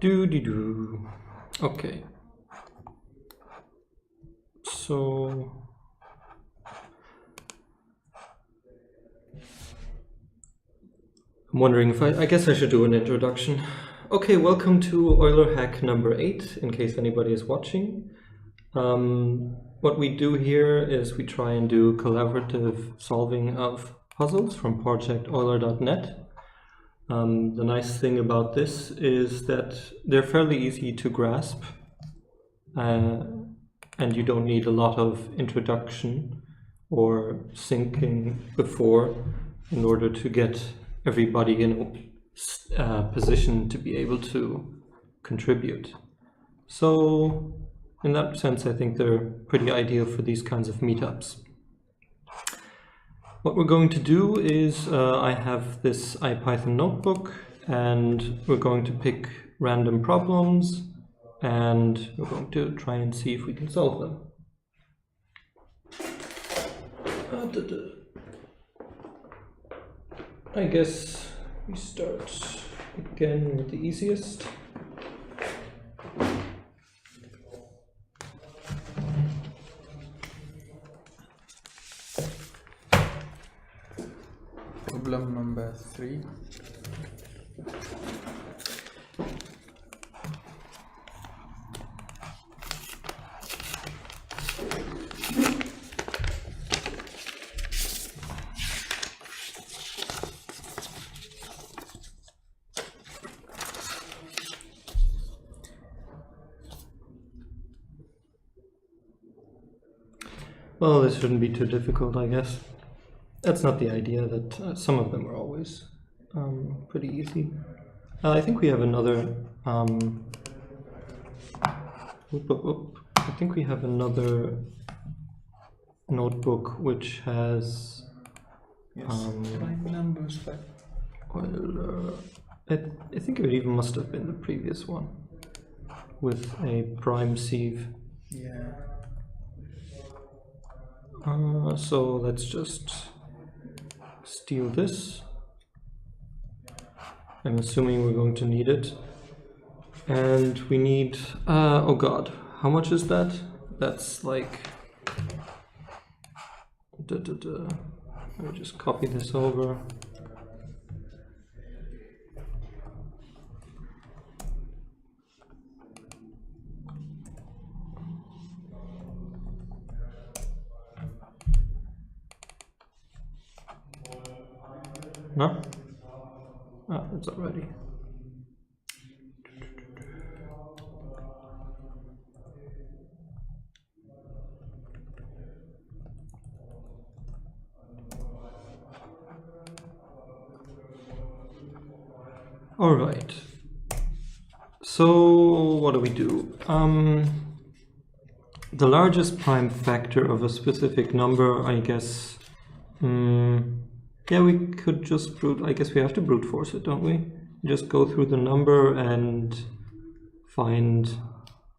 Do. Okay. So I'm wondering if I guess I should do an introduction. Okay, welcome to Euler hack number 8, in case anybody is watching. What we do here is we try and do collaborative solving of puzzles from project Euler.net. The nice thing about this is that they're fairly easy to grasp, and you don't need a lot of introduction or syncing before in order to get everybody in a position to be able to contribute. So in that sense, I think they're pretty ideal for these kinds of meetups. What we're going to do is I have this IPython notebook, and we're going to pick random problems, and we're going to try and see if we can solve them. I guess we start again with the easiest. Problem number 3. Well, this shouldn't be too difficult, I guess. That's not the idea, that some of them are always pretty easy. I think we have another I think we have another notebook which has prime numbers. Euler. I think it even must have been the previous one with a prime sieve. Yeah. So let's just steal this. I'm assuming we're going to need it. And we need, oh god, how much is that? That's like, let me just copy this over. No? Ah, it's already. All right. So what do we do? The largest prime factor of a specific number, I guess. Yeah, we could just I guess we have to brute force it, don't we? Just go through the number and find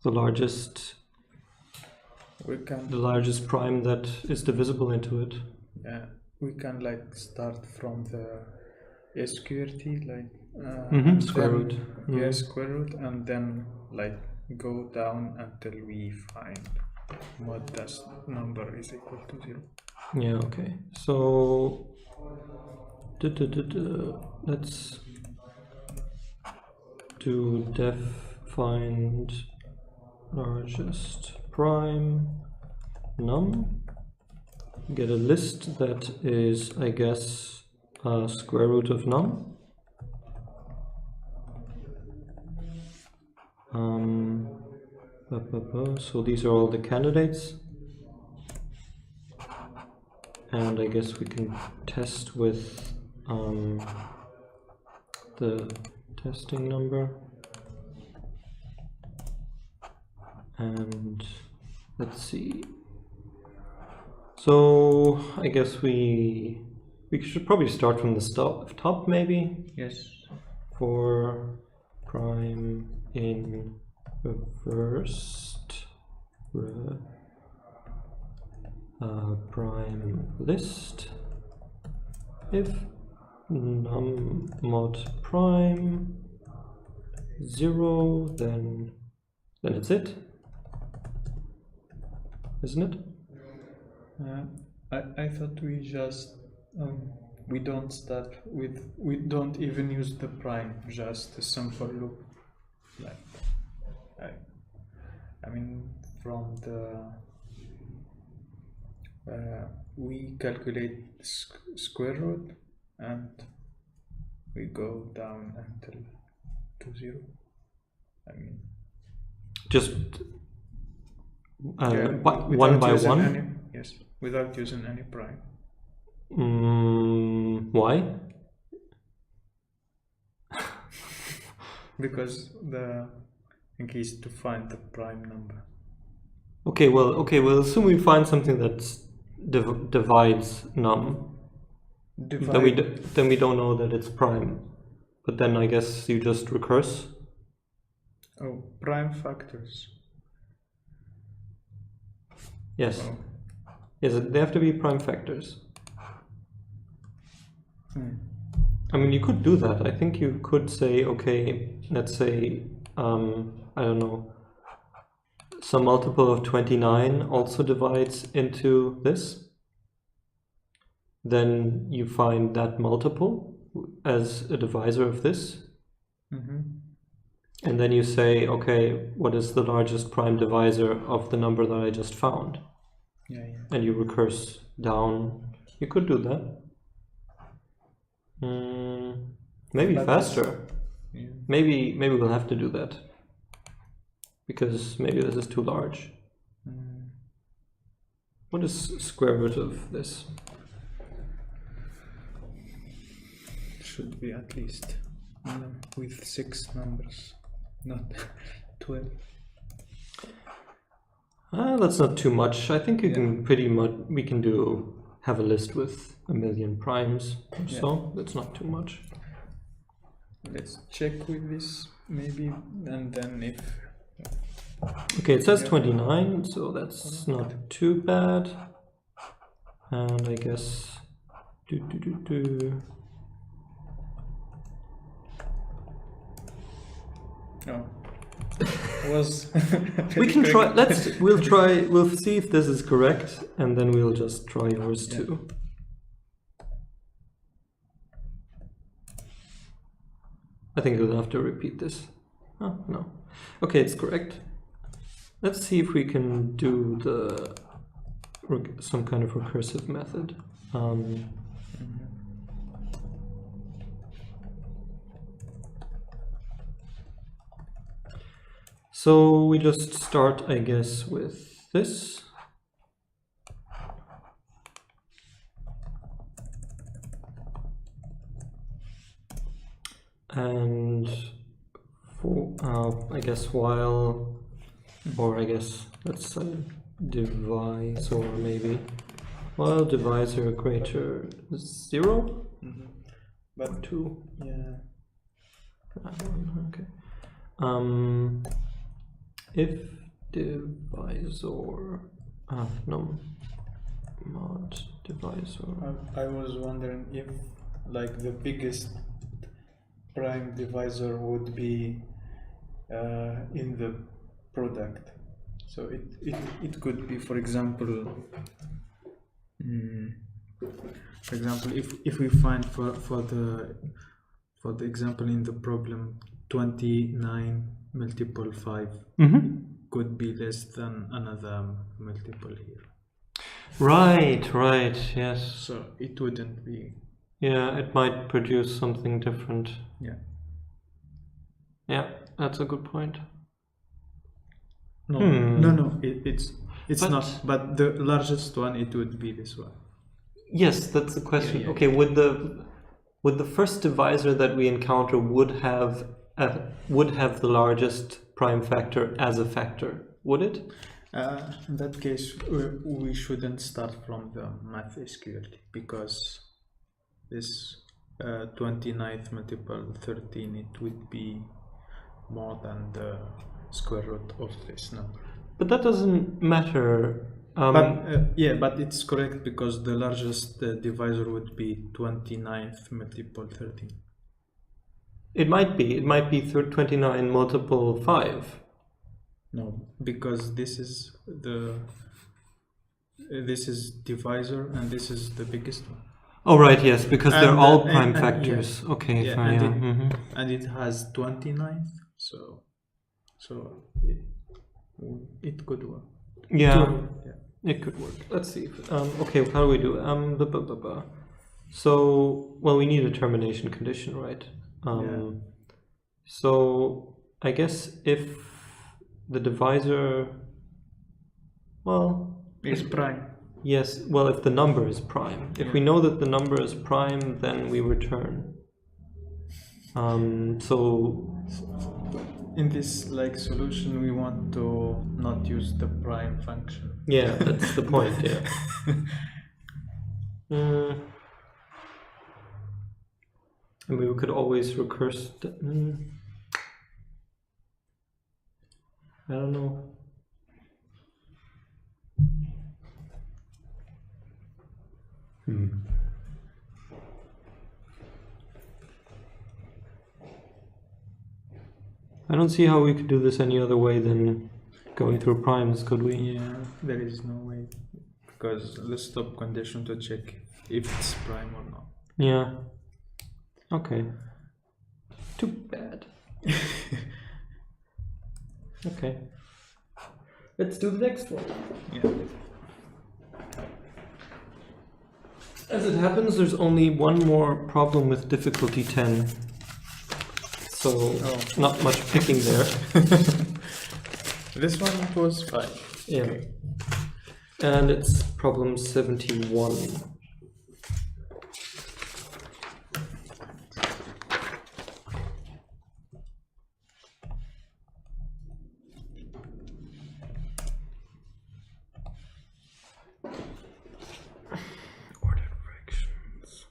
the largest prime that is divisible into it. Yeah, we can like start from the sqrt, like square root. Yeah, square root, and then like go down until we find what that number is equal to 0. Yeah, okay. So let's do def find largest prime num. Get a list that is, I guess, square root of num. So these are all the candidates. And I guess we can test with the testing number. And let's see. So I guess we should probably start from the top maybe. Yes. For prime in reversed prime list, if num mod prime 0, then it's it, isn't it? I thought we just we don't start with, we don't even use the prime, just a simple loop. Like I mean, from the we calculate square root and we go down until to 0. I mean, Just without one by using one? any, yes, without using any prime. Why? Because the thing is to find the prime number. Okay, well, assume we find something that divides num. Then we don't know that it's prime. But then I guess you just recurse. Oh, prime factors. Yes. Oh. Yes, they have to be prime factors. I mean, you could do that. I think you could say, okay, let's say, I don't know, some multiple of 29 also divides into this. Then you find that multiple as a divisor of this. And then you say, okay, what is the largest prime divisor of the number that I just found? Yeah. And you recurse down. You could do that. Maybe But faster. Yeah. Maybe we'll have to do that. Because maybe this is too large. What is square root of this? Should be at least with 6 numbers, not 12. That's not too much. I think you can pretty much, we can have a list with 1,000,000 primes or so. That's not too much. Let's check with this maybe, and then if... Okay, it says 29, so that's not too bad. And I guess... Oh. Was we can try, we'll see if this is correct, and then we'll just try yours too. I think we'll have to repeat this. Oh, no. Okay, it's correct. Let's see if we can do some kind of recursive method. So we just start, I guess, with this. And for, I guess while, or I guess let's say divisor maybe, while divisor greater 0, but 2. Yeah. Okay. If divisor no mod divisor. I was wondering if like the biggest prime divisor would be in the product. So it could be, for example, if we find for the example in the problem 29 multiple 5 could be less than another multiple here. Right, yes. So it wouldn't be. Yeah, it might produce something different. Yeah, that's a good point. No, it's not. But the largest one, it would be this one. Yes, that's the question. Okay, would the first divisor that we encounter would have the largest prime factor as a factor, would it? In that case, we shouldn't start from the math SQL, because this 29th multiple 13, it would be more than the square root of this number. But that doesn't matter. But it's correct, because the largest divisor would be 29th multiple 13. It might be. It might be 29 multiple 5. No, because this is divisor and this is the biggest one. Oh, right, yes, because they're all prime and factors. yeah, Okay, yeah, fine, and yeah. and it has 29th, so it could work. Yeah, Yeah. it could work. Let's see. Okay, how do we do? Blah, blah, blah, blah. So, well, we need a termination condition, right? Yeah. So, I guess if the divisor, well, Is prime. yes, well, if the number is prime. If we know that the number is prime, then we return. So in this like solution, we want to not use the prime function. yeah, that's the point. Yeah. I mean, we could always recurse. I don't know. I don't see how we could do this any other way than going through primes, could we? Yeah, there is no way, because the stop condition to check if it's prime or not. Yeah. Okay. Too bad. Okay. Let's do the next one. Yeah. As it happens, there's only one more problem with difficulty 10. So, not much picking there. This one was 5. Yeah. Okay. And it's problem 71. Ordered fractions.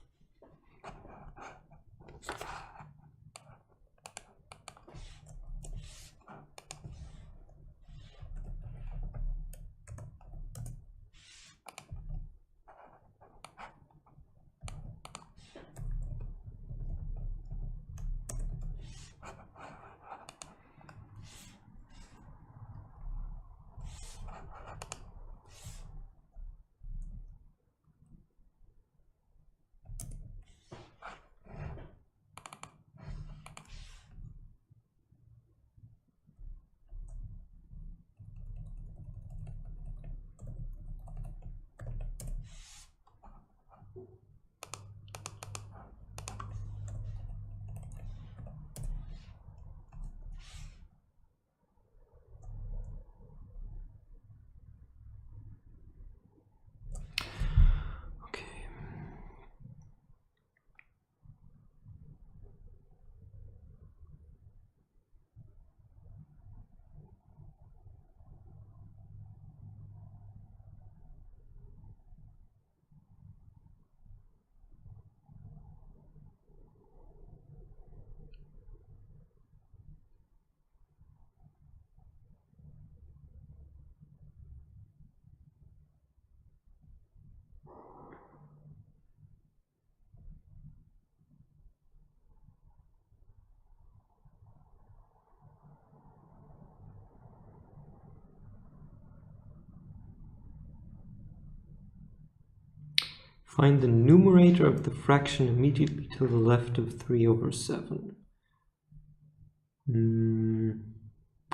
Find the numerator of the fraction immediately to the left of 3 over 7.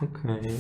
Okay.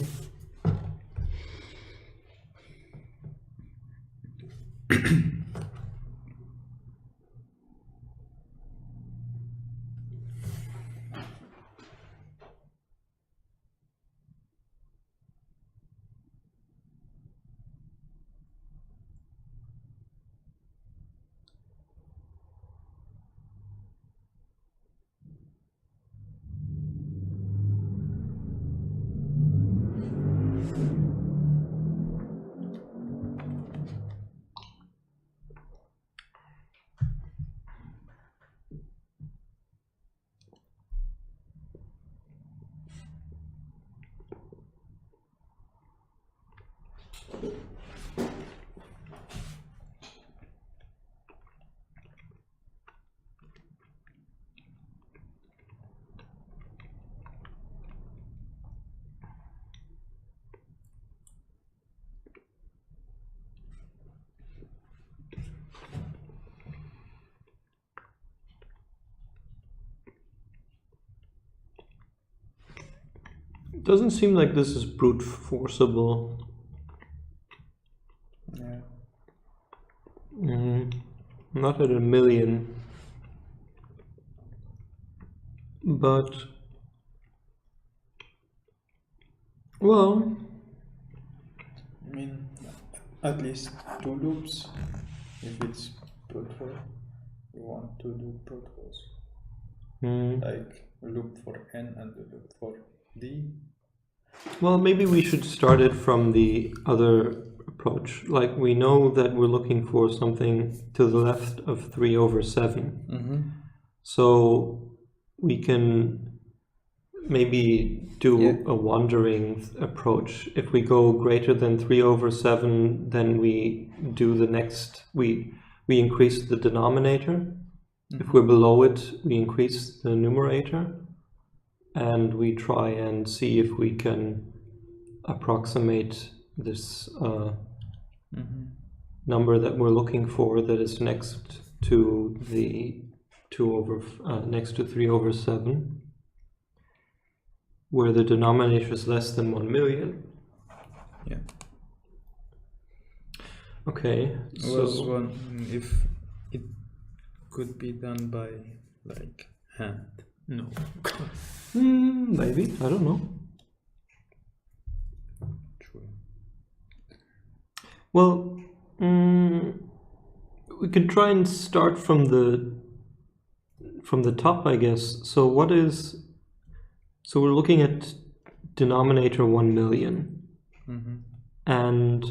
Doesn't seem like this is brute forceable. Yeah. Not at 1,000,000. But, well, I mean, at least 2 loops. If it's brute force, you want to do brute force. Like a loop for n and a loop for d. well, maybe we should start it from the other approach. Like, we know that we're looking for something to the left of 3/7. So we can maybe do a wandering approach. If we go greater than 3/7, then we do the next, we increase the denominator. If we're below it, we increase the numerator, and we try and see if we can approximate this number that we're looking for, that is next to the next to 3/7, where the denominator is less than 1,000,000. Yeah. Okay. So if it could be done by like hand. No. Maybe, I don't know. True. Well, we can try and start from the top, I guess. So we're looking at denominator 1,000,000. And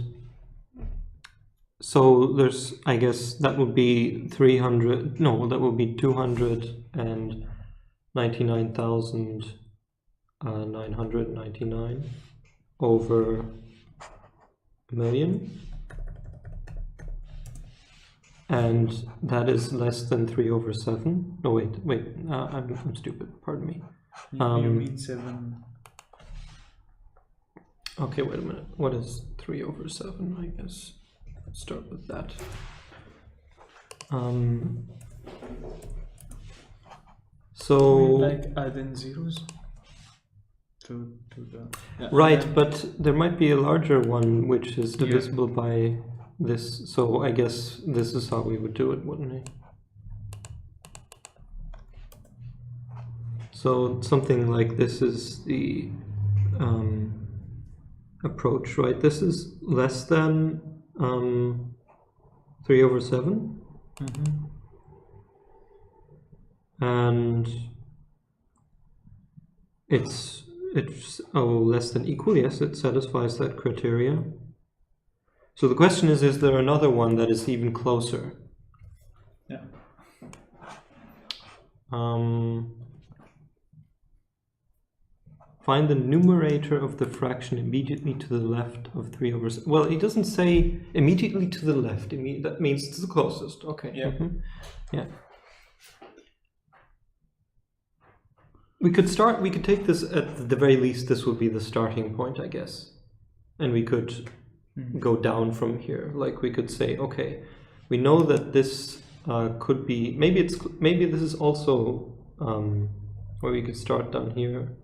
so there's, I guess that would be 299,999 over 1,000,000. And that is less than 3/7. No, wait, I'm stupid, pardon me. You mean 7. Okay, wait a minute. What is 3/7? I guess let's start with that. So like adding zeros to the right, but there might be a larger one which is divisible by this. So I guess this is how we would do it, wouldn't it? So something like this is the approach, right? This is less than 3/7. And it's less than equal. Yes, it satisfies that criteria. So the question is there another one that is even closer? Yeah. Find the numerator of the fraction immediately to the left of 3/7. Well, it doesn't say immediately to the left. That means it's the closest. Okay. Yeah. Yeah. We could take this, at the very least, this would be the starting point, I guess. And we could go down from here. Like, we could say, okay, we know that this could be, maybe this is also where we could start down here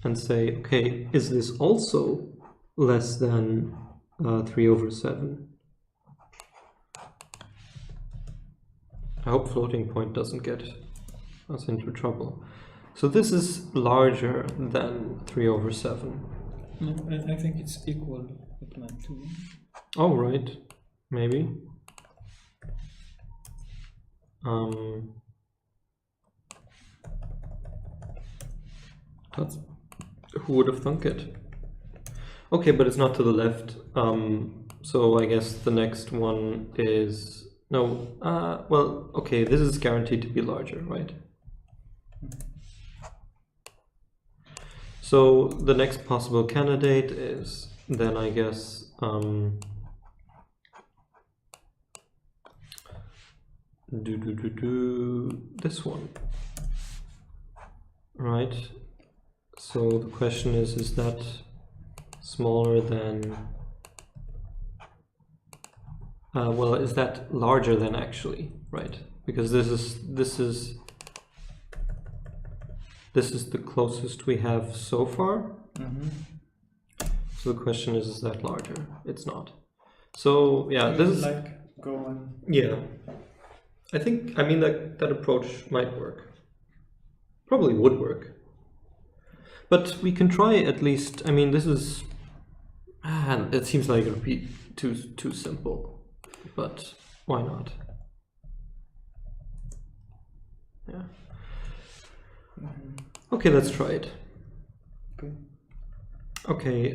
and say, okay, is this also less than 3/7? I hope floating point doesn't get us into trouble. So this is larger than 3/7. No, I think it's equal. It meant to be. Oh, right. Maybe. That's, who would have thunk it? Okay, but it's not to the left. So I guess the next one is no. Well, okay. This is guaranteed to be larger, right? So the next possible candidate is then, I guess, this one, right? So the question is that smaller than, well, is that larger than actually, right? Because this is This is the closest we have so far. So the question is that larger? It's not. So yeah, this is like go on. Yeah, I mean that approach might work. Probably would work. But we can try at least. I mean, this is. It seems like it would be too simple, but why not? Yeah. Okay, let's try it. Okay. Okay.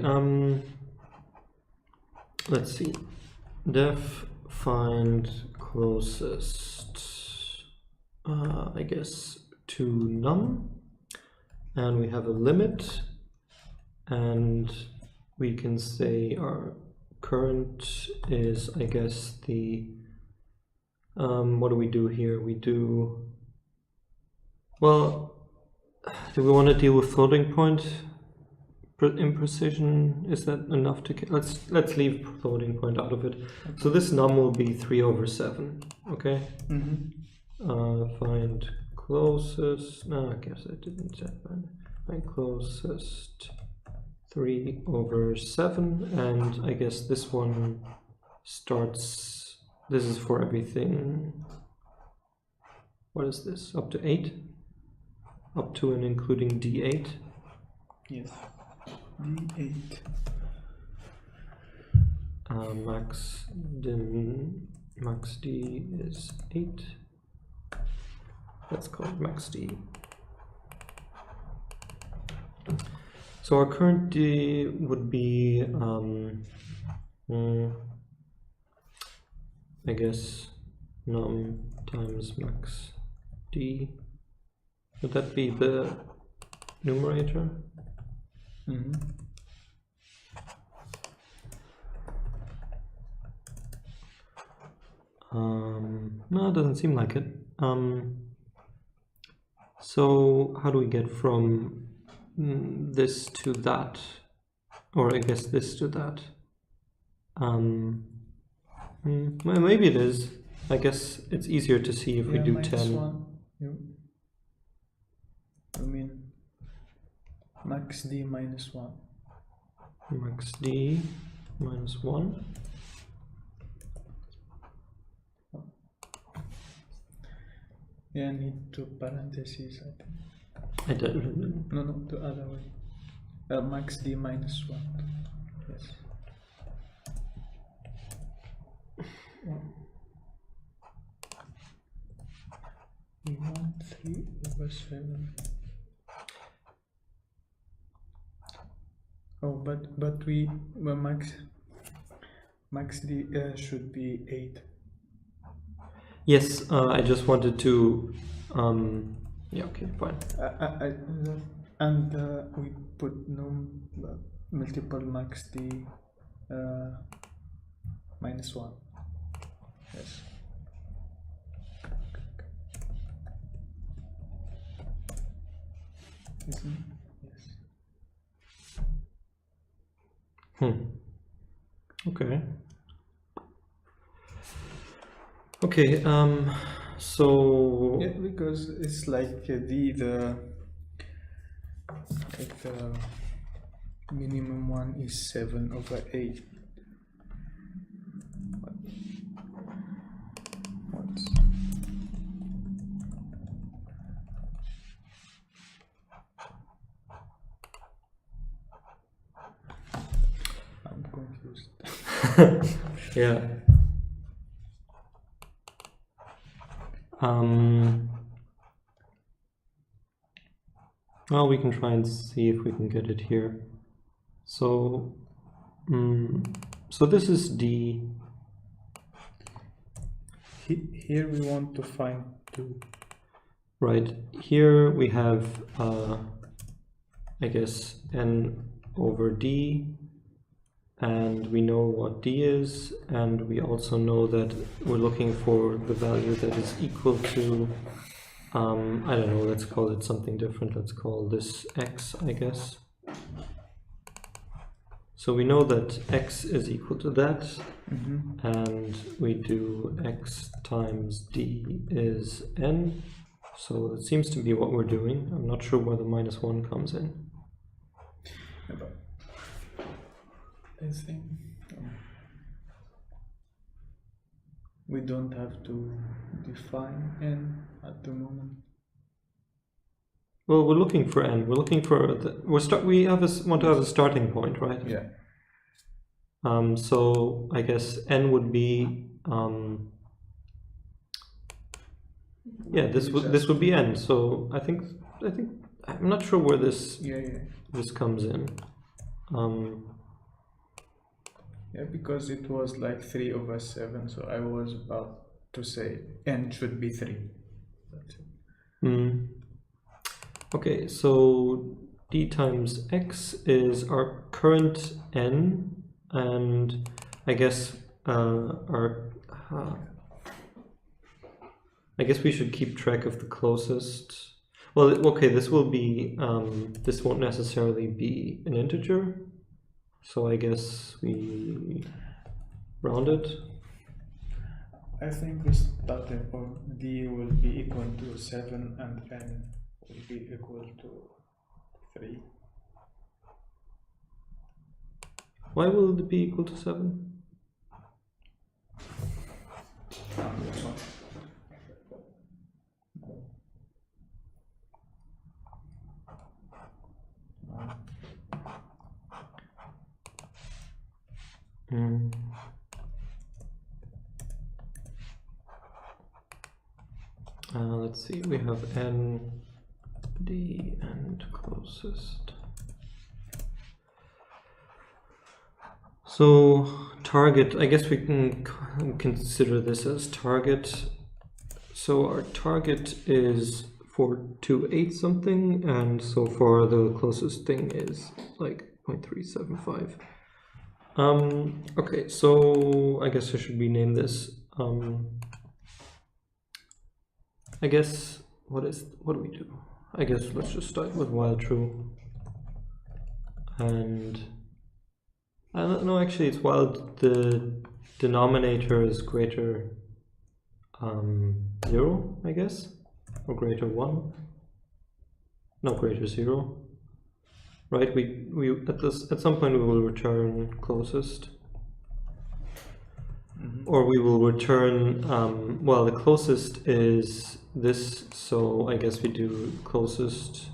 Let's see. Def find closest. I guess to num, and we have a limit, and we can say our current is, I guess, the what do we do here? We do, well, do we want to deal with floating point imprecision? Is that enough to let's leave floating point out of it. Okay. So this num will be 3/7. Okay. Find closest. No, I guess I didn't set that. Find closest 3/7, and I guess this one starts. This is for everything. What is this? Up to 8? Up to and including D8? Yes. D8. Max D is 8. Let's call it max D. So our current D would be, I guess, num times max D. Would that be the numerator? No, it doesn't seem like it. So how do we get from this to that, or I guess this to that? Well, maybe it is. I guess it's easier to see if we do 10. I mean max D minus 1. Max D minus 1. Yeah, I need two parentheses, I think. I don't. No, the other way. Max D minus 1. Yes. 3/7. Oh, but we max D should be 8. Yes, I just wanted to. Yeah. Okay. Fine. And we put multiple max D minus 1. Yes. Isn't it? Yes. Okay. Okay. So yeah, because it's like the minimum one is 7/8. I'm confused. Yeah. Well, we can try and see if we can get it here. So, so this is D. Here we want to find 2. Right. Here we have, I guess, n/D, and we know what D is, and we also know that we're looking for the value that is equal to, I don't know, let's call it something different. Let's call this X, I guess. So we know that X is equal to that, and we do X times D is N. So it seems to be what we're doing. I'm not sure where the -1 comes in. Yeah, but I think we don't have to define n at the moment. Well, we're looking for n. We're looking for we want to have a starting point, right? Yeah. So I guess n would be yeah, this would be n. So I think I'm not sure where this this comes in. Yeah, because it was like 3/7, so I was about to say n should be 3. That's it. Okay, so d times x is our current n, and I guess I guess we should keep track of the closest. Well, okay, this will be this won't necessarily be an integer, so I guess we round it. I think the starting point d will be equal to 7 and n will be equal to 3. Why will it be equal to 7? This one. Let's see, we have n, d, and closest. So target, I guess we can consider this as target. So our target is 428 something, and so far the closest thing is like 0.375. Okay, so I guess I should rename this. I guess what do we do? I guess let's just start with while true. And I don't know, actually it's while the denominator is greater 0, I guess, or greater 1. No, greater 0. Right? We at some point we will return closest. Or we will return well, the closest is this, so I guess we do closest.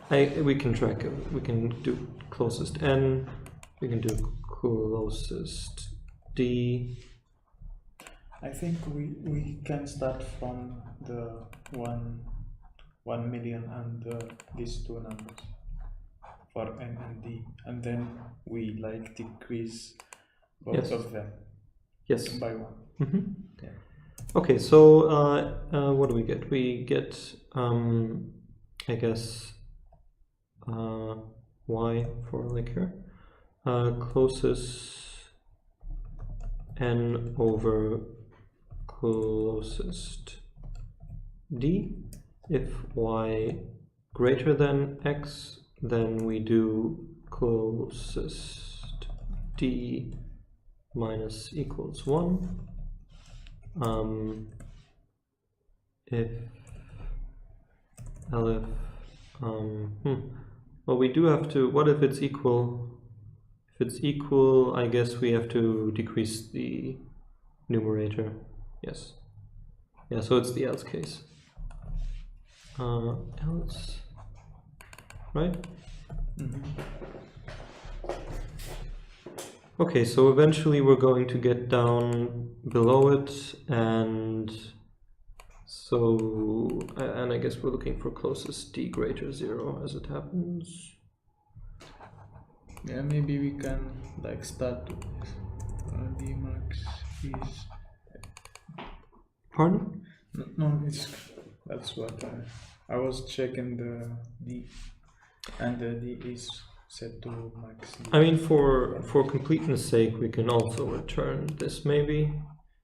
We can track it. We can do closest n. We can do closest d. I think we can start from the 1 million and these two numbers for n and d, and then we like decrease both of them. Yes. By 1. Yeah. Okay, so what do we get? We get I guess y for like here, closest n over closest d. If y greater than x, then we do closest d minus equals 1. If elif well, we do have to, what if it's equal? If it's equal, I guess we have to decrease the numerator. Yes. Yeah, so it's the else case. Else, right? Okay, so eventually we're going to get down below it, and so, and I guess we're looking for closest d greater 0 as it happens. Yeah, maybe we can like start with d max is. Pardon? No, that's what I was checking the d, and the d is set to max. I mean, for completeness sake, we can also return this maybe.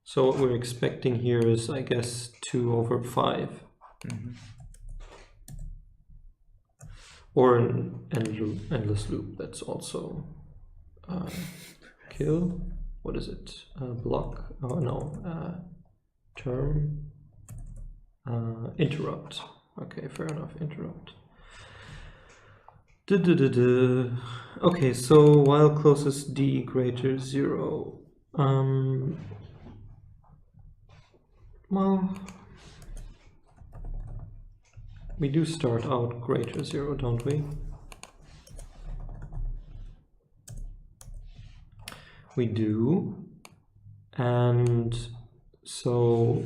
So what we're expecting here is, I guess, 2/5. Or an endless loop. That's also kill. What is it? Block? Oh no. Term. interrupt. Okay, fair enough, interrupt. Okay, so while closest d greater 0. Well, we do start out greater 0, don't we? We do. And so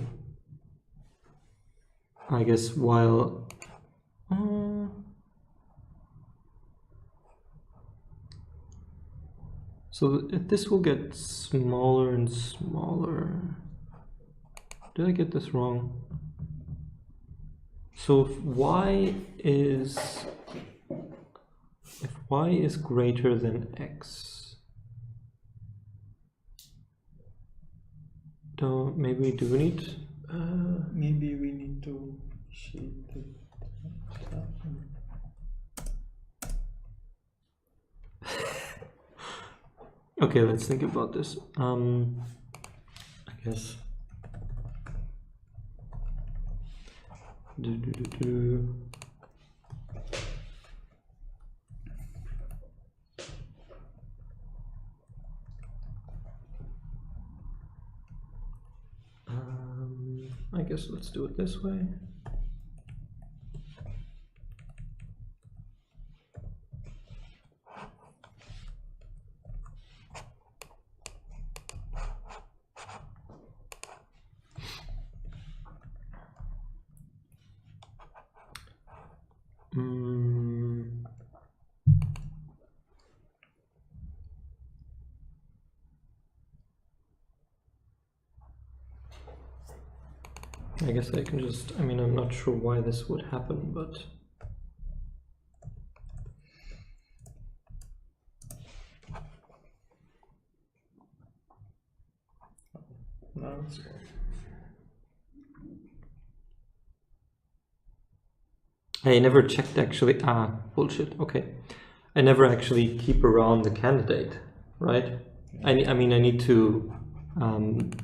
I guess while so this will get smaller and smaller. Did I get this wrong? So if y is greater than x, maybe we do need maybe we need to shape it. Okay, let's think about this. I guess. I guess let's do it this way. I guess I can just, I mean, I'm not sure why this would happen, but no, it's good. I never checked actually. Bullshit. Okay, I never actually keep around the candidate, right? Yeah. I mean, I need to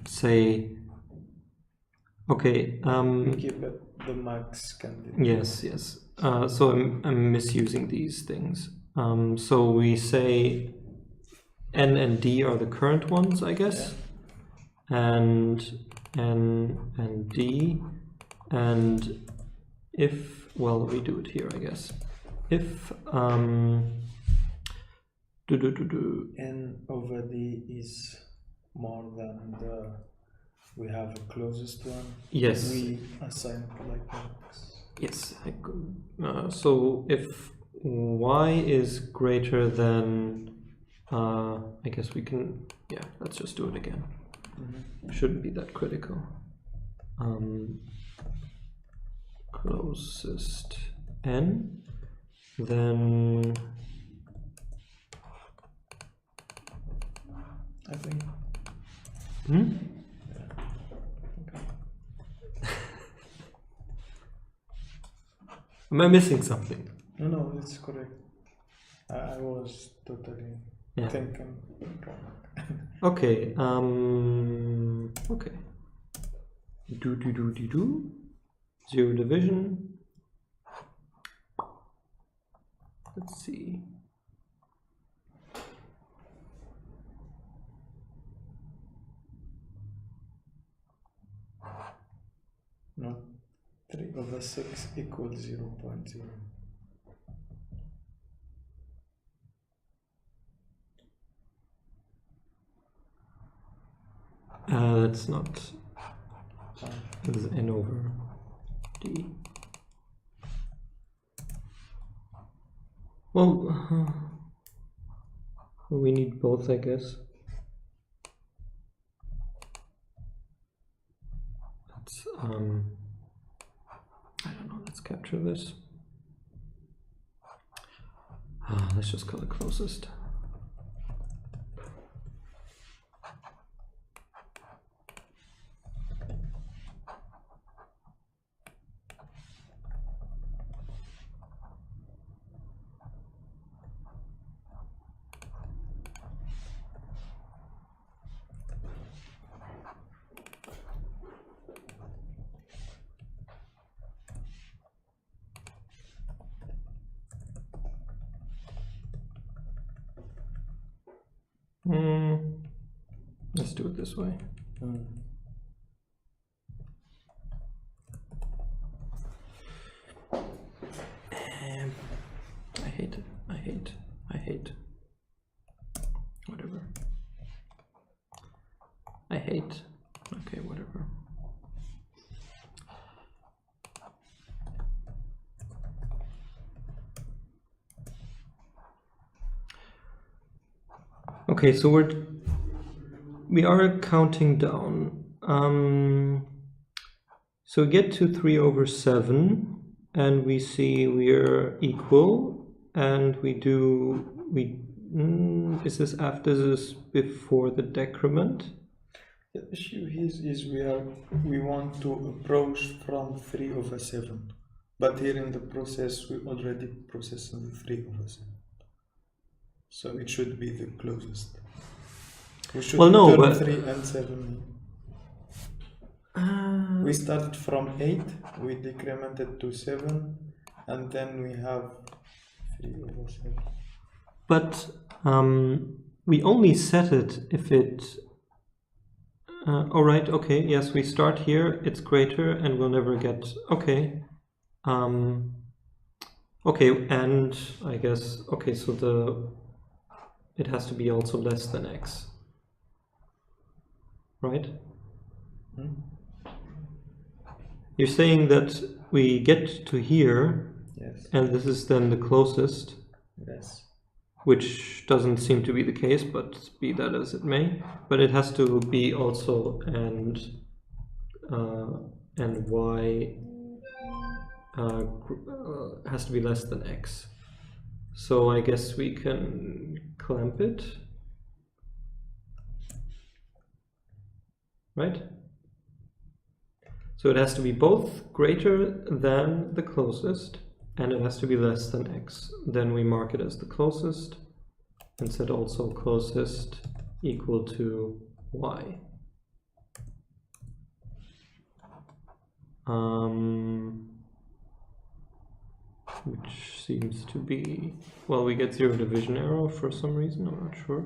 say. Okay. We keep it the max candidate. Yes. So I'm misusing these things. So we say N and D are the current ones, I guess, and N and D, and if, well, we do it here, I guess. If N over D is more than the we have a closest one. Yes. We assign it like X. Yes. So if y is greater than, I guess we can. Yeah. Let's just do it again. Shouldn't be that critical. Closest n, then I think. Am I missing something? No, it's correct. I was totally thinking wrong. Okay. Okay. Do. Zero division. Let's see. No. 3 over 6 equals 0.0. That's not. It's n over d. Well, we need both, I guess. Let's I don't know. Let's capture this. Let's just call it closest. do it this way. I hate it. I hate. Whatever. I hate. Okay, whatever. Okay, so we are counting down. So we get to 3/7 and we see we're equal, and is this after, this before the decrement? The issue is we want to approach from 3/7, but here in the process we already processed the 3/7, so it should be the closest. We should turn 3 and 7. We started from 8, we decremented to 7, and then we have 3/7. But we only set it if it... all right, okay, yes, we start here, it's greater, and we'll never get... Okay. Okay, and I guess... Okay, so it has to be also less than x. Right? You're saying that we get to here, yes, and this is then the closest. Yes. Which doesn't seem to be the case, but be that as it may. But it has to be also and y has to be less than x. So I guess we can clamp it, right? So it has to be both greater than the closest, and it has to be less than x. Then we mark it as the closest and set also closest equal to y. Which seems to be, well, we get 0 division error for some reason, I'm not sure.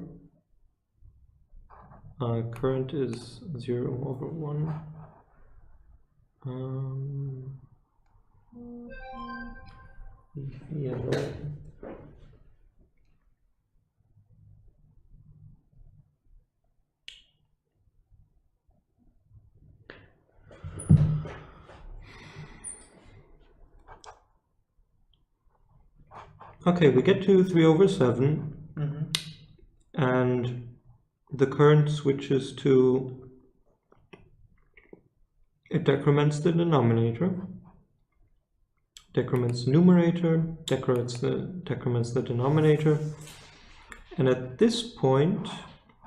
Current is 0/1. Yellow. Okay, we get to 3/7, and the current switches to, it decrements the denominator, decrements the numerator, decrements the denominator, and at this point,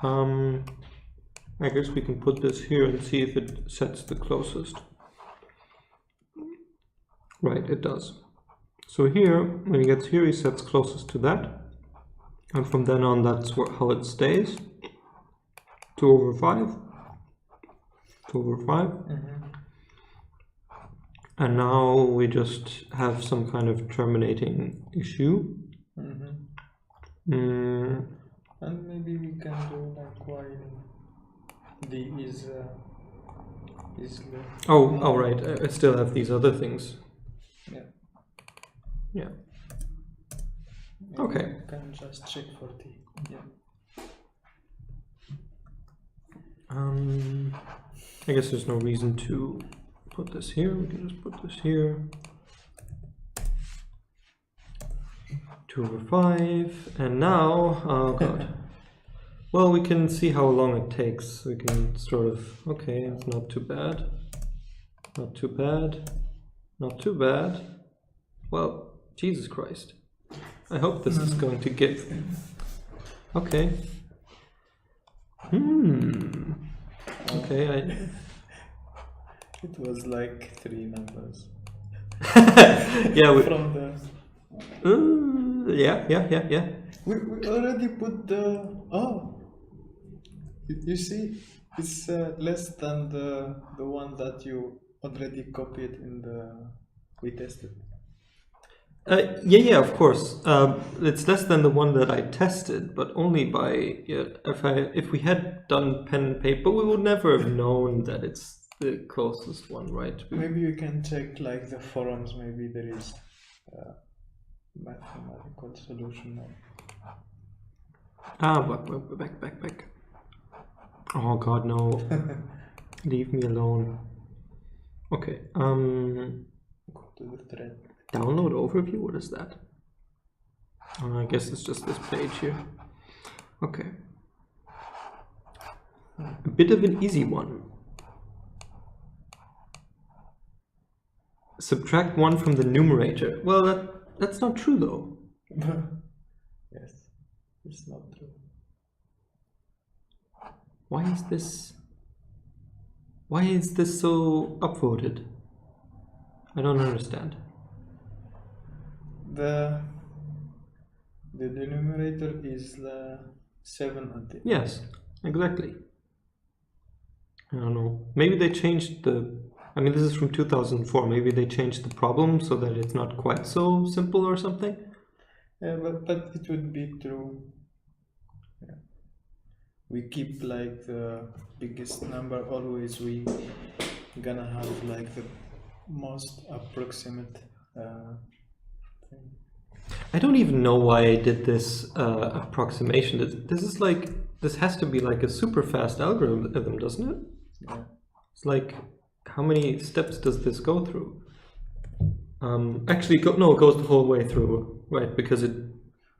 I guess we can put this here and see if it sets the closest. Right, it does. So here, when he gets here, he sets closest to that, and from then on, that's how it stays. 2/5, 2/5. And now we just have some kind of terminating issue. And maybe we can do like y d is oh, right, I still have these other things. Yeah. Maybe okay. We can just check for t. I guess there's no reason to put this here. We can just put this here. 2/5, and now, oh god. Well, we can see how long it takes. We can sort of, okay, it's not too bad. Not too bad. Not too bad. Well, Jesus Christ. I hope this is going to give. Okay. Okay, It was like 3 numbers. Yeah, from the... yeah. We already put the... Oh! You see, it's less than the one that you already copied in the... We tested. Yeah, of course. It's less than the one that I tested, but only by if we had done pen and paper, we would never have known that it's the closest one, right? Maybe you can check like the forums. Maybe there is a mathematical solution. Back. Oh God, no! Leave me alone. Okay. Go to the thread. Download overview. What is that? I guess it's just this page here. Okay. A bit of an easy one. Subtract 1 from the numerator. Well, that's not true though. Yes, it's not true. Why is this so upvoted? I don't understand. The denominator is the 7 at the end. Yes, exactly. I don't know. Maybe they changed I mean, this is from 2004. Maybe they changed the problem so that it's not quite so simple or something. Yeah, but it would be true. Yeah. We keep like the biggest number always. We gonna have like the most approximate thing. I don't even know why I did this approximation. This has to be like a super fast algorithm, doesn't it? Yeah. It's like, how many steps does this go through? Actually, no, it goes the whole way through, right? Because it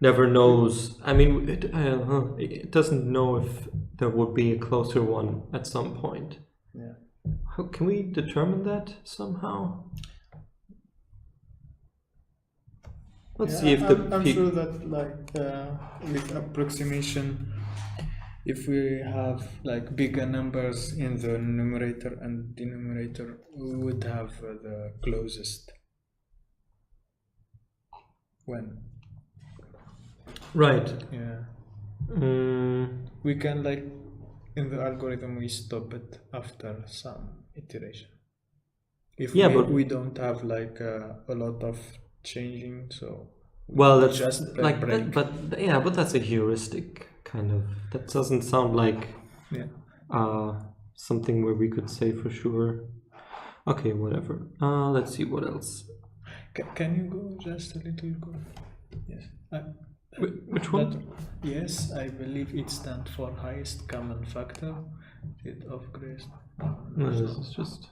never knows. I mean, it doesn't know if there would be a closer one at some point. Yeah. How can we determine that somehow? Let's see if I'm sure that like with approximation, if we have like bigger numbers in the numerator and denominator, we would have the closest one. Right. Yeah. Mm, We can like in the algorithm we stop it after some iteration. If we don't have like a lot of changing, so well, that's just like break. but that's a heuristic kind of. That doesn't sound like something where we could say for sure. Okay, whatever. Let's see what else. Can you go just a little go? Yes. Which one? Yes, I believe it stands for highest common factor. It of greatest. No, this is just.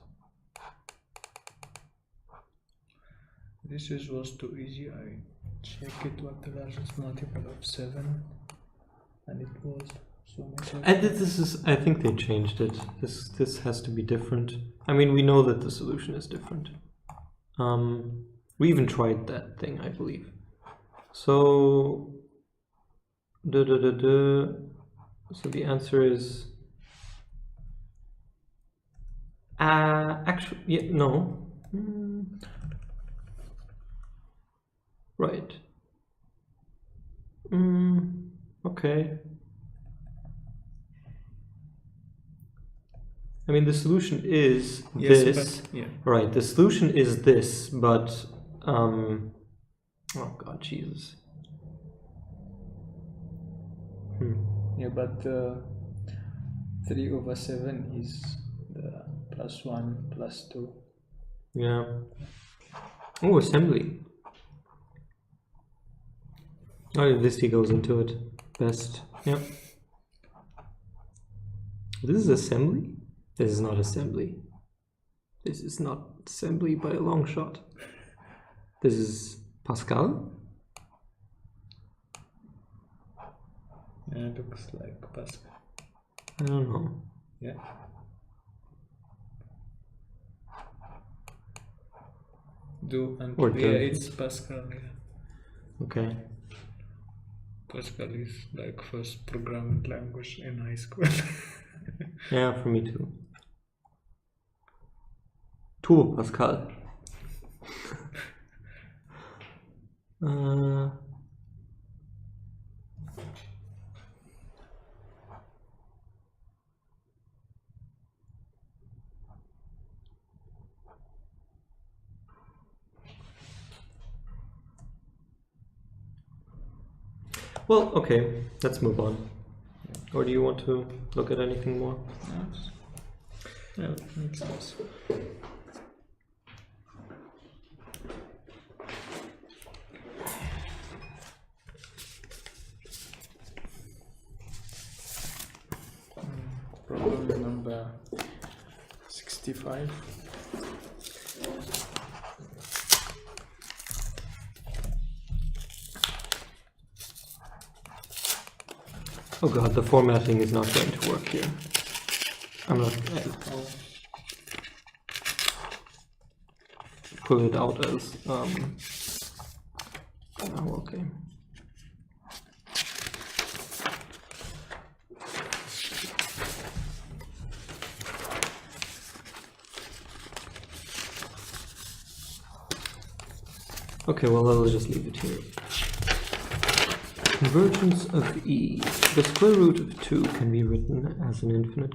This was too easy. I checked it what the largest multiple of 7, and it was so much. And this is. I think they changed it. This has to be different. I mean, we know that the solution is different. We even tried that thing, I believe. So. So the answer is. Actually, yeah, no. Right. Okay. I mean, the solution is this. But, yeah. Right, the solution is this, but oh God, Jesus. Yeah, but 3/7 is the +1 +2. Yeah. Oh, assembly. Oh, this he goes into it. Best. Yep. This is assembly? This is not assembly. This is not assembly by a long shot. This is Pascal? Yeah, it looks like Pascal. I don't know. Yeah. It's Pascal. Yeah. Okay. Pascal is like first programming language in high school. Yeah, for me too. Turbo Pascal. Well, okay, let's move on. Or do you want to look at anything more? Yeah, makes sense. Problem number 65. Oh god, the formatting is not going to work here. I'm not pull it out as oh, okay. Okay, well, I'll just leave it here. Convergence of E. The square root of 2 can be written as an infinite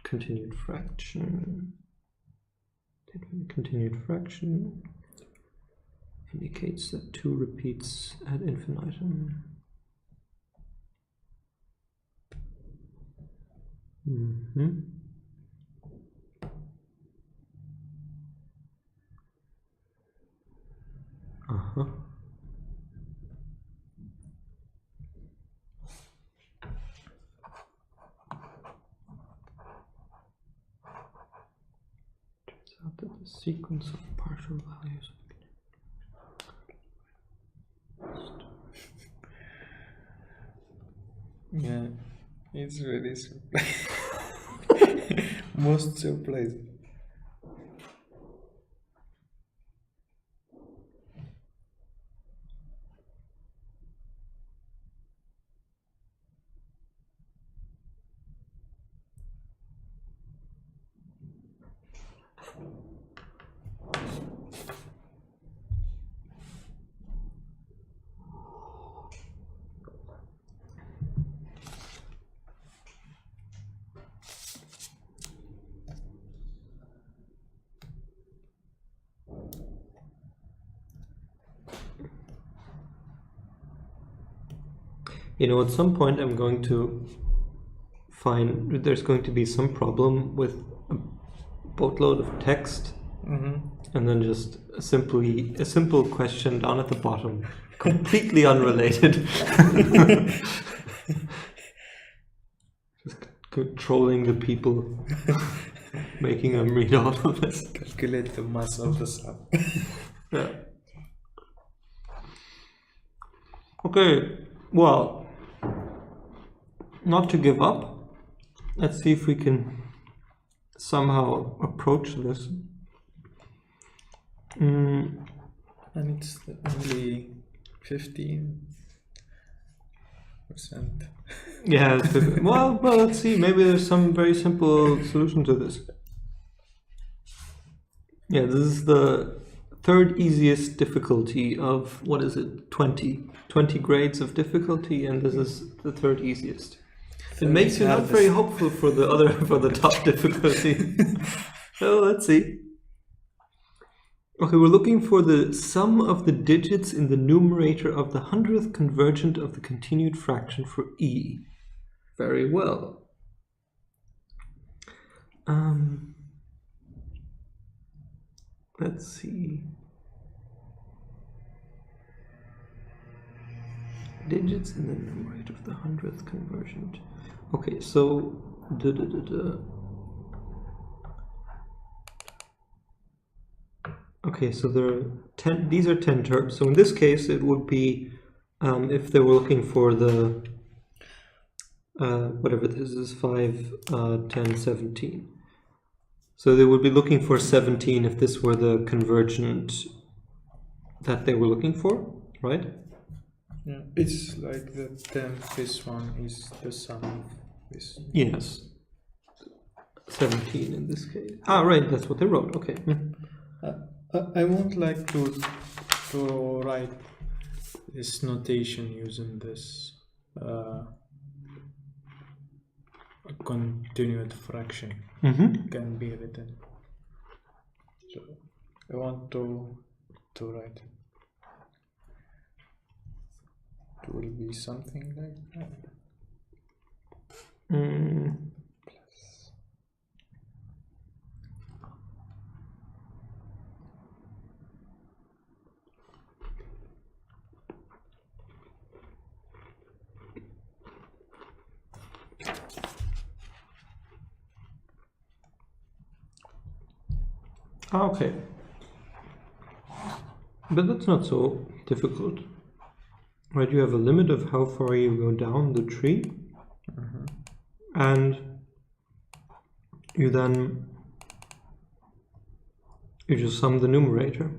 continued fraction. Continued fraction indicates that 2 repeats ad infinitum. Turns out that the sequence of partial values. Yeah, it's really surprising. Most surprising. You know, at some point I'm going to find there's going to be some problem with a boatload of text, and then just a simple question down at the bottom, completely unrelated. Just controlling the people, making them read all of this. Calculate the mass of the sum. Yeah. Okay, well, not to give up, let's see if we can somehow approach this. And it's only 15%. Yeah, well, let's see, maybe there's some very simple solution to this. Yeah, this is the third easiest difficulty of, what is it, 20 grades of difficulty, and this is the third easiest. It makes you not very hopeful for the top difficulty. So let's see. Okay, we're looking for the sum of the digits in the numerator of the 100th convergent of the continued fraction for E. Very well. Let's see. Digits in the numerator of the 100th convergent. Okay, so okay, so there are 10. These are 10 terms. So in this case, it would be if they were looking for the whatever this is, 5, 10, 17. So they would be looking for 17 if this were the convergent that they were looking for, right? Yeah, it's like the 10th, this one is the sum of this. Yes. 17 in this case. Ah, right, that's what they wrote. Okay. I won't like to write this notation using this continued fraction. Can be written. So I want to write. It will will be something like that. Okay. But that's not so difficult. Right, you have a limit of how far you go down the tree. And you just sum the numerator.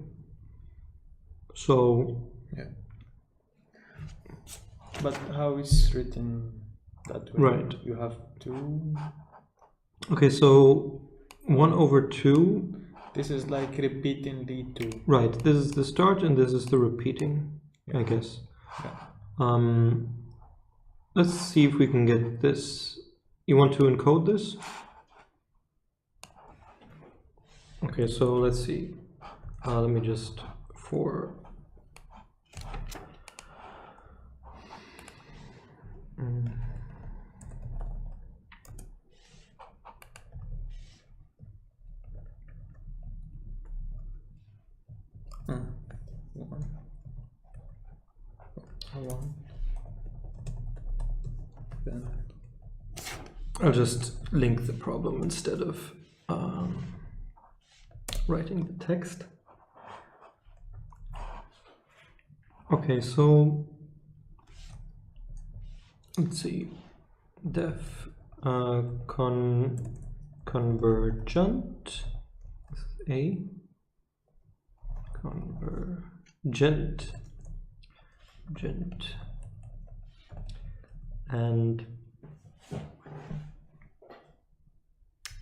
So yeah. But how is written that way? Right. You have 2. Okay, so 1 over 2. This is like repeatedly 2. Right, this is the start and this is the repeating, I guess. Yeah. Let's see if we can get this. You want to encode this? Okay, so let's see. Let me just Then I'll just link the problem instead of writing the text. Okay, so let's see. Def convergent with a convergent and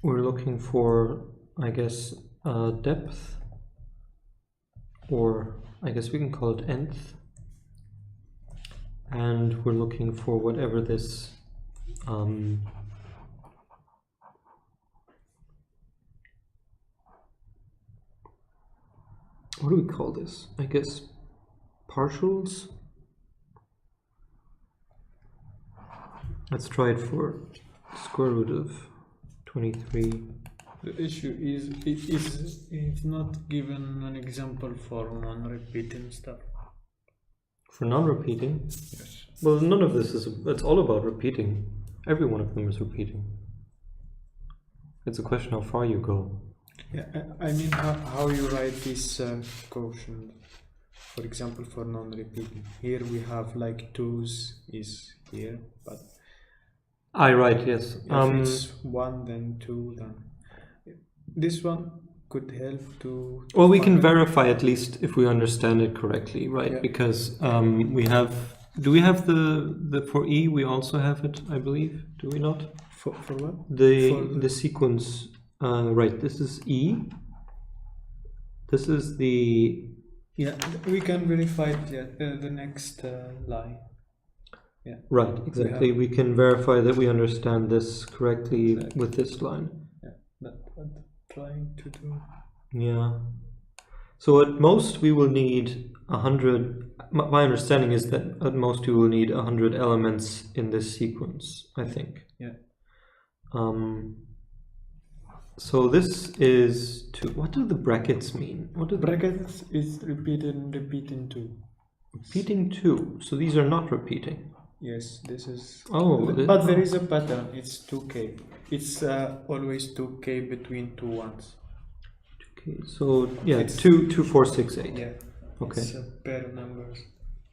we're looking for, I guess, depth, or I guess we can call it nth, and we're looking for whatever this what do we call this? I guess partials. Let's try it for square root of 23. the issue is it's not given an example for non-repeating stuff. For non-repeating? Yes. Well, none of this is, it's all about repeating. Every one of them is repeating. It's a question how far you go. Yeah, I mean how you write this quotient. For example, for non-repeating. Here we have like 2's is here, but Right, yes. if it's 1 then 2 then this one could help to Well, we can find- verify at least if we understand it correctly, right? Yeah. Because we have, do we have the for E, we also have it, I believe, do we not? for what? The sequence, right, this is E. This is the, Yeah, we can verify it, the next line. Yeah. right, exactly. We can verify that we understand this correctly Exactly. with this line. Yeah, that's what I'm trying to do. Yeah. So at most we will need 100. My understanding is that at most you will need 100 elements in this sequence, I think. Yeah. So this is two. What do the brackets mean? What do the Brackets is repeating 2. repeating 2? So these are not repeating. Yes, this is. Oh, but there is a pattern. It's 2k. It's always 2k between 2 ones. Okay, so yeah, It's- 2, 4, 6, 8. Yeah. Okay. It's pair numbers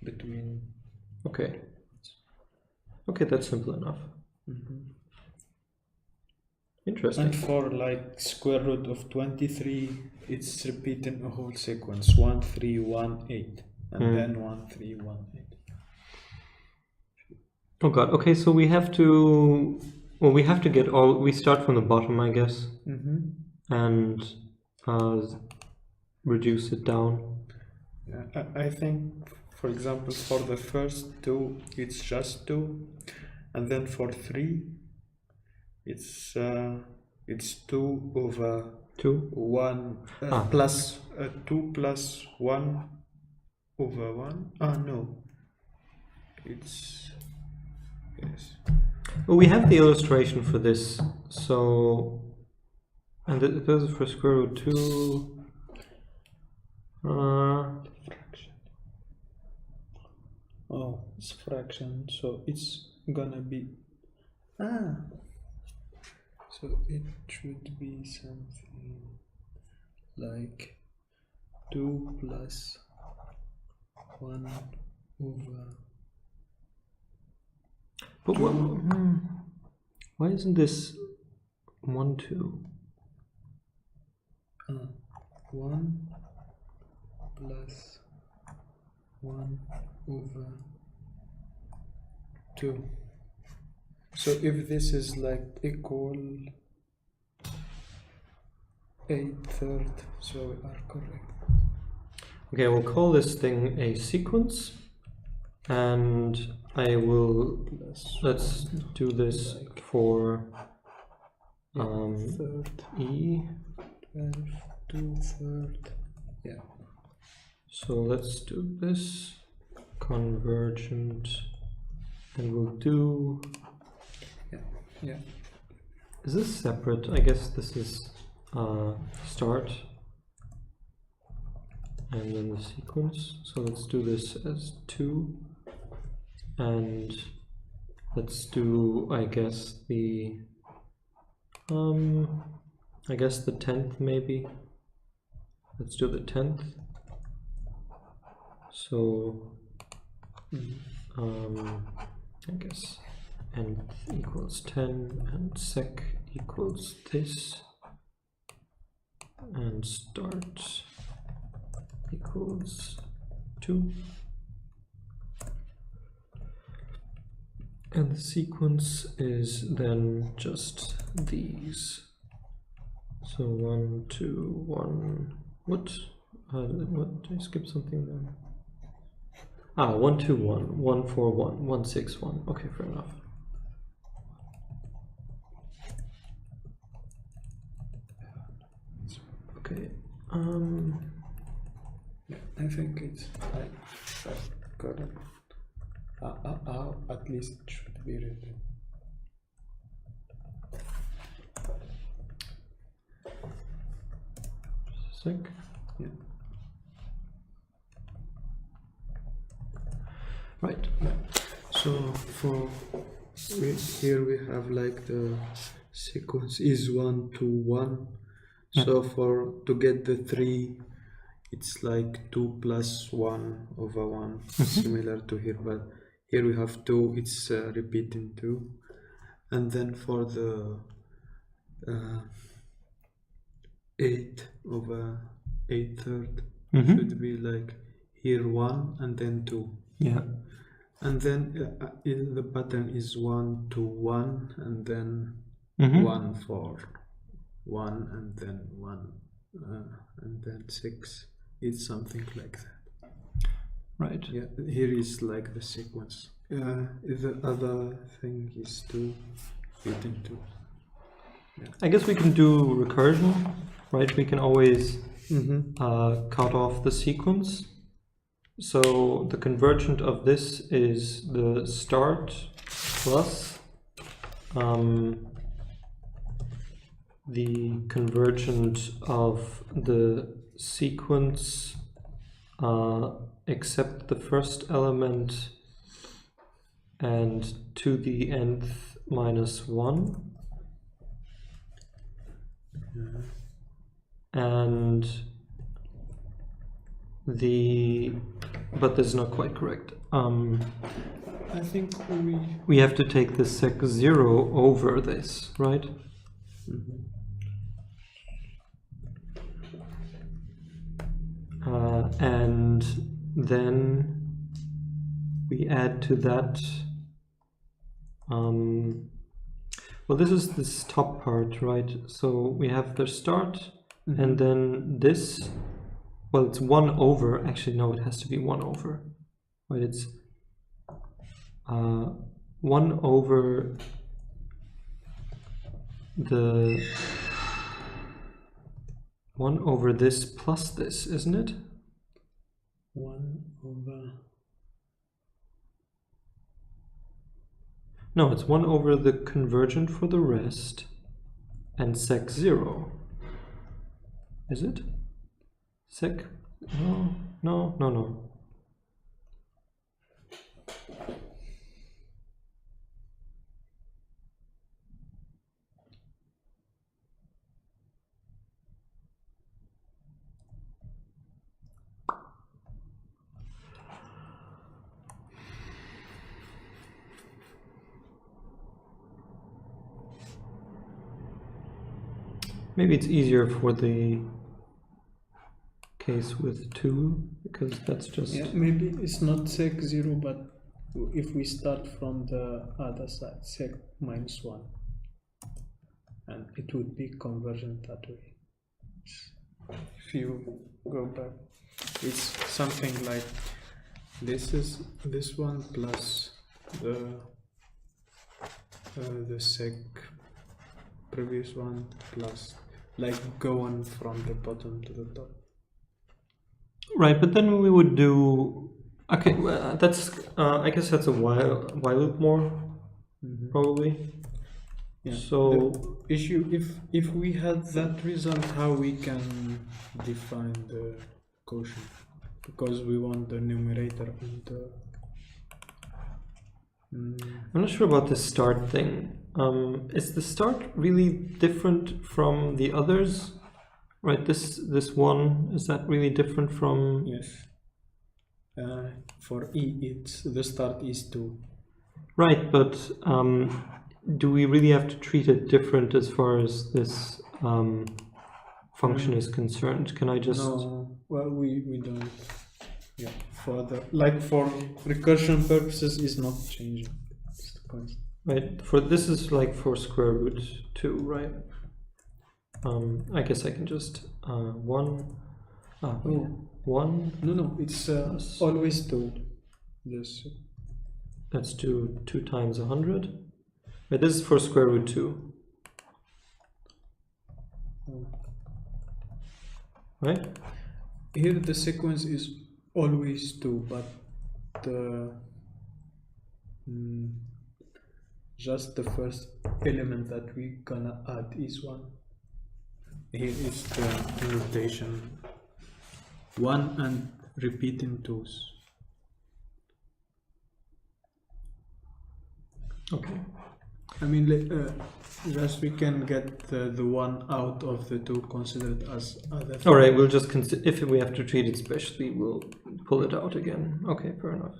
between. Okay. Okay, that's simple enough. Interesting. And for like square root of 23, it's repeating a whole sequence 1 3 1 8 and then 1 3 1 8. Oh god. Okay, so we have to. Well, we have to get all. We start from the bottom, I guess, and reduce it down. Yeah, I think, for example, for the first 2, it's just 2, and then for 3, it's 2 over 2. 1 plus 2 plus 1 over 1. No. it's yes. Well, we have the illustration for this, so, and this is for square root 2. Fraction. Oh, it's fraction, so it's gonna be so it should be something like 2 plus 1 over. But why isn't this 1, 2? 1 plus 1 over 2. So if this is like equal 1/3, so we are correct. Okay, we'll call this thing a sequence, and I will, let's do this for third, E. 12, 2/3, yeah. So let's do this convergent, and we'll do, Yeah. is this separate? I guess this is start and then the sequence. So let's do this as 2, and let's do, I guess the 10th maybe. Let's do the 10th. So I guess nth equals 10 and sec equals this, and start equals 2, and the sequence is then just these. So 1, 2, 1. What? Did I skip something there? 1, 2, 1, 1, 4, 1, 1, 6, 1. Okay, fair enough. Okay. Yeah, I think it's like correct. At least it should be written. Just a sec. Yeah. Right. So here we have like the sequence is 1 to 1. So to get the 3, it's like 2 plus 1 over 1, similar to here, but here we have 2, it's repeating 2. And then for the 8 over 1/3 should be like here 1 and then 2. Yeah. And then the pattern is 1 to 1 and then 1 for 1 and then 1 and then 6. It's something like that. Right. Yeah, here is like the sequence. The other thing is to fit into. Yeah. I guess we can do recursion, right? We can always cut off the sequence. So the convergent of this is the start plus the convergent of the sequence except the first element and to the nth minus 1. And but this is not quite correct. I think we have to take the sec 0 over this, right? And then we add to that, well, this is this top part, right? So we have the start and then this, well, it's 1 over, actually no, it has to be 1 over, right? It's 1 over the 1 over this plus this, isn't it? 1 over No, it's 1 over the convergent for the rest and sec 0. Is it? Sec? No, no, no, no. Maybe it's easier for the case with 2, because that's just... Yeah, maybe it's not sec 0, but if we start from the other side, sec minus 1, and it would be convergent that way. If you go back, it's something like this is this one plus the sec previous one plus, like, go on from the bottom to the top. Right, but then we would do... Okay, well, that's... I guess that's a while loop more, probably. Yeah. So... The issue, if we had that result, how we can define the quotient? Because we want the numerator and the... I'm not sure about the start thing. Is the start really different from the others? Right, this one, is that really different from... Yes. For E, it's the start is 2. Right, but do we really have to treat it different as far as this function is concerned? Can I just... No, well, we don't. Yeah, for the, like, for recursion purposes is not changing. It's the constant. Right, for this is like for square root 2, right? I guess I can just 1. Oh. 1. No, it's always 2. This. Let's do 2 times 100. Right, this is for square root 2. Right? Here the sequence is always 2, but the just the first element that we gonna add is 1. Here is the notation 1 and repeating 2s. Okay. I mean, just we can get the 1 out of the 2 considered as other. All right, we'll just consider, if we have to treat it specially, we'll pull it out again. Okay, fair enough.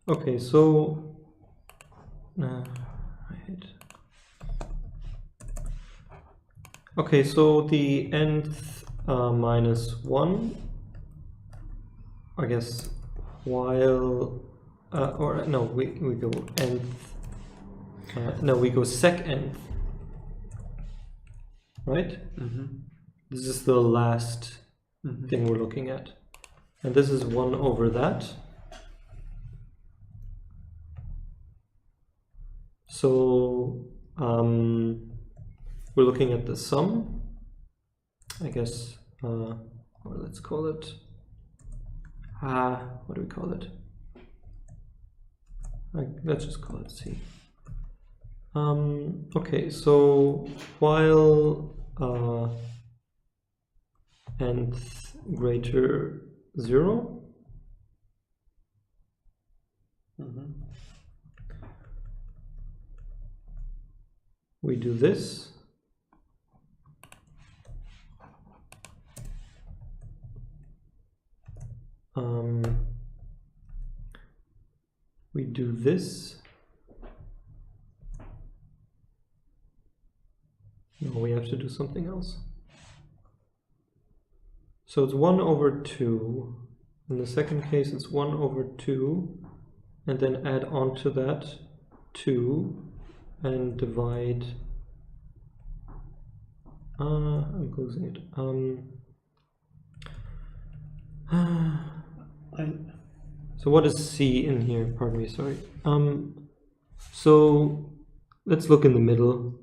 Okay, so okay, so the nth minus 1, I guess, while or no, we go nth, no, we go sec nth, right? This is the last thing we're looking at, and this is 1 over that. So we're looking at the sum, I guess, or let's call it, what do we call it? Let's just call it C. Okay, so while nth greater 0, we do this. We do this. No, we have to do something else. So it's 1 over 2. In the second case, it's 1 over 2, and then add on to that 2 and divide. I'm closing it. So what is C in here? Pardon me, sorry. So let's look in the middle.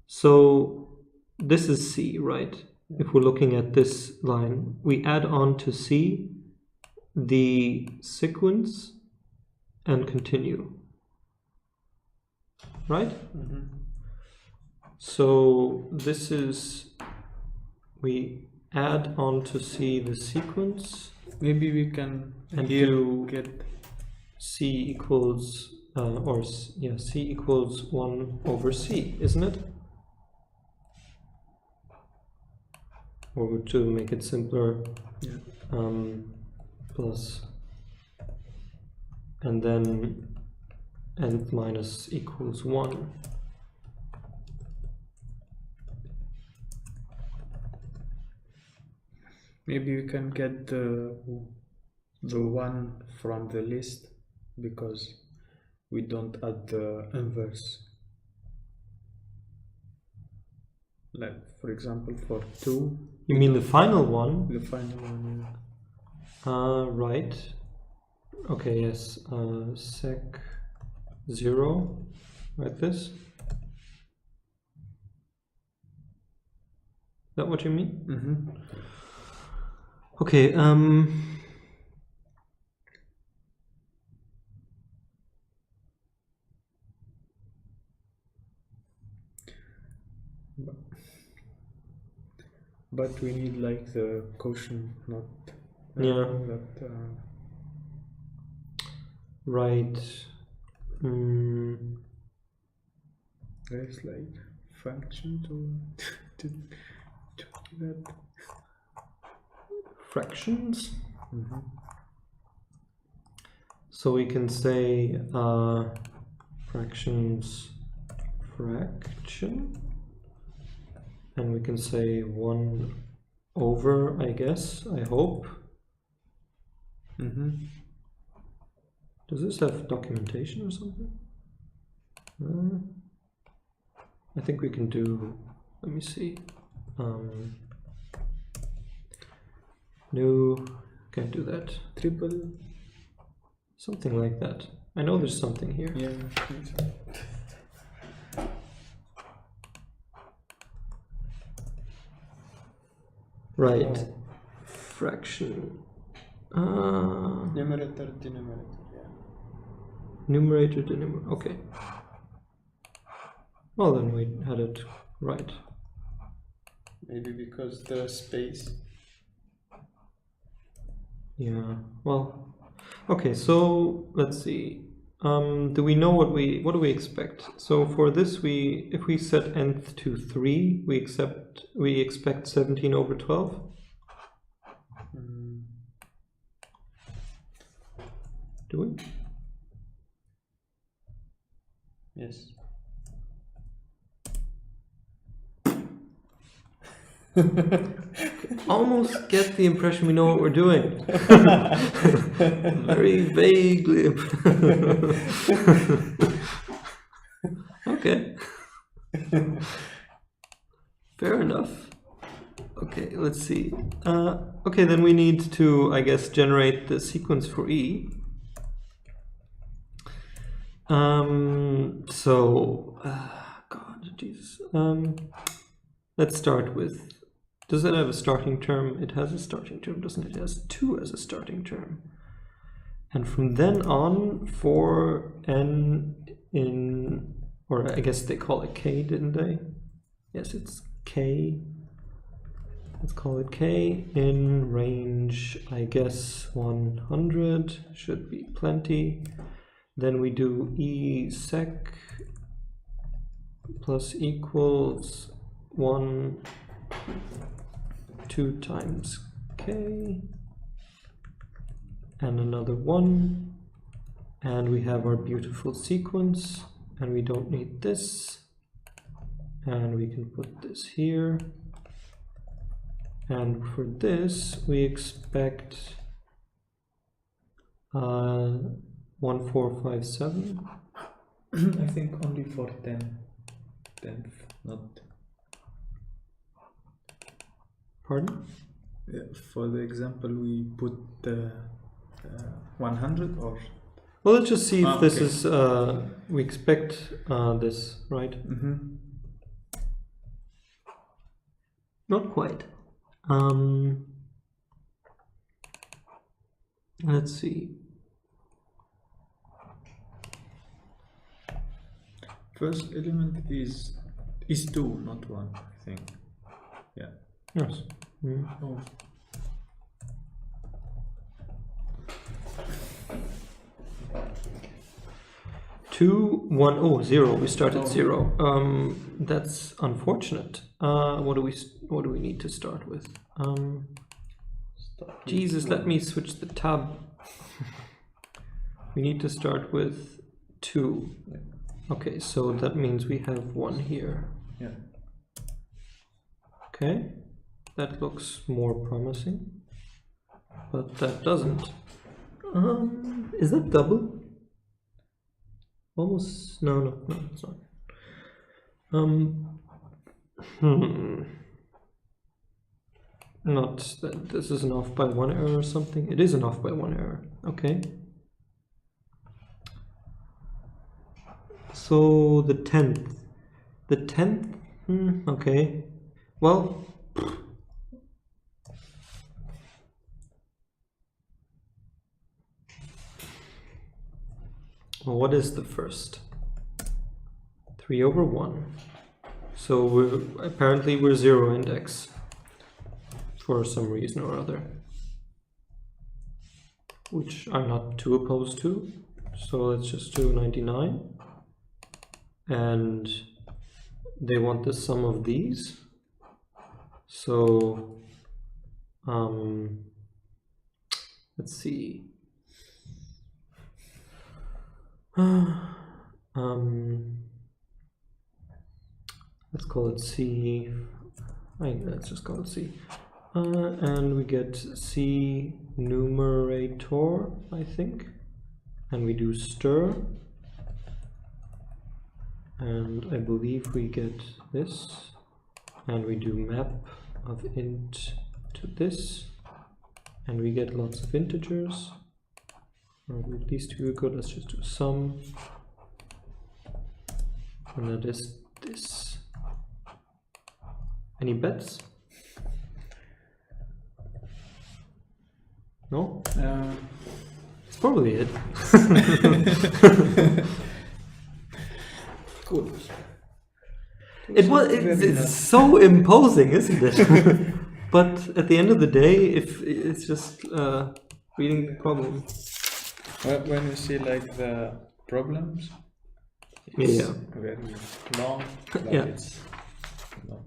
So this is C, right? If we're looking at this line, we add on to C the sequence and continue, right? So this is, we add on to C the sequence. Maybe we can and here do get C equals, C equals 1 over C, isn't it? Or to make it simpler, plus, and then nth minus equals 1. maybe we can get the one from the list because we don't add the inverse. Like for example for 2. You mean the final one? The final one. Right. Okay, yes. Sec 0, like this. Is that what you mean? Okay, but we need like the quotient, not right. There's like function to that. Fractions. So we can say fractions fraction, and we can say 1 over, I guess, I hope. Does this have documentation or something? I think we can do, let me see. No, can't do that. Triple. Something like that. I know there's something here. Yeah. Right. Fraction. Numerator, denominator. Yeah. Numerator, denominator. Okay. Well, then we had it right. Maybe because the space. Yeah. Well. Okay. So let's see. Do we know what do we expect? So for this, if we set nth to 3, we expect 17 over 12. Do we? Yes. Almost get the impression we know what we're doing. Very vaguely. Okay. Fair enough. Okay, let's see. Okay, then we need to, I guess, generate the sequence for E. God, Jesus. Let's start with, does it have a starting term? It has a starting term, doesn't it? It has 2 as a starting term. And from then on, for n in, or I guess they call it k, didn't they? Yes, it's k. Let's call it k in range, I guess, 100 should be plenty. Then we do E sec plus equals 1, 2 times k, and another 1, and we have our beautiful sequence, and we don't need this, and we can put this here, and for this we expect 1457. I think only for 10th, not. Pardon? Yeah, for the example, we put 100 or. Well, let's just see if this okay. is. We expect this, right? Not quite. Let's see. First element is 2, not 1, I think. Yeah. Yes. Oh. Two, 1, oh, 0. We start at 0. That's unfortunate. What do we need to start with? Jesus, let me switch the tab. We need to start with 2. Yeah. Okay, so that means we have 1 here. Yeah. Okay, that looks more promising, but that doesn't. Is that double? Almost. No, it's not. Not that this is an off by 1 error or something. It is an off by 1 error. Okay. So the 10th. The 10th? Okay. Well, what is the first? 3/1. So apparently we're 0 index for some reason or other, which I'm not too opposed to. So let's just do 99. And they want the sum of these. So let's see. Let's call it C. Let's just call it C. And we get C numerator, I think. And we do stir. And I believe we get this. And we do map of int to this. And we get lots of integers. And these two are good. Let's just do sum. And that is this. Any bets? No? It's probably it. Cool. It's so imposing, isn't it? But at the end of the day, if it's just reading the problem. When you see like the problems, it's very long, but it's long.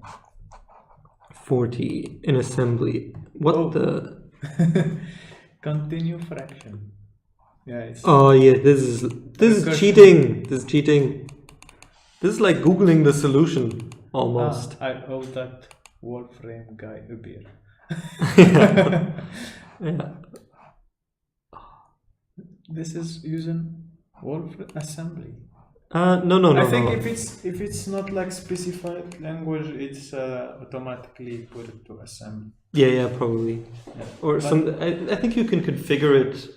40 in assembly. What the? Continue fraction. Yeah. It's this is cheating. This is cheating. This is like Googling the solution almost. I owe that Wolfram guy a beer. Yeah. This is using Wolfram assembly. No. I think if it's not like specified language, it's automatically put it to assembly. Yeah, probably. Yeah. Or I think you can configure it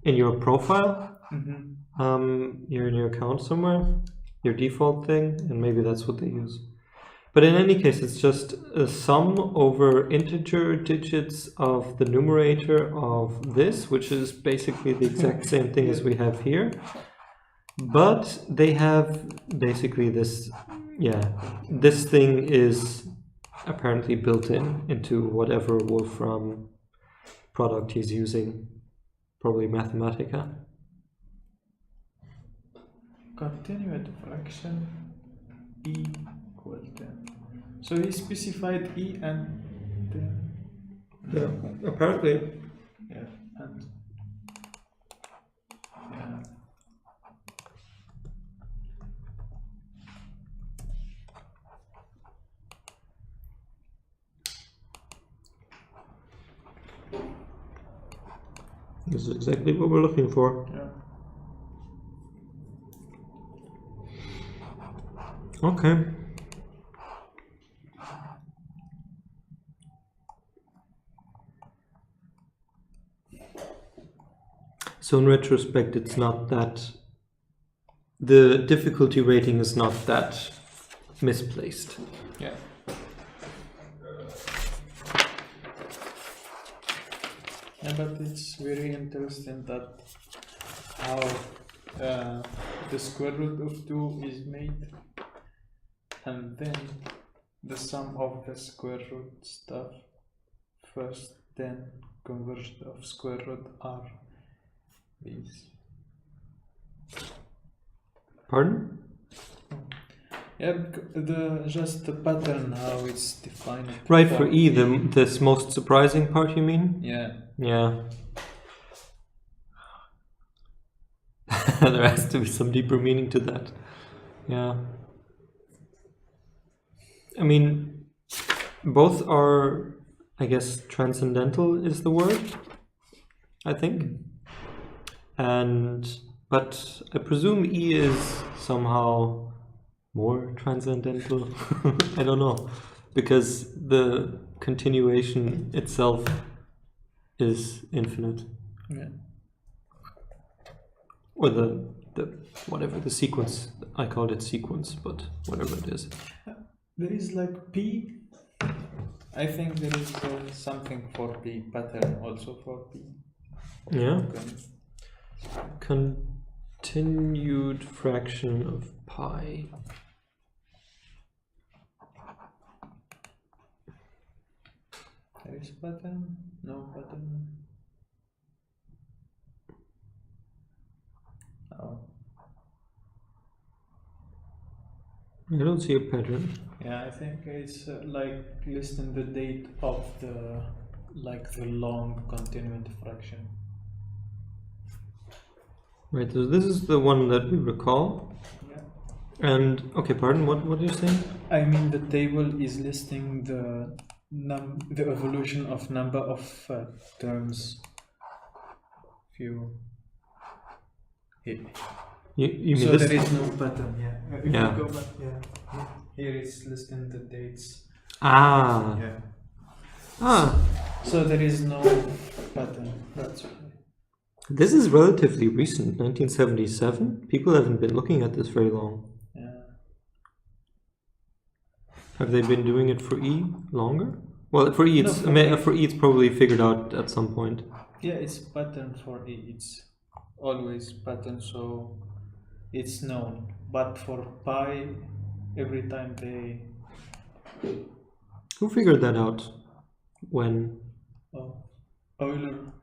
in your profile. You're in your account somewhere, your default thing, and maybe that's what they use. But in any case, it's just a sum over integer digits of the numerator of this, which is basically the exact same thing as we have here. But they have basically this, this thing is apparently built into whatever Wolfram product he's using, probably Mathematica. Continue at fraction e equal 10. So he specified e and 10. Yeah, apparently. Yeah, and yeah. This is exactly what we're looking for. Yeah. Okay. So in retrospect, it's not that, the difficulty rating is not that misplaced. Yeah. Yeah, but it's very interesting that how the square root of 2 is made, and then the sum of the square root stuff first, then conversion of square root are these. Pardon? Yeah, just the pattern how it's defined. Right, for E, this most surprising part, you mean? Yeah. Yeah. There has to be some deeper meaning to that. Yeah. I mean, both are, I guess, transcendental is the word, I think. But I presume E is somehow more transcendental. I don't know, because the continuation itself is infinite. Yeah. Or the whatever the sequence, I called it sequence, but whatever it is. There is like P. I think there is something for P pattern also for P. Yeah. Continued fraction of pi. There is pattern? No pattern. Oh. I don't see a pattern. Yeah, I think it's like listing the date of the long continued fraction. Right, so this is the one that we recall. Yeah. And okay, pardon, what are you saying? I mean the table is listing the evolution of number of terms. If you You mean so this? there is no pattern. Yeah. If Yeah. you go back, yeah. Here it's listing the dates. Ah. Yeah. Ah. So there is no pattern. That's why. This is relatively recent, 1977. People haven't been looking at this very long. Yeah. Have they been doing it for E longer? Well, for E, No, it's, for I mean, E. for E, it's probably figured out at some point. Yeah, it's pattern for E. It's always pattern, so it's known. But for pi, every time they Who figured that out? When? Euler.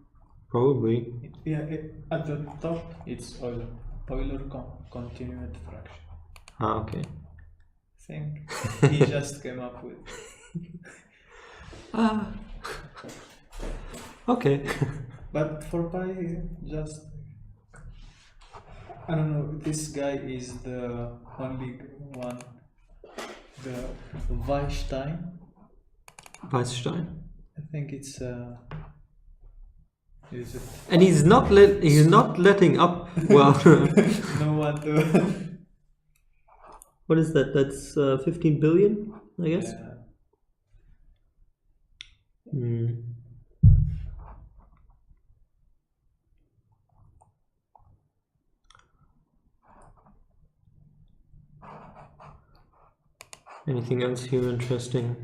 Probably. Yeah, at the top it's Euler. Euler continued fraction. Ah, okay. I think he just came up with. Ah. Okay. But for pi, just I don't know. This guy is the only one. The Weisstein. Weisstein. I think it's is it? And he's not letting up. Well, No one to. what is that? That's 15 billion, I guess. Yeah. Hmm. Anything else here interesting?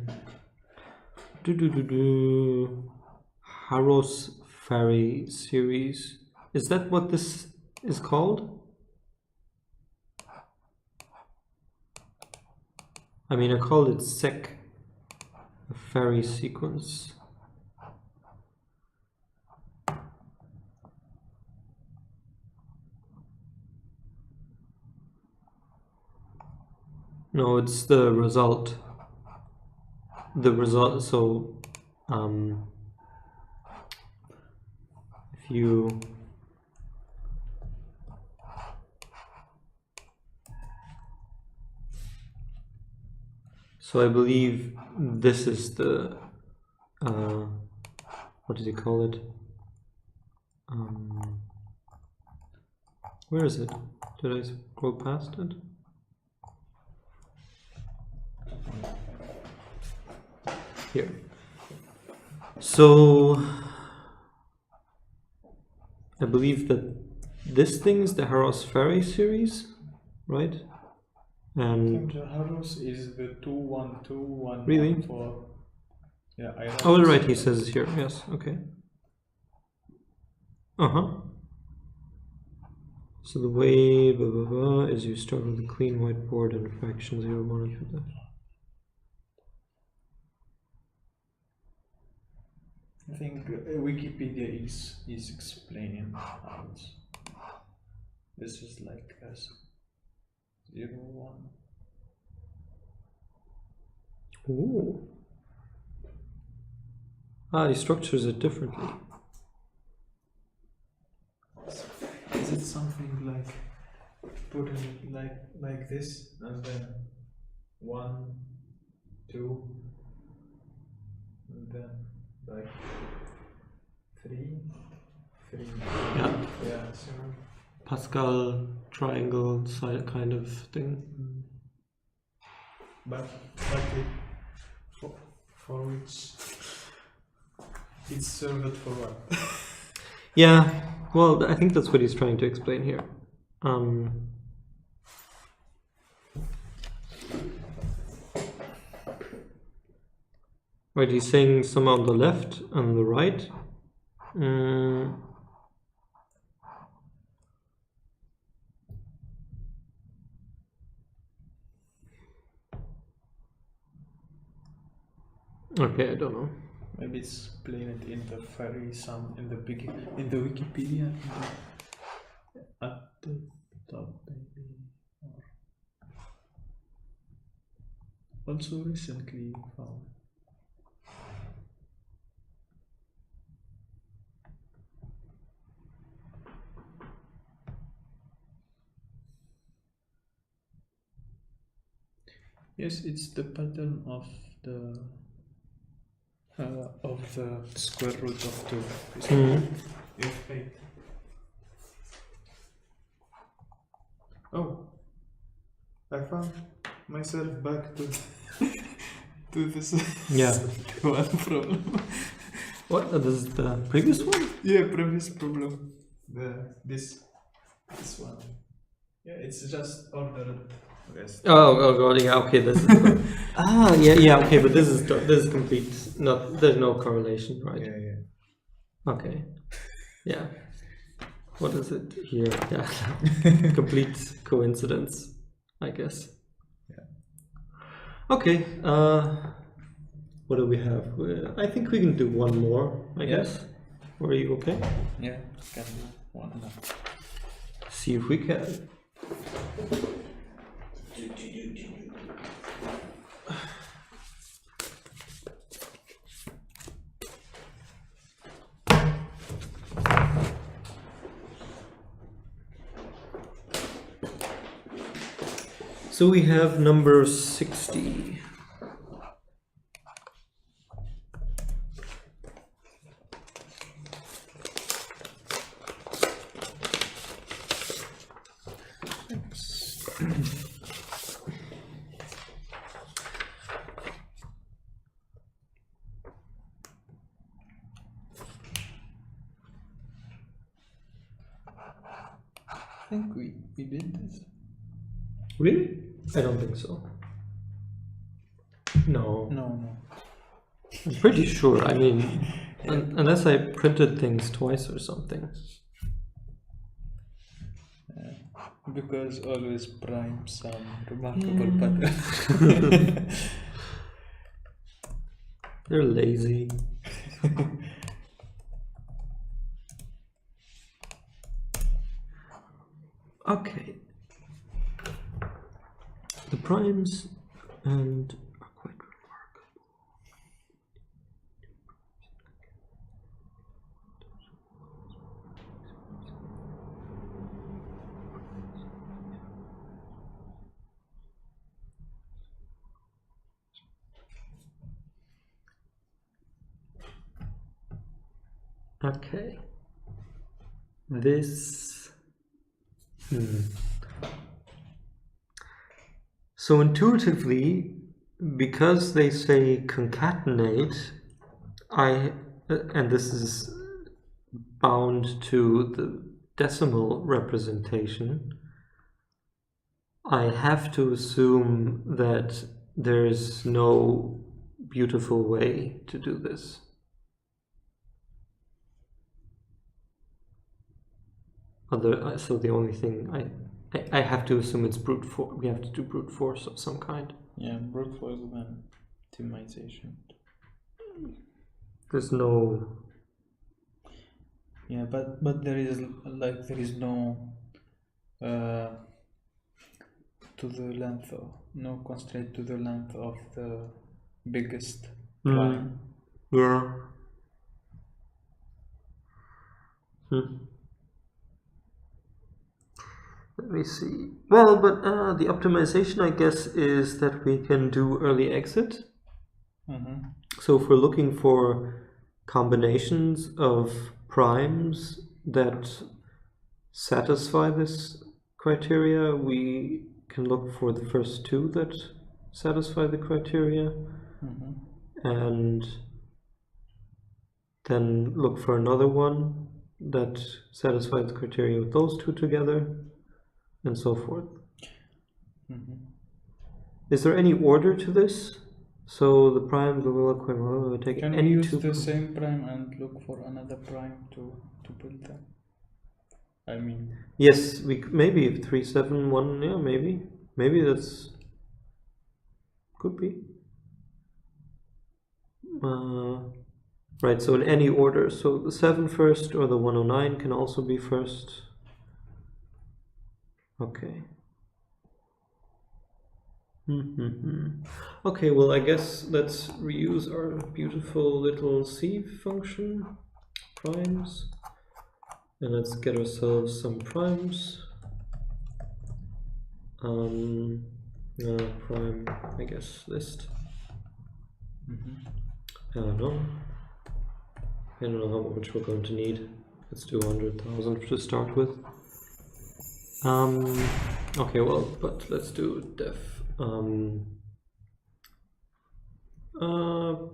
Harrow's Ferry series. Is that what this is called? I mean, I called it sec, a Ferry sequence. No, it's the result. The result, so if you so I believe this is the what does he call it? Where is it? Did I scroll past it? Here. So I believe that this thing is the Harrow's Ferry series, right? And The Harrow's is the 2-1-2-1-1-4. Really? Yeah, I oh, right, he says here. Yes, okay. So the way blah, blah, blah, is you start with a clean whiteboard and fraction 0, 1, and 2. I think Wikipedia is explaining how it's. This is like as 0, 1. Ooh. He structures it differently. Is it something like putting it like this and then 1, 2, and then like 3? Yeah. Yeah. So. Pascal triangle side kind of thing. But for which it's served for what? Yeah, well, I think that's what he's trying to explain here. Right, he's saying some on the left and on the right. Okay, I don't know. Maybe it's plain it in the in the Wikipedia at the top maybe. Or also recently found. Yes, it's the pattern of the square root of 2. F8. Oh, I found myself back to to this one problem. What? This is the previous one? Yeah, previous problem. This one. Yeah, it's just ordered. Oh god, yeah, okay, this is yeah, okay, but this is complete, there's no correlation, right? Yeah. Okay. Yeah. What is it here? Yeah. Complete coincidence, I guess. Yeah. Okay, what do we have? I think we can do one more, I guess. Are you okay? Yeah, can do one more. See if we can. So we have number 60. I think we did this. Really? I don't think so. No. I'm pretty sure. I mean, unless I printed things twice or something. Because always prime some remarkable pattern. They're lazy. Okay. The primes and are quite remarkable. Okay. This. So intuitively, because they say concatenate, and this is bound to the decimal representation, I have to assume that there's no beautiful way to do this. other. So the only thing I have to assume it's brute force. We have to do brute force of some kind. Yeah, brute force and optimization. There's no. Yeah, but there is no to the length no constraint to the length of the biggest prime. Yeah. Let me see. Well, but the optimization, I guess, is that we can do early exit. So if we're looking for combinations of primes that satisfy this criteria, we can look for the first two that satisfy the criteria, and then look for another one that satisfies the criteria with those two together, and so forth. Is there any order to this? So the primes will take Can any we use two. the same prime and look for another prime to build them? I mean, Yes, we maybe 3, 7, 1. Yeah, maybe that's could be. Right. So in any order. So the 7 first or the 109 can also be first. Okay. Okay, well, I guess let's reuse our beautiful little C function, primes, and let's get ourselves some primes. Prime, I guess, list. I don't know how much we're going to need. Let's do 100,000 to start with. Okay, well, but let's do def.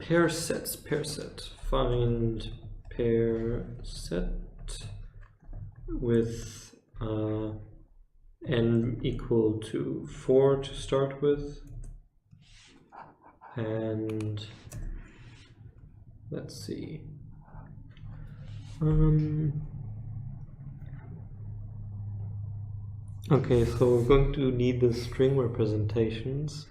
Pair set. Find pair set with n equal to 4 to start with, and let's see. Okay, so we're going to need the string representations.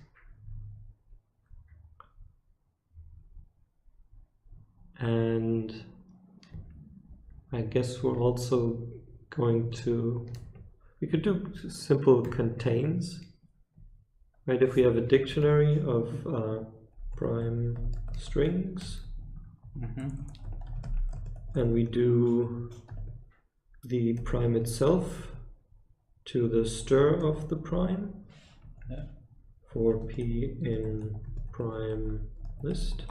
And I guess we're also going to, we could do simple contains, right? If we have a dictionary of prime strings, and we do the prime itself to the stir of the prime, for p in prime list.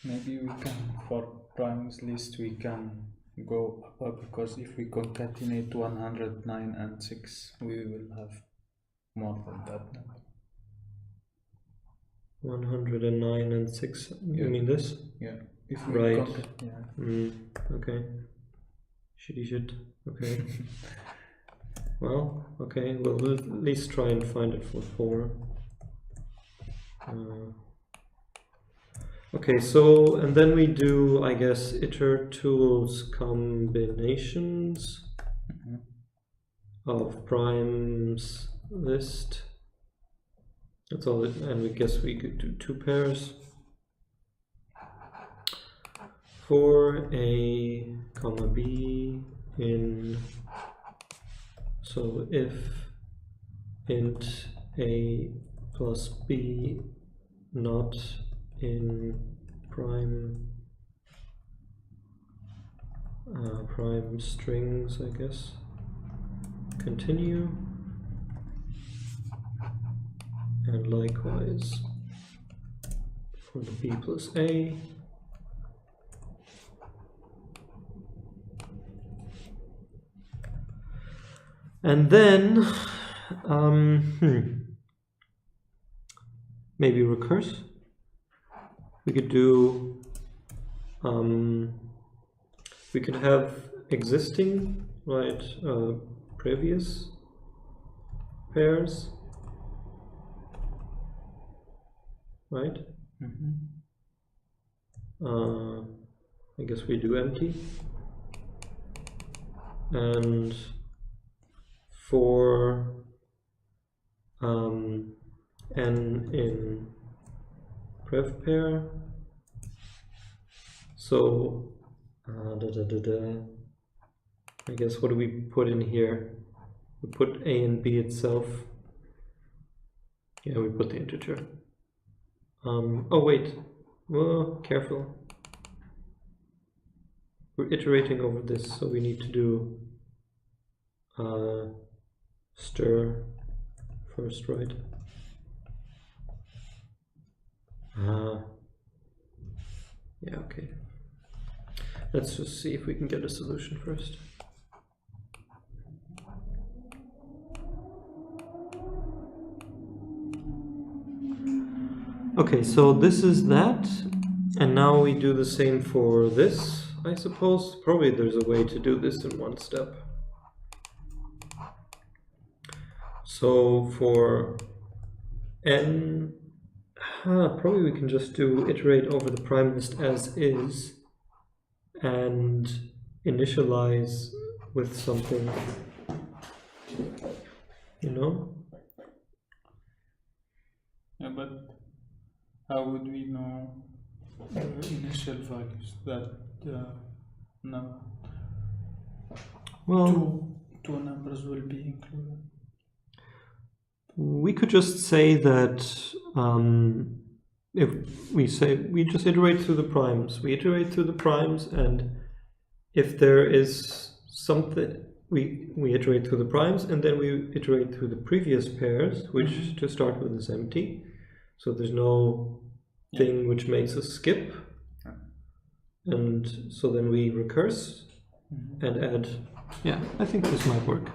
Maybe we can, for primes list, we can go up, because if we concatenate 109 and 6, we will have more than that number. 109 and 6, you mean this? Yeah. If we right. Okay. Shitty shit. Okay. Well, okay, we'll at least try and find it for 4. Okay, so, and then we do, I guess, iter tools combinations of primes list. That's all it, and we guess we could do 2 pairs for A, comma B in, so if int A plus B not in prime prime strings, I guess, continue, and likewise for the B plus A. And then maybe recurse. We could do, we could have existing, right, previous pairs, right? I guess we do empty, and for n in prev pair. So I guess what do we put in here? We put a and b itself. Yeah, we put the integer. Oh wait, well, careful. We're iterating over this, so we need to do stir first, right? Yeah, okay. Let's just see if we can get a solution first. Okay, so this is that, and now we do the same for this, I suppose. Probably there's a way to do this in one step. So for n, probably we can just do iterate over the prime list as is and initialize with something, you know? Yeah, but how would we know the initial values that Well, two numbers will be included? we could just say that if we say we just iterate through the primes, and if there is something, we iterate through the primes, and then we iterate through the previous pairs, which to start with is empty. So there's no thing which makes us skip. And so then we recurse and add. Yeah, I think this might work.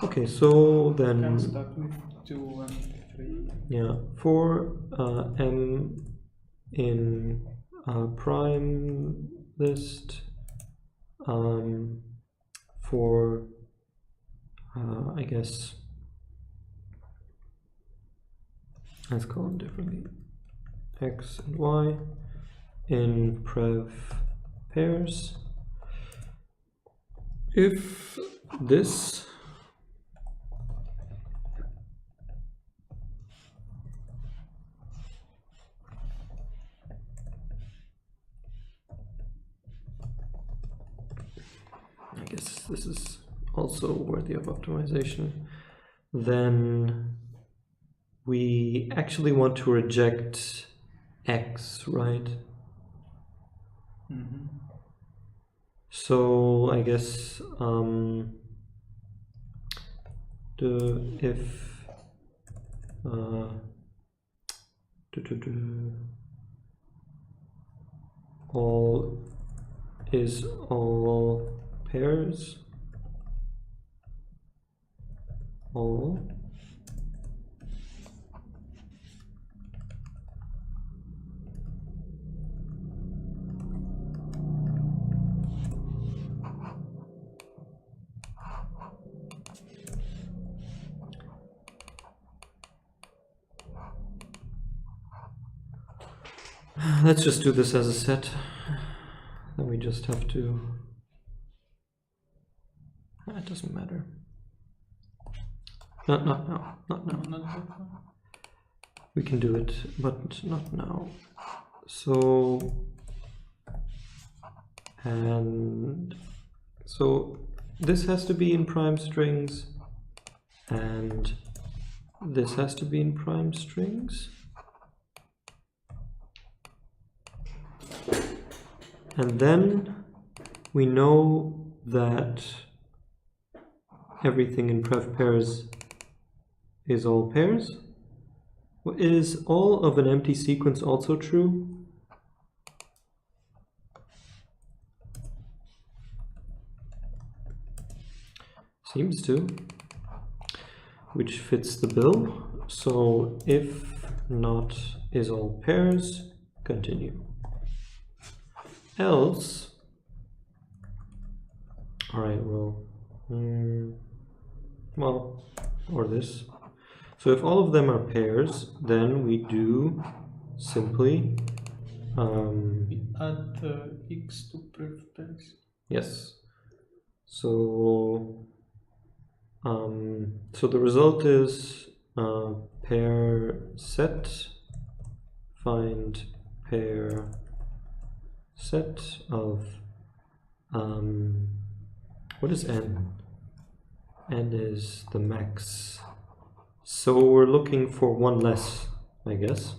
Okay, so then Can start with 2 and 3. yeah, for m in prime list, for I guess let's call them differently, x and y in prev pairs. If this I guess this is also worthy of optimization, then we actually want to reject x, right? So I guess if all is all pairs, all let's just do this as a set. Then we just have to. It doesn't matter. Not now. Not now. We can do it, but not now. So and so this has to be in prime strings, and this has to be in prime strings. And then we know that everything in prev pairs is all pairs. Is all of an empty sequence also true? Seems to, which fits the bill. So if not is all pairs, continue. Else, all right, well, well, or this. So if all of them are pairs, then we do simply we add x to prev pairs. yes. So So the result is pair set, find pair set of what is n? N is the max. So we're looking for one less, I guess.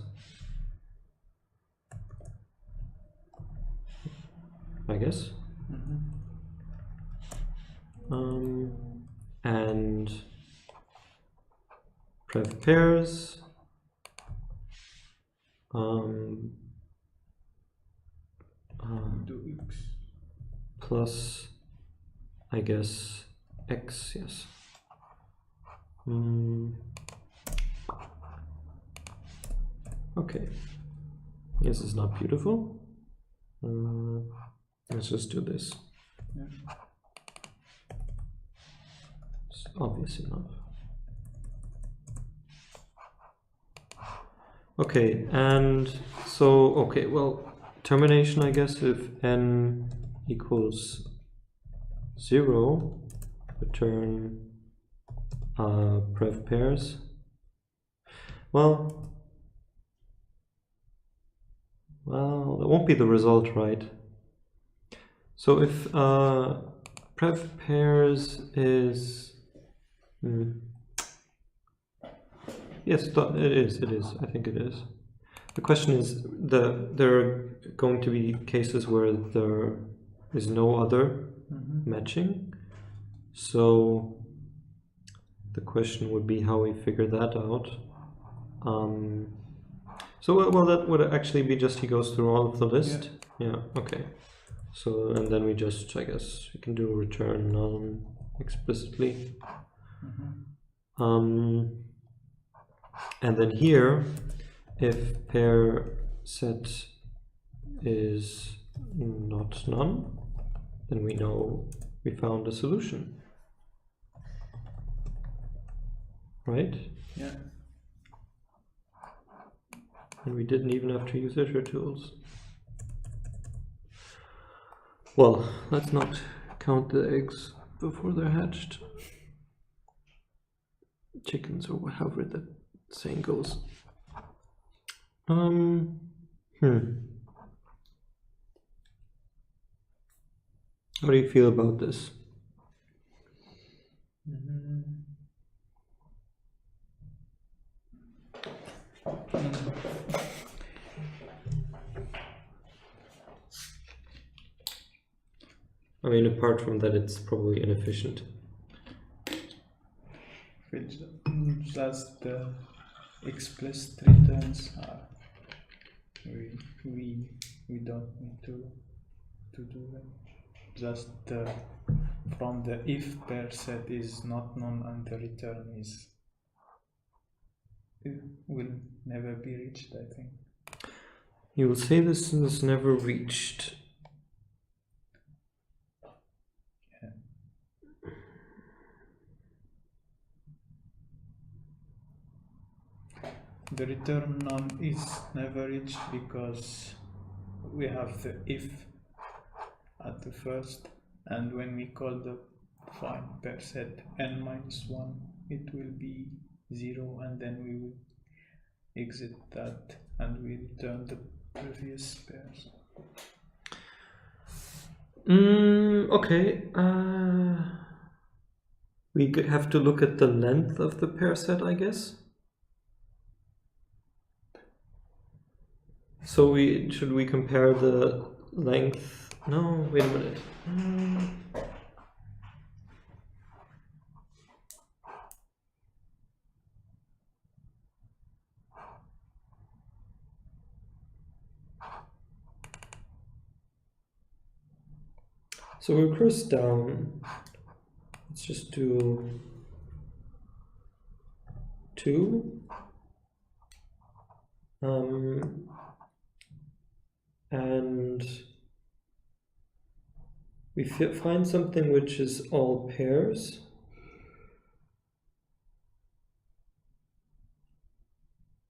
And prev pairs Do x plus, I guess, x, yes. Okay, this is not beautiful. Let's just do this. Yeah. It's obvious enough. Okay, and so, okay, well, termination, I guess, if n equals 0, return prev pairs. Well, that won't be the result, right? So if prev pairs is yes, it is. I think it is. The question is, there are going to be cases where there is no other matching. So the question would be how we figure that out. So well, that would actually be just he goes through all of the list. Yeah. Okay. So and then we just, I guess, we can do a return null explicitly. And then here, if pair set is not none, then we know we found a solution, right? Yeah. And we didn't even have to use Euler tools. Well, let's not count the eggs before they're hatched. Chickens, or however that saying goes. How do you feel about this? I mean, apart from that, it's probably inefficient. Which just the explicit returns are we don't need to do that. Just from the if pair set is not known and the return is it will never be reached, I think. You will say this is never reached. The return none is never reached because we have the if at the first, and when we call the find pair set n-1, it will be 0, and then we will exit that and we return the previous pairs. Okay. We have to look at the length of the pair set, I guess. So should we compare the length? No, wait a minute. So we press down. Let's just do 2. And we find something which is all pairs.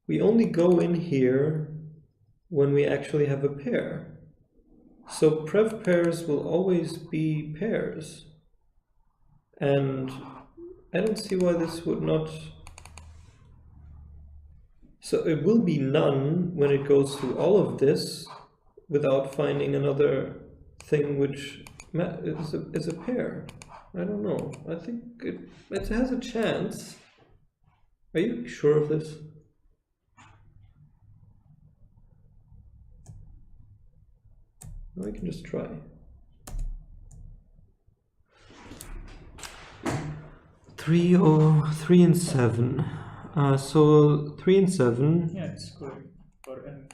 We only go in here when we actually have a pair. So prev pairs will always be pairs. And I don't see why this would not. So it will be none when it goes through all of this without finding another thing which is a pair. I don't know. I think it has a chance. Are you sure of this? I can just try. 3 or 3 and 7. So 3 and 7. Yeah, it's correct. For n.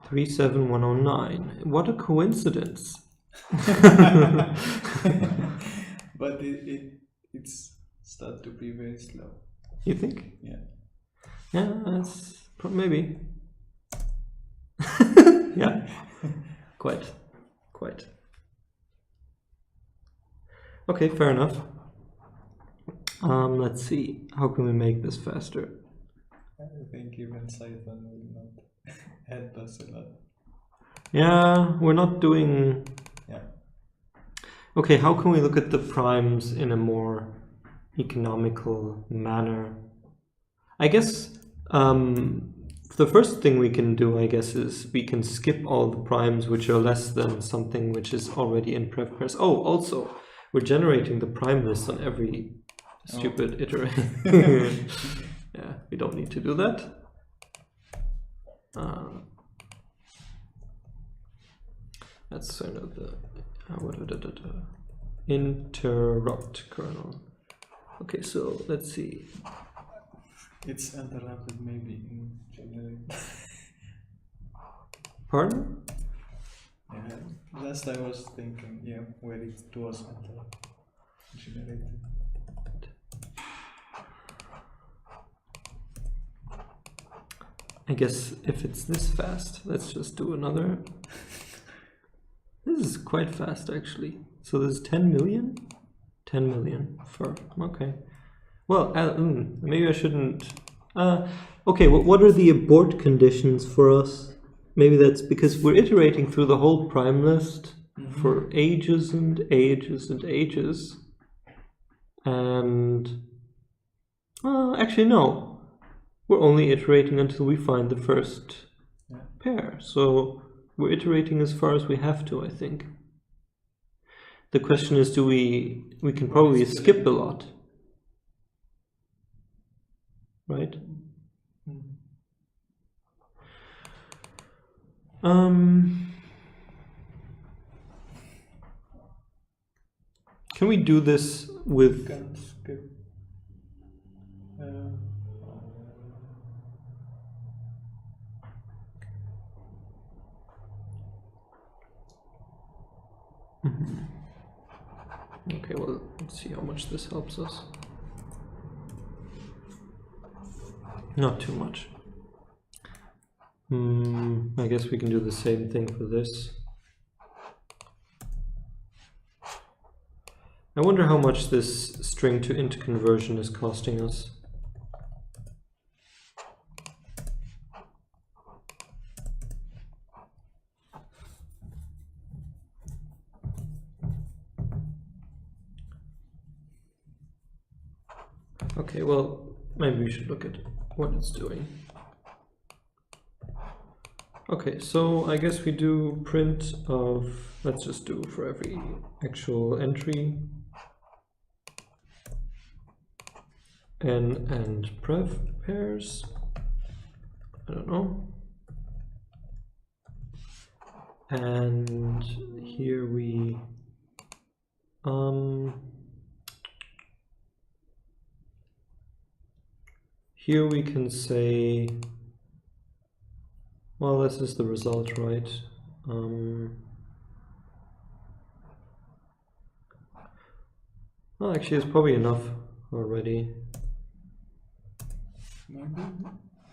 3, 7, 109. What a coincidence! But it's start to be very slow. You think? Yeah. Yeah, that's maybe. Yeah, quite. Okay, fair enough. Let's see. How can we make this faster? I think even Python will not help us a lot. Yeah, we're not doing. Yeah. Okay, how can we look at the primes in a more economical manner? I guess the first thing we can do, I guess, is we can skip all the primes which are less than something which is already in prev pairs. Oh, also, we're generating the prime list on every stupid iteration. Yeah, we don't need to do that. That's sort of the interrupt kernel. Okay, so let's see. It's interrupted maybe in generate. Pardon? Yeah, last I was thinking, yeah, where it was generated. I guess if it's this fast, let's just do another. This is quite fast actually. So there's 10 million? 10 million for, okay. Well, maybe I shouldn't. Okay, what are the abort conditions for us? Maybe that's because we're iterating through the whole prime list for ages and ages and ages. And, actually no. We're only iterating until we find the first pair. So we're iterating as far as we have to, I think. The question is, we can probably skip a lot. Right? Can we do this with... Can skip. Okay, well, let's see how much this helps us. Not too much. I guess we can do the same thing for this. I wonder how much this string to int conversion is costing us. Okay, well, maybe we should look at what it's doing. Okay, so I guess we do print of, let's just do for every actual entry, n and prev pairs. I don't know. And here we here we can say, well, this is the result, right? Well, actually, it's probably enough already. Maybe.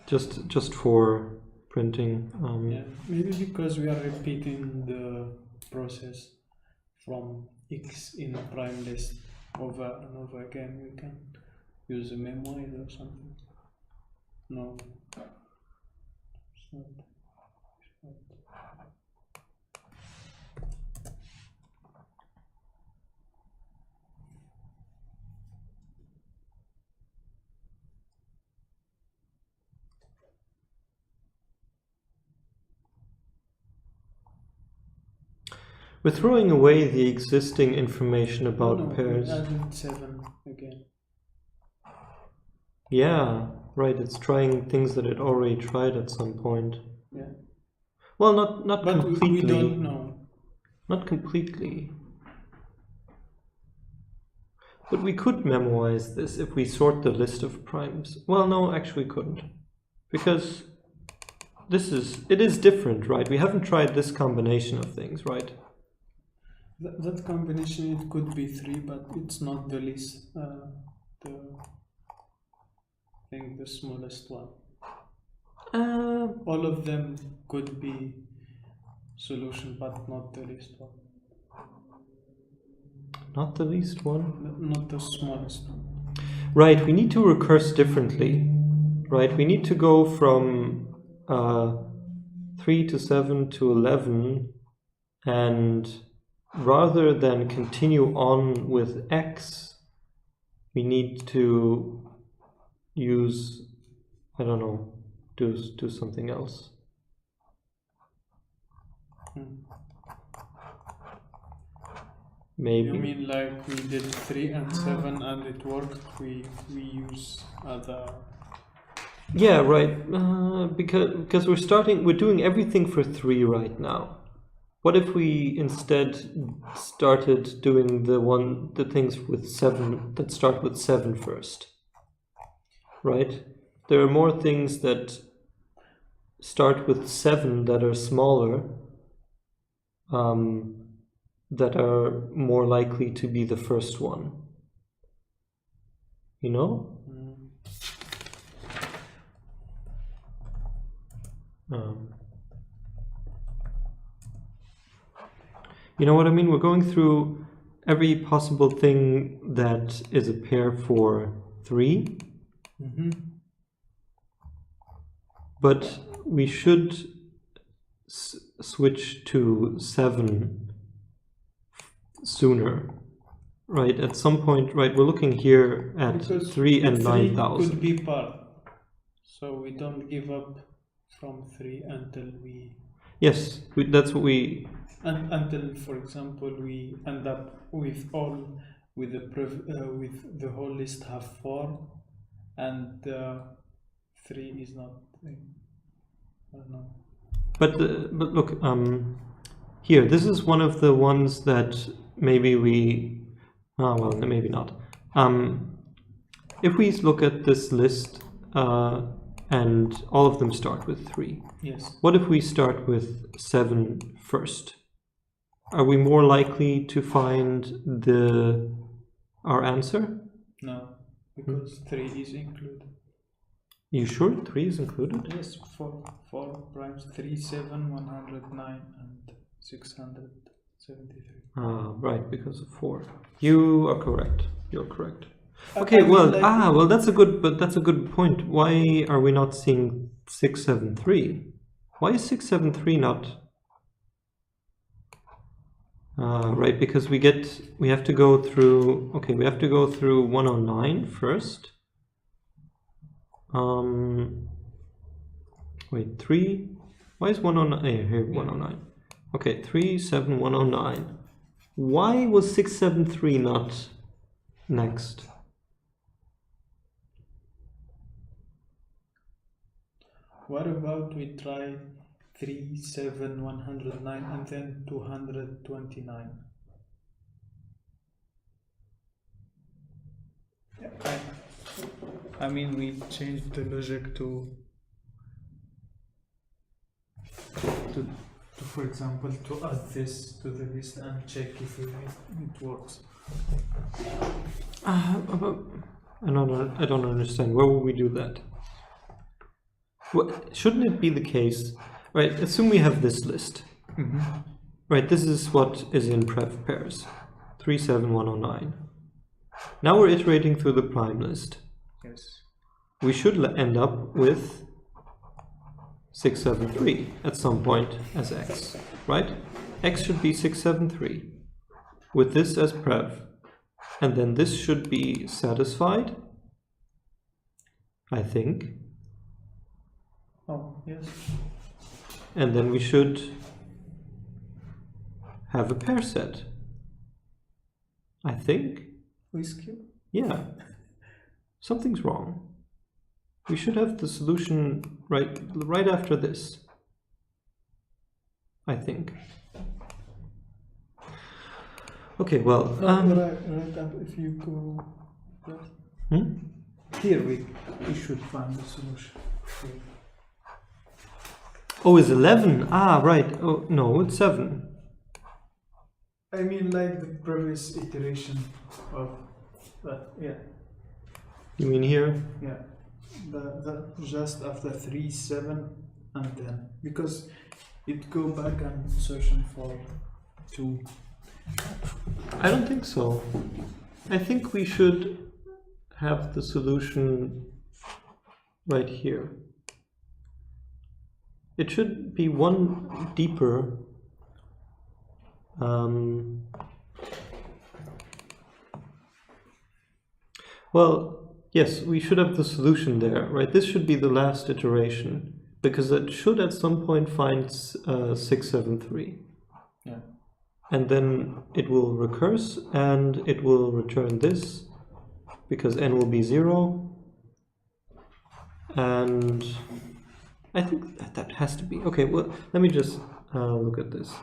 Just for printing. Yeah, maybe because we are repeating the process from x in a prime list over and over again. We can use a memoir or something. No. It's not. We're throwing away the existing information about pairs. We added 7 again. Yeah, right. It's trying things that it already tried at some point. Yeah. Well, not But completely. we don't know. Not completely. But we could memorize this if we sort the list of primes. Well, no, actually couldn't. Because it is different, right? We haven't tried this combination of things, right? That combination, it could be 3, but it's not the least, I think the smallest one. All of them could be solution, but not the least one. Not the least one? Not the smallest one. Right, we need to recurse differently. Right, we need to go from 3 to 7 to 11, and rather than continue on with x, we need to use, I don't know, do something else. Maybe. You mean like we did 3 and 7 and it worked? We use other. Yeah, right. Because we're doing everything for 3 right now. What if we instead started doing the things with 7 that start with 7 first? Right? There are more things that start with 7 that are smaller, that are more likely to be the first one. You know? You know what I mean? We're going through every possible thing that is a pair for 3. But we should switch to 7 sooner, right? At some point, right? We're looking here at Because 3 and 3 9,000. could be part, so we don't give up from 3 until we. Yes, that's what we. Until, for example, we end up with with the whole list have 4, and 3 is not. I don't know. But look, here, this is one of the ones that maybe we. Oh, well, maybe not. If we look at this list, and all of them start with 3. Yes. What if we start with 7 first? Are we more likely to find our answer? No, because 3 is included. You sure 3 is included? Yes, 4 primes, 3, 7, 109, and 673. Ah, right, because of 4. You are correct. You're correct. Okay, well, that's a good point. Why are we not seeing 673? Why is 673 not? Right, because we have to go through. Okay, we have to go through 109 first. Wait, 3. Why is 109? Here, 109. Okay, 3, 7, 109. Why was 673 not next? What about we try 3, 7, 109 and then 229? I mean, we changed the logic to for example, to add this to the list and check if it works. I don't understand. Where would we do that? Shouldn't it be the case, right? Assume we have this list. Right, this is what is in prev pairs. 3, 7, 109. Now we're iterating through the prime list. Yes. We should end up with 673 at some point as x, right? X should be 673 with this as prev, and then this should be satisfied, I think. Oh, yes. And then we should have a pair set. I think. Whiskey? Yeah. Something's wrong. We should have the solution right after this. I think. Okay, well... right up if you go... Here we should find the solution. Here. Oh, it's 11. Ah, right. Oh, no, it's 7. I mean, like the previous iteration of that. Yeah. You mean here? Yeah. The just after 3, 7, and 10. Because it go back and searching for 2. I don't think so. I think we should have the solution right here. It should be one deeper. Well, yes, we should have the solution there, right? This should be the last iteration, because it should at some point find 6, 7, 3. Yeah. And then it will recurse and it will return this, because n will be 0. And I think that has to be okay. Well, let me just look at this.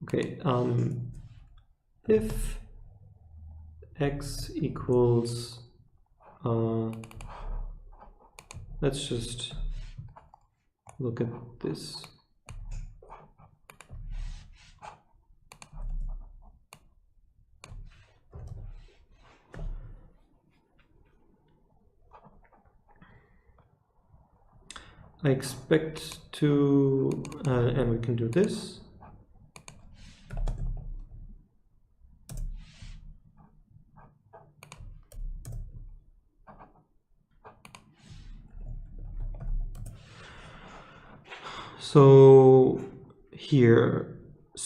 Okay, if x equals let's just look at this. I expect to, and we can do this.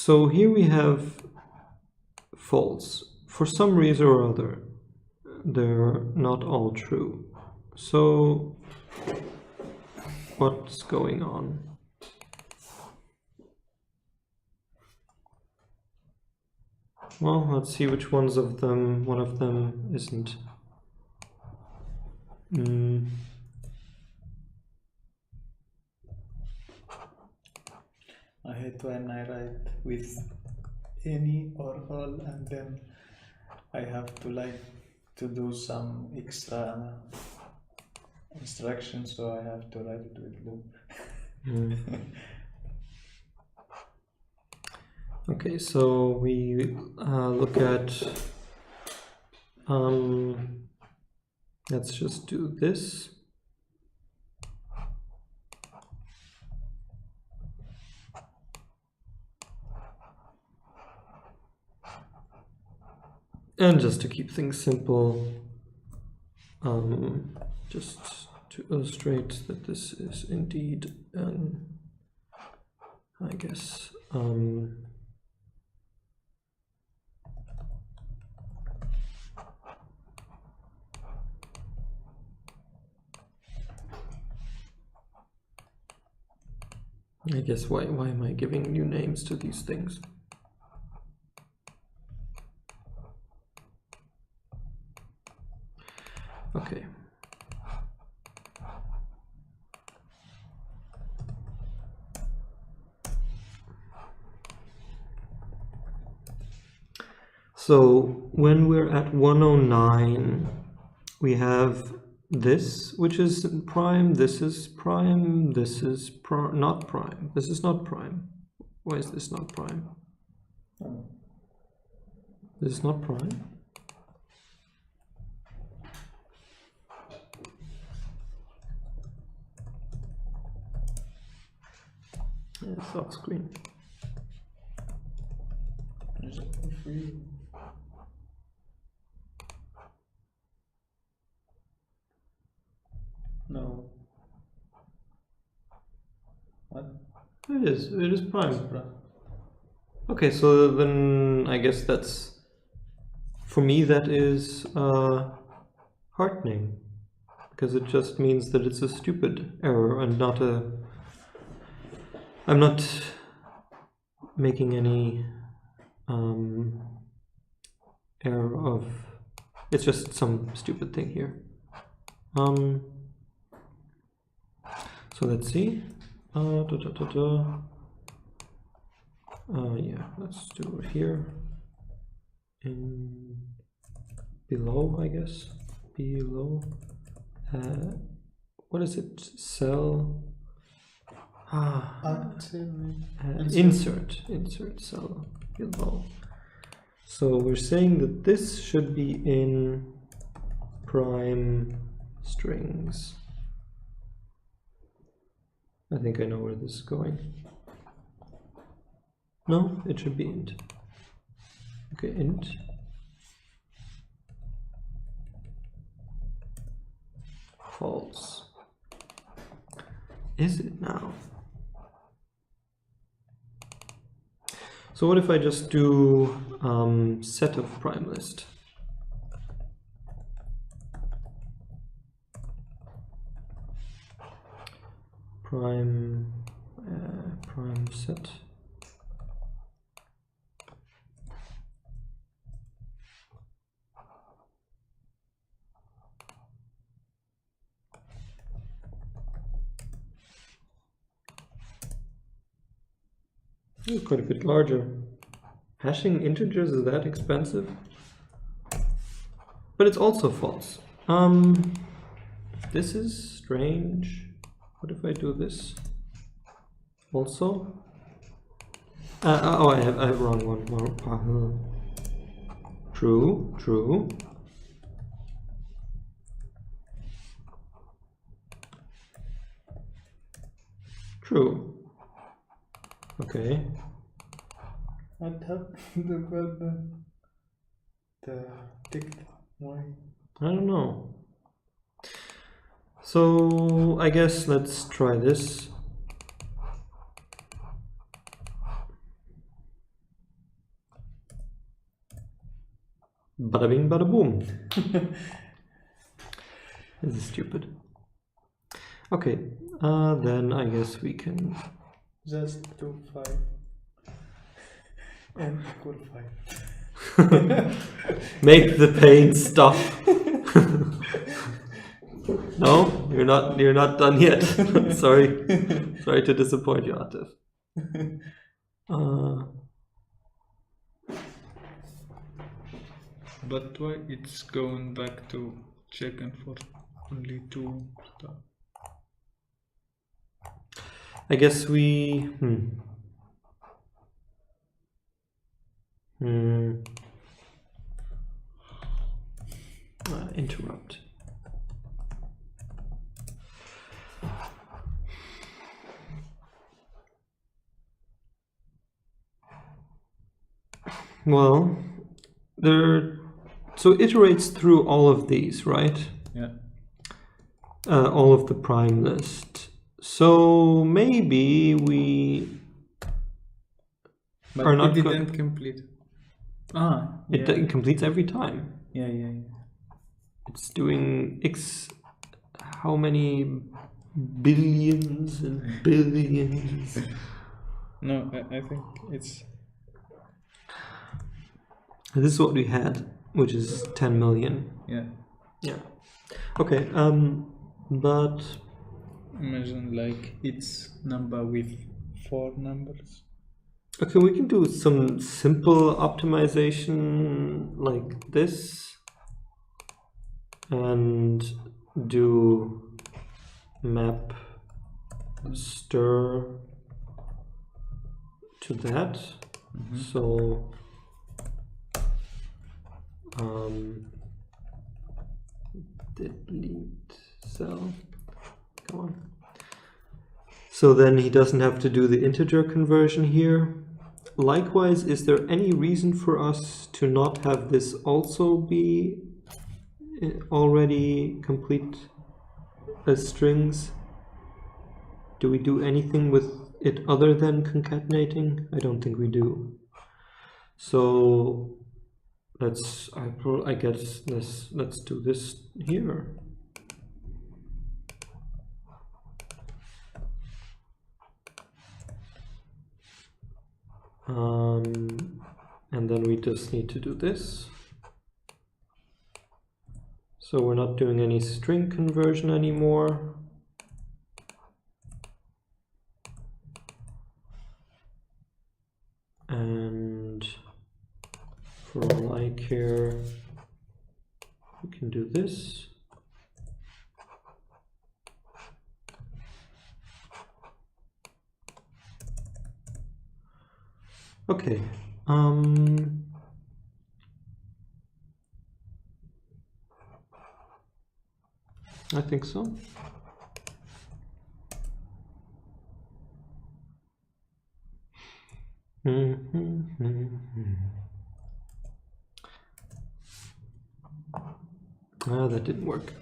So here we have false. For some reason or other, they're not all true. So what's going on? Well, let's see which one of them isn't. I hate when I write with any or all and then I have to do some extra instructions, so I have to write it with loop. Okay, so we look at, let's just do this. And just to keep things simple, just to illustrate that this is indeed an, I guess, why am I giving new names to these things? Okay. So when we're at 109, we have this, which is prime, this is prime, this is not prime, this is not prime. Why is this not prime? This is not prime. Yeah, it's off screen. No. What? It is prime. Okay, so then I guess that's, for me, that is heartening, because it just means that it's a stupid error and not a, I'm not making any error of, it's just some stupid thing here. So let's see. Yeah, let's do it here. In below, I guess. Below. What is it? Cell. Insert cell below. So we're saying that this should be in prime strings. I think I know where this is going. No, it should be int. Okay, int. False. Is it now? So what if I just do set of prime list? Prime set. It's quite a bit larger. Hashing integers, is that expensive? But it's also false. This is strange. What if I do this also? Oh, I have wrong one more. True. True. Okay. What happened the ticked? Why? I don't know. So I guess let's try this. Bada bing, bada boom. This is stupid. Okay, then I guess we can just do 5 and equal 5. make the pain stop. No, you're not done yet. Sorry to disappoint you, Atif. But why it's going back to checking for only 2 stuff? I guess we interrupt. Well, so it iterates through all of these, right? Yeah. All of the prime list. So maybe we but are not. It didn't complete. It completes every time. Yeah. It's doing x how many billions and billions. No, I think it's. This is what we had, which is 10 million. Yeah. Okay. But imagine like it's number with 4 numbers. okay, we can do some simple optimization like this and do map stir to that. So delete cell. Come on. So then he doesn't have to do the integer conversion here. Likewise, is there any reason for us to not have this also be already complete as strings? Do we do anything with it other than concatenating? I don't think we do. So let's do this here. and then we just need to do this. So we're not doing any string conversion anymore. And for all I care, we can do this. Okay. I think so. Ah, that didn't work.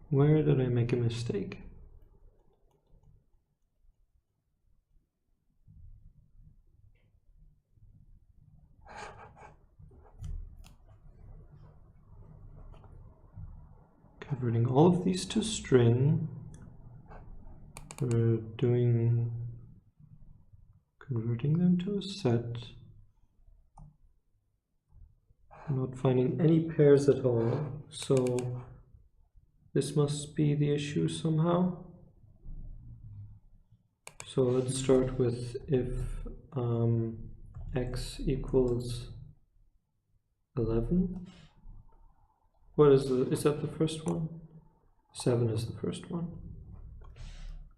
Where did I make a mistake? Converting all of these to string. We're converting them to a set. I'm not finding any pairs at all, so this must be the issue somehow. So let's start with if x equals 11. What is that the first one? 7 is the first one.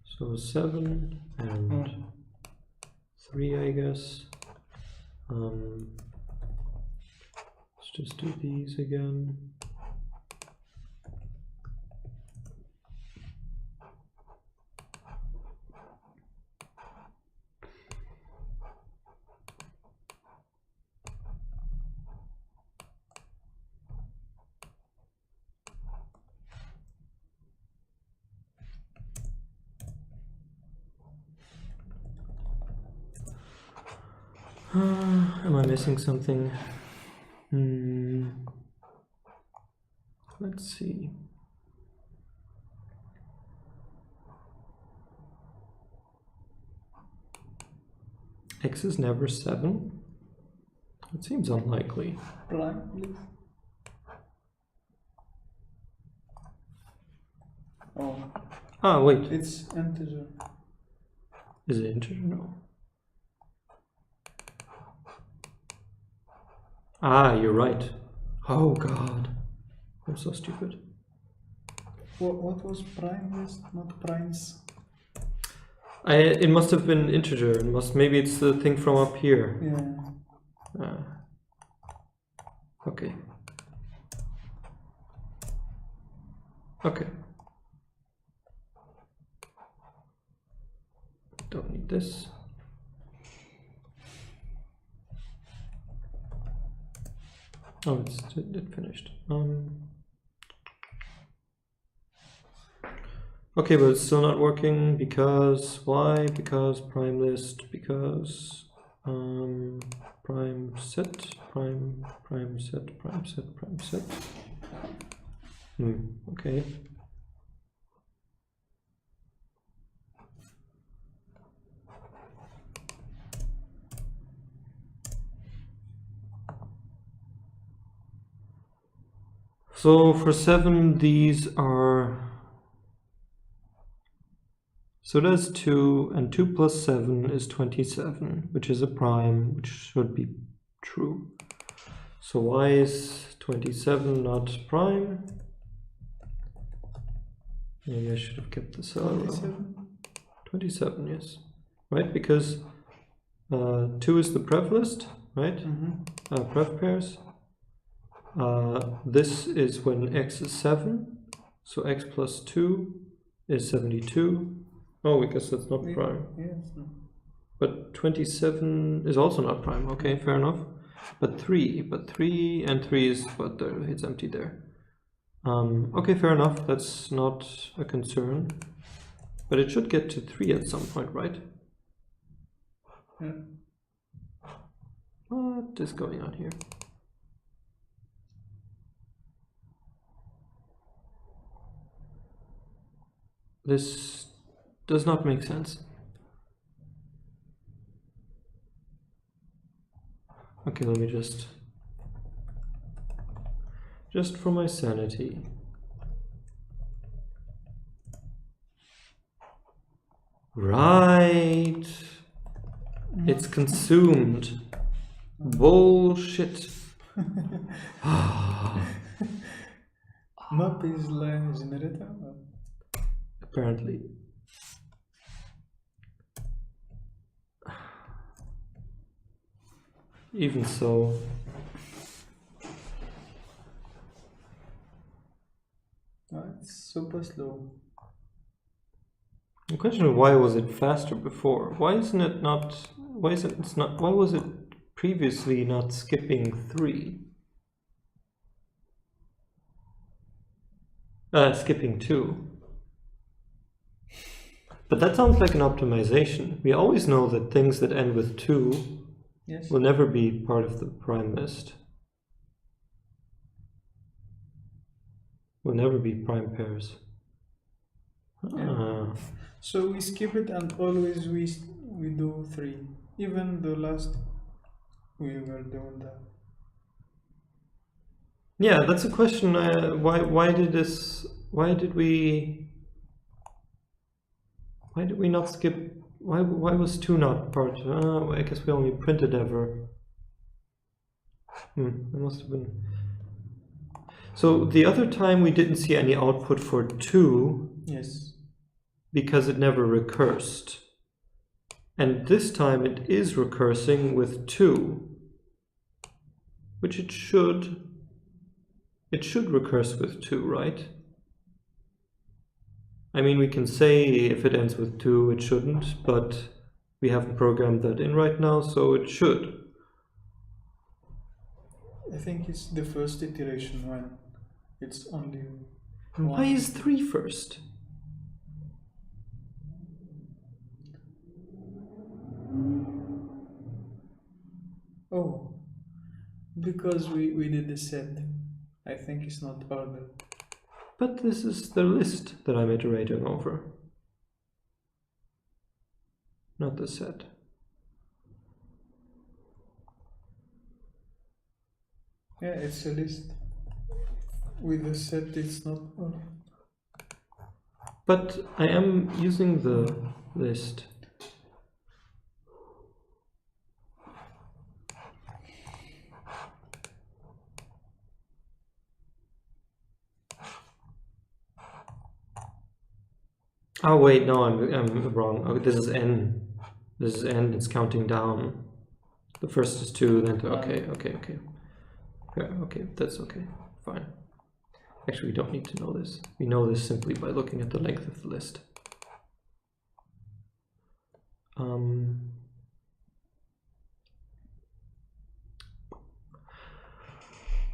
So 7 and 3, I guess. Let's just do these again. Am I missing something? Let's see. X is never 7? It seems unlikely. Prime, please. Oh. Ah, wait. It's integer. Is it integer? No. Ah, you're right. Oh god. I'm so stupid. What was prime list, not primes? It must have been integer. Maybe it's the thing from up here. Yeah. Okay. Okay. Don't need this. Oh, it finished. Okay, but it's still not working because why? Because prime list, because prime set, prime set, prime set, prime set. Okay. So for 7, these are, so that's 2, and 2 plus 7 is 27, which is a prime, which should be true. So why is 27 not prime? Maybe I should have kept the cell. 27, yes. Right, because 2 is the prev list, right? Prev pairs. This is when x is 7, so x plus 2 is 72. Oh, I guess that's not Yeah, prime. yes. But 27 is also not prime. Okay, fair enough. But 3 and 3 is what it's empty there. Okay, fair enough. That's not a concern. But it should get to 3 at some point, right? Yeah. What is going on here? This does not make sense. Okay, let me just for my sanity. Right. It's consumed. Bullshit. Map is line generator? Apparently. Even so. It's super slow. The question is, why was it faster before? Why isn't it not? Why isn't it's not? Why was it previously not skipping 3? Skipping 2. But that sounds like an optimization. We always know that things that end with 2 Yes. will never be part of the prime list. Will never be prime pairs. Yeah. So we skip it and always we do 3. Even the last we were doing that. Yeah, that's a question. Why did we not skip? Why was 2 not part? I guess we only printed ever. It must have been. So the other time we didn't see any output for 2. Yes. Because it never recursed. And this time it is recursing with 2. Which it should. It should recurse with 2, right? I mean, we can say if it ends with 2, it shouldn't, but we haven't programmed that in right now, so it should. I think it's the first iteration when it's only And why is 3 first? Oh, because we did the set. I think it's not ordered. But this is the list that I'm iterating over. Not the set. Yeah, it's a list. With the set, it's not ordered. But I am using the list. Oh wait, no, I'm wrong. Okay, this is n. This is n. It's counting down. The first is 2, then okay. Yeah, okay, that's okay. Fine. Actually, we don't need to know this. We know this simply by looking at the length of the list.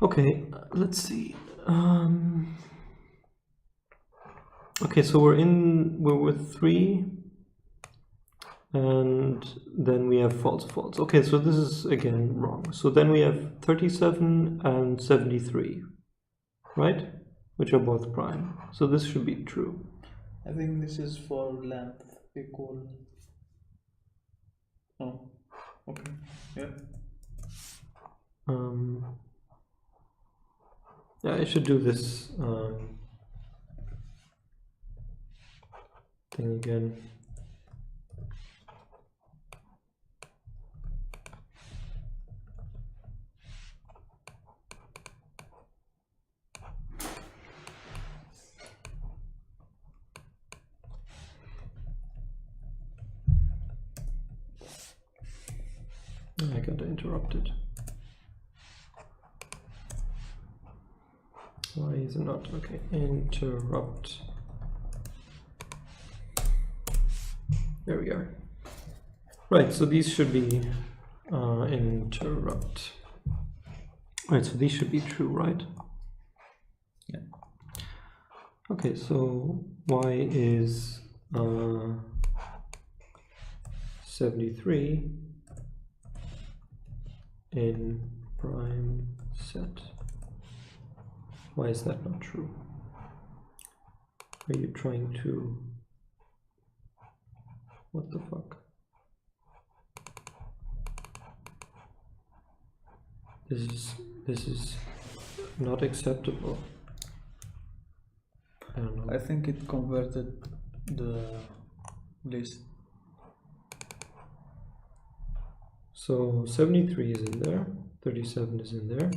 Okay, let's see. Okay, so we're with 3, and then we have false. Okay, so this is again wrong. So then we have 37 and 73, right? Which are both prime. So this should be true. I think this is for length equal. Oh, okay. Yeah. Yeah, I should do this thing again. I got interrupted. Why is it not? Okay, interrupt. There we are. Right, so these should be interrupt. Right, so these should be true, right? Yeah. Okay, so y is 73 in prime set. Why is that not true? Are you trying to... What the fuck? This is not acceptable. I don't know. I think it converted the list. So 73 is in there, 37 is in there.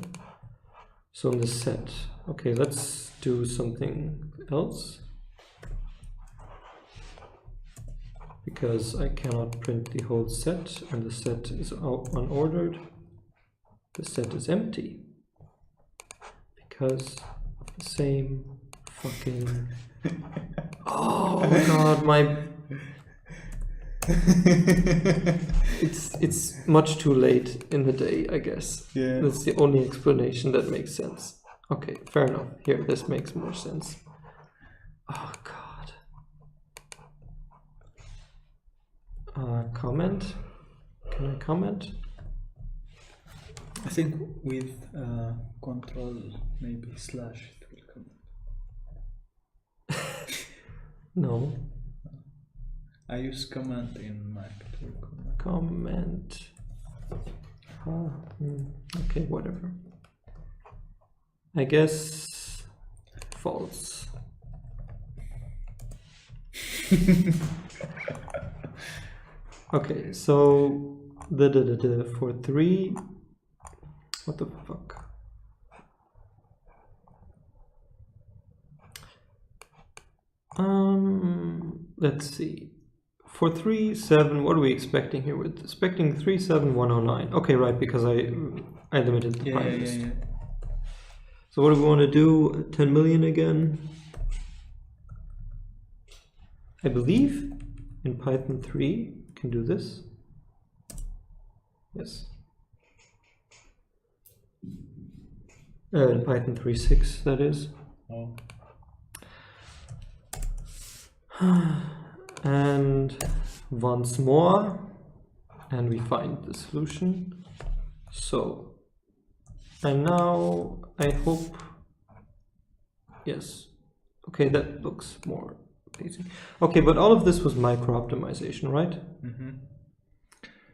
So in the set, okay, let's do something else. Because I cannot print the whole set and the set is unordered. The set is empty. Because of the same fucking... Oh god, my... It's much too late in the day, I guess. Yeah. That's the only explanation that makes sense. Okay, fair enough. Here, this makes more sense. Oh god. Comment? Can I comment? I think with control, maybe slash, it will come. No. I use comment in Mac. It will Comment. Okay, whatever. I guess false. Okay, so the for 3, what the fuck? Let's see. For 3, 7, what are we expecting here? We're expecting 3, 7, 109. Okay, right, because I limited the prime list. Yeah. So what do we want to do? 10 million again? I believe in Python 3 can do this. Yes. In Python 3.6, that is. Oh. And once more, and we find the solution. So, and now I hope, yes. Okay, that looks more basic. Okay, but all of this was micro optimization, right? Mm-hmm.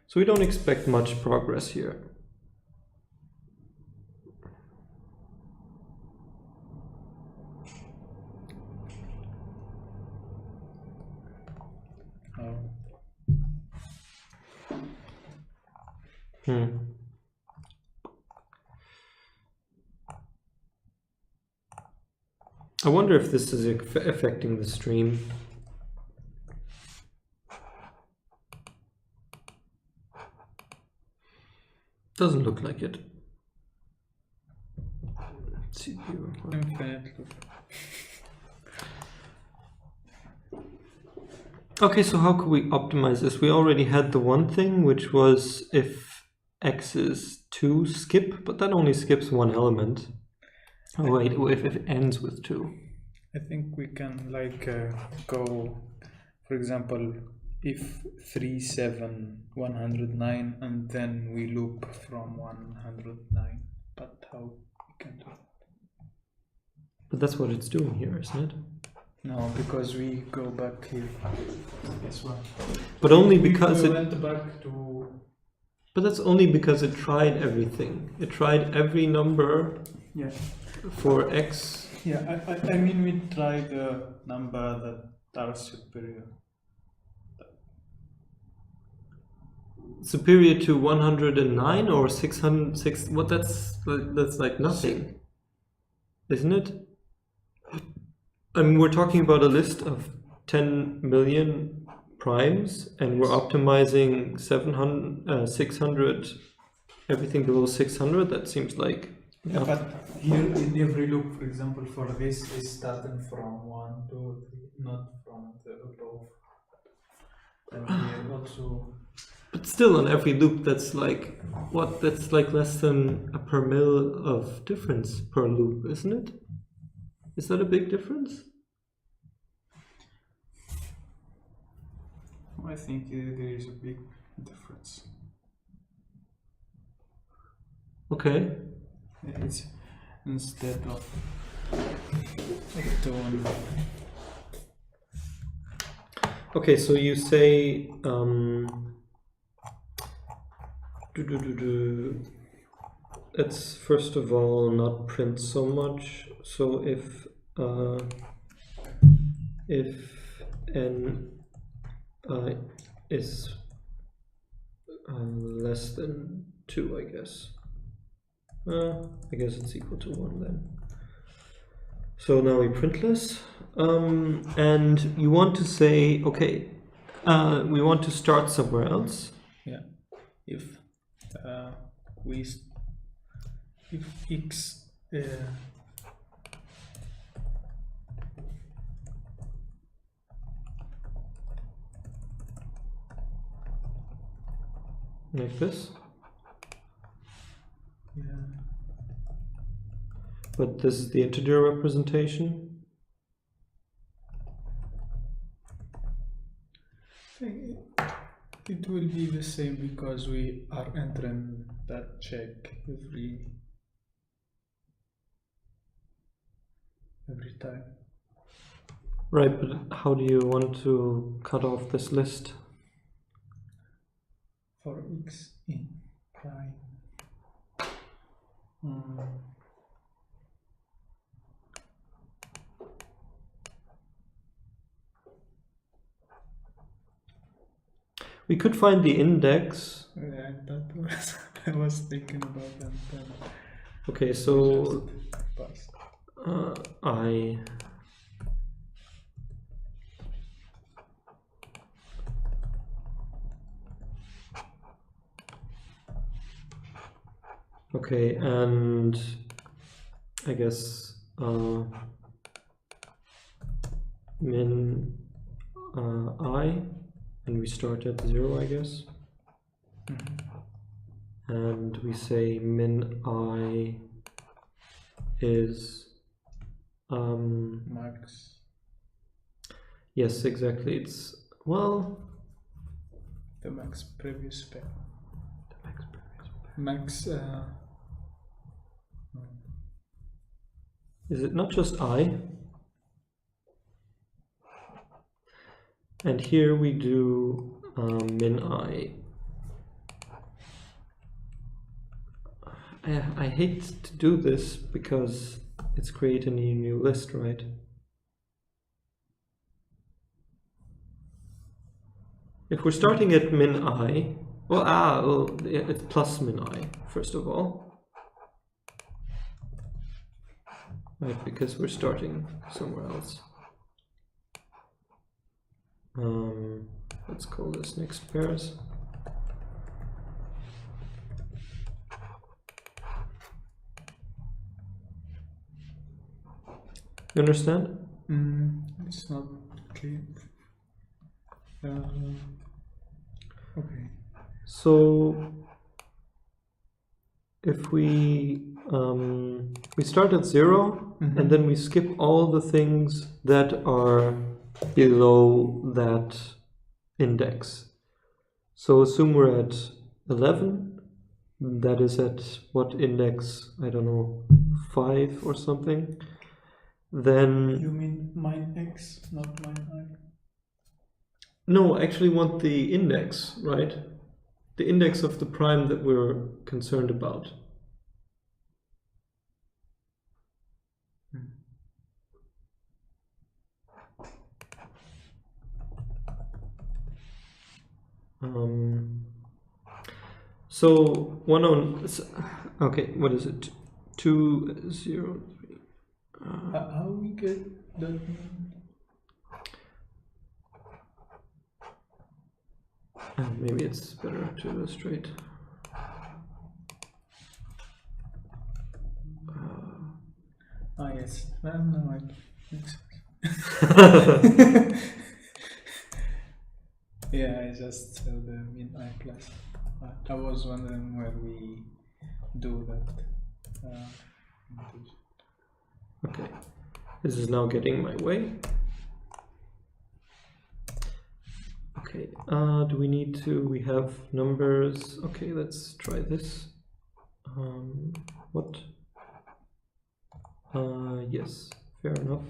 So we don't expect much progress here. I wonder if this is affecting the stream. Doesn't look like it. CPU. Infinitely. Okay, so how could we optimize this? We already had the one thing, which was if x is 2, skip, but that only skips one element. Oh wait, if it ends with 2. I think we can like go, for example, if 3, 7, 109, and then we loop from 109. But how we can do that? But that's what it's doing here, isn't it? No, because we go back here. Yes, well. But only because we it went back to. But that's only because it tried everything. It tried every number. Yeah. For x. Yeah, I mean we try the number that are superior. Superior to 109 or 606? What that's like nothing, isn't it? I mean, we're talking about a list of 10 million primes, and we're optimizing 600. Everything below 600. That seems like. Yeah, but here in every loop, for example, for this is starting from 1, 2, 3, not from the above. And here also. But still, on every loop, that's like what? That's like less than a per mil of difference per loop, isn't it? Is that a big difference? I think there is a big difference. Okay. It's instead of tone. Okay, so you say let's first of all not print so much. So if n is less than 2, I guess. I guess it's equal to 1 then. So now we print this, and you want to say, okay, we want to start somewhere else. Yeah, if x like this. Yeah. But this is the integer representation. It will be the same because we are entering that check every time. Right, but how do you want to cut off this list? For x in prime. We could find the index. Yeah, that was I was thinking about that. Okay, so I. Okay, and I guess min I, and we start at 0, I guess. And we say min I is max. Yes, exactly. It's, well, the max previous pair. Max. Is it not just I? And here we do min I. I hate to do this because it's creating a new list, right? If we're starting at min I, well, it's plus min I, first of all. Right, because we're starting somewhere else. Let's call this next pairs. You understand? It's not clear. Okay. So if we start at 0, and then we skip all the things that are below that index. So assume we're at 11. That is at what index? I don't know, 5 or something. Then you mean mine x, not mine I? No, I actually want the index, right? The index of the prime that we're concerned about. So 1 on, okay, what is it? 2, 0, 3. How we get that? Maybe it's better to illustrate. Yes. No, Yeah, I just saw the min I plus. I was wondering where we do that. Notation. Okay, this is now getting my way. Okay, do we need to, we have numbers. Okay, let's try this. What? Yes, fair enough.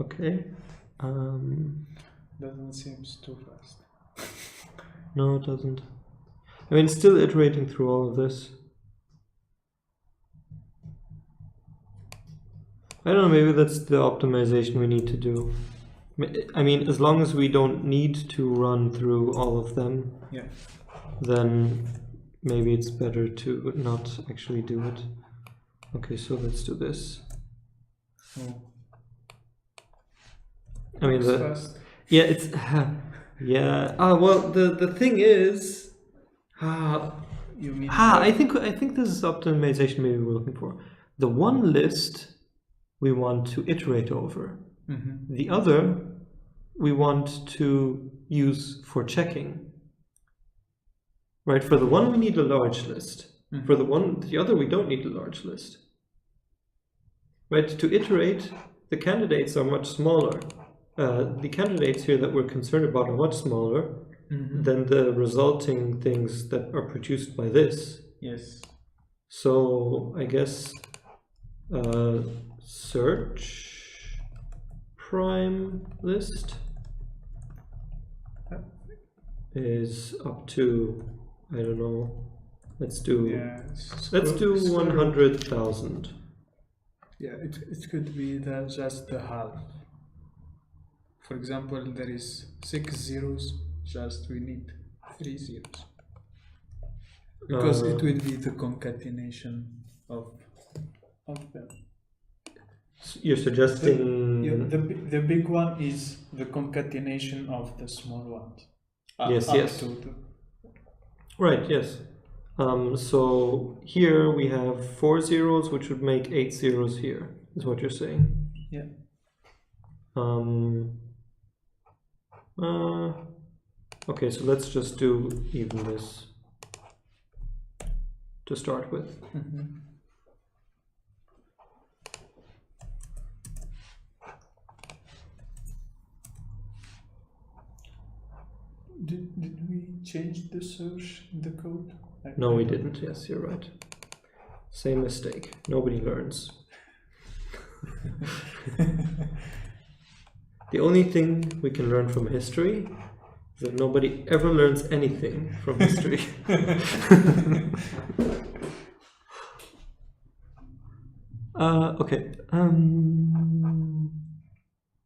Okay. Doesn't seem too fast. No, it doesn't. I mean, it's still iterating through all of this. I don't know, maybe that's the optimization we need to do. I mean, as long as we don't need to run through all of them, Yeah. then maybe it's better to not actually do it. Okay, so let's do this. Oh. I mean, Fast. yeah, it's yeah. Well, the thing is, You mean I think this is optimization maybe we're looking for. The one list we want to iterate over. Mm-hmm. The other we want to use for checking. Right? For the one we need a large list. Mm-hmm. For the other we don't need a large list. Right? To iterate, the candidates are much smaller. The candidates here that we're concerned about are much smaller Mm-hmm. than the resulting things that are produced by this. Yes. So I guess search prime list is up to, I don't know, let's do 100,000. Yeah, it could be that just the half. For example, there is 6 zeros, just we need 3 zeros. Because it will be the concatenation of them. You're suggesting... The big one is the concatenation of the small ones. Yes. Right, yes. So here we have 4 zeros, which would make 8 zeros here, is what you're saying. Yeah. Okay, so let's just do even this to start with. Mm-hmm. Did we change the search in the code? No, we didn't. Yes, you're right. Same mistake. Nobody learns. The only thing we can learn from history is that nobody ever learns anything from history. Okay.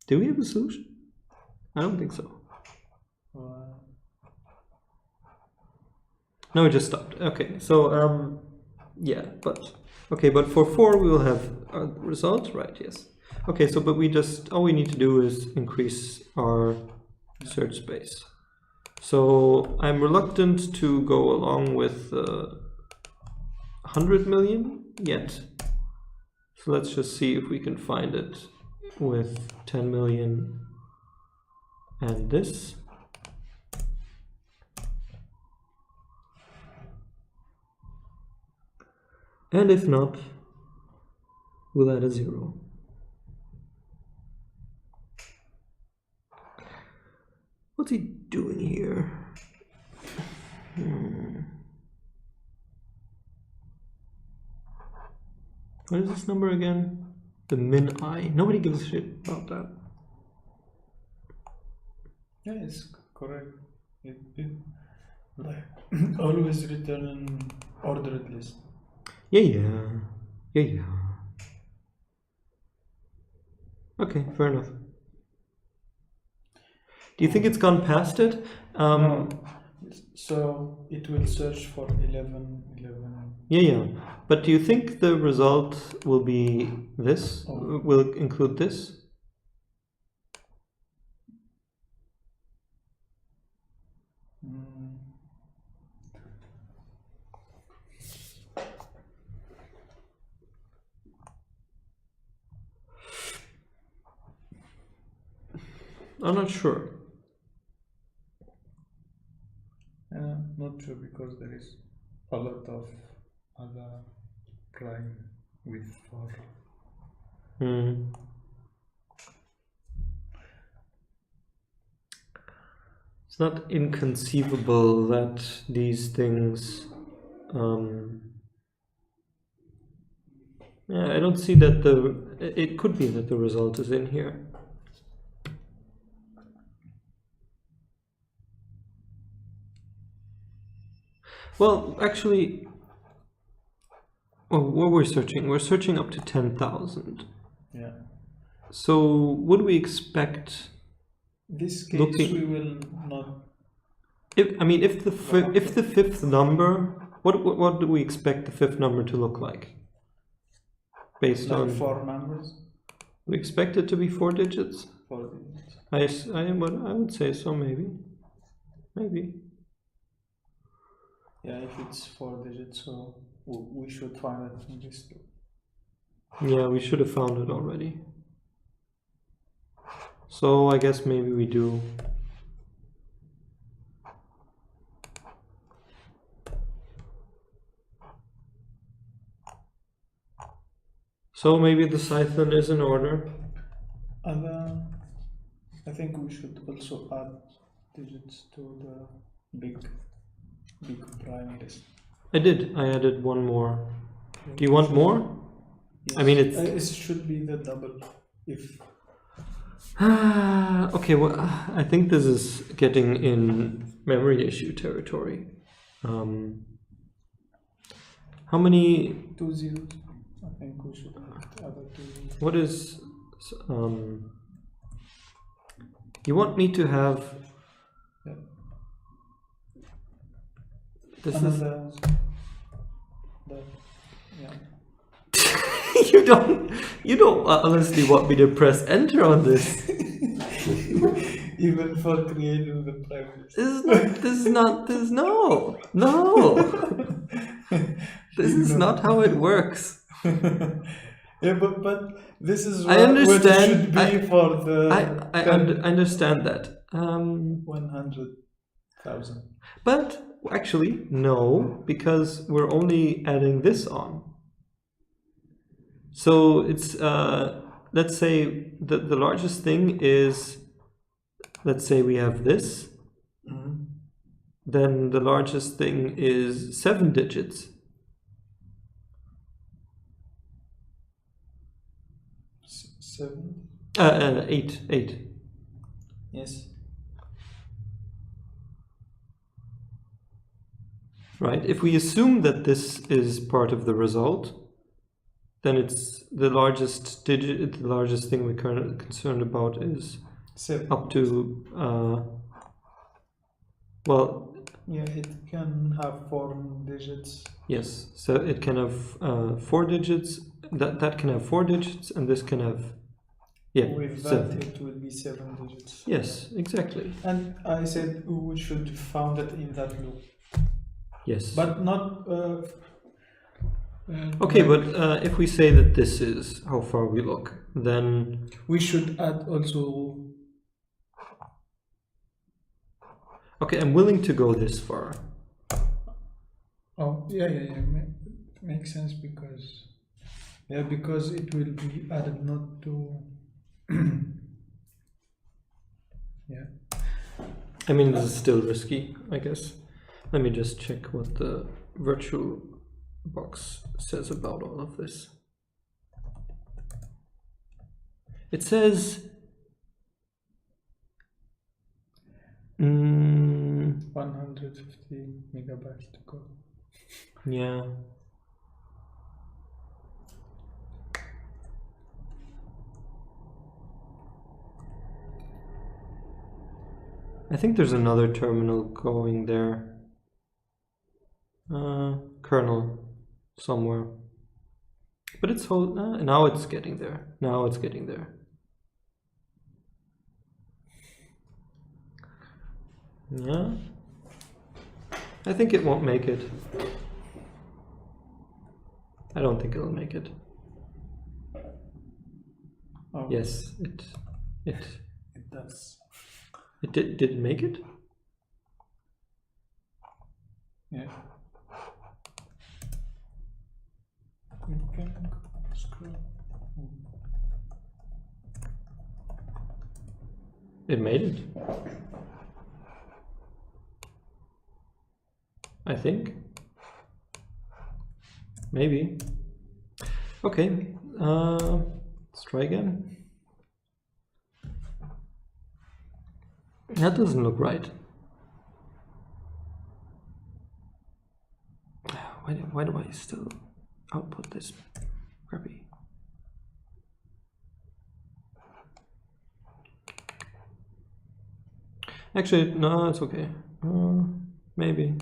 Do we have a solution? I don't think so. No, it just stopped. Okay, so yeah, but for 4 we will have a result, right? Yes. Okay, so but all we need to do is increase our search space. So I'm reluctant to go along with 100 million yet. So let's just see if we can find it with 10 million and this. And if not, we'll add a 0. What's he doing here? What is this number again? The min I. Nobody gives a shit about that. Yeah, it's correct. It like always return an ordered list. Yeah. Okay, fair enough. Do you think it's gone past it? No. So it will search for 11. Yeah. But do you think the result will be this? Oh. Will include this? I'm not sure. Not sure because there is a lot of other prime with 4. It's not inconceivable that these things. Yeah, I don't see that it could be that the result is in here. Well, actually, what we're searching up to 10,000. Yeah. So would we expect? This case we will not. If the fifth number, what do we expect the fifth number to look like? Based like on 4 numbers. We expect it to be 4 digits. 4 digits. I would say so. Maybe. Yeah, if it's 4 digits, so we should find it in this too. Yeah, we should have found it already. So I guess maybe we do. So maybe the Cython is in order. And I think we should also add digits to the big prime list. I added one more. Do you want more? Yes. I mean, it should be the double if. Okay, well, I think this is getting in memory issue territory. How many? 2 zeros. I think we should add other 2 zeros. What is? You want me to have? Yeah. This and is. Yeah. You don't honestly want me to press enter on this. Even for creating the prime list. No. This is not how it works. Yeah, but this is I understand. What it should be for the. I understand that. 100,000. But actually, no, because we're only adding this on. So it's let's say the largest thing is, let's say we have this. Mm-hmm. Then the largest thing is 7 digits. 7? 8. Yes. Right. If we assume that this is part of the result, then it's the largest digit. The largest thing we're currently concerned about is 7. up to. Well. Yeah, it can have 4 digits. Yes. So it can have 4 digits. That can have 4 digits, and this can have. Yeah. With 7. that, it will be 7 digits. Yes, exactly. And I said we should found it in that loop. Yes. But not. Okay, but if we say that this is how far we look, then we should add also. Okay, I'm willing to go this far. Oh, yeah. Makes sense because. Yeah, because it will be added not to. Yeah. I mean, this is still risky, I guess. Let me just check what the virtual box says about all of this. It says 150 megabytes to go. Yeah. I think there's another terminal going there. Kernel somewhere. But it's now it's getting there. Now it's getting there. Yeah. I think it won't make it. I don't think it'll make it. Oh. Yes, it That's It did it make it? yeah. You can scroll. It made it. I think. Maybe. Okay. Let's try again. That doesn't look right. Why do I still output this crappy? Actually, no, it's okay. Maybe.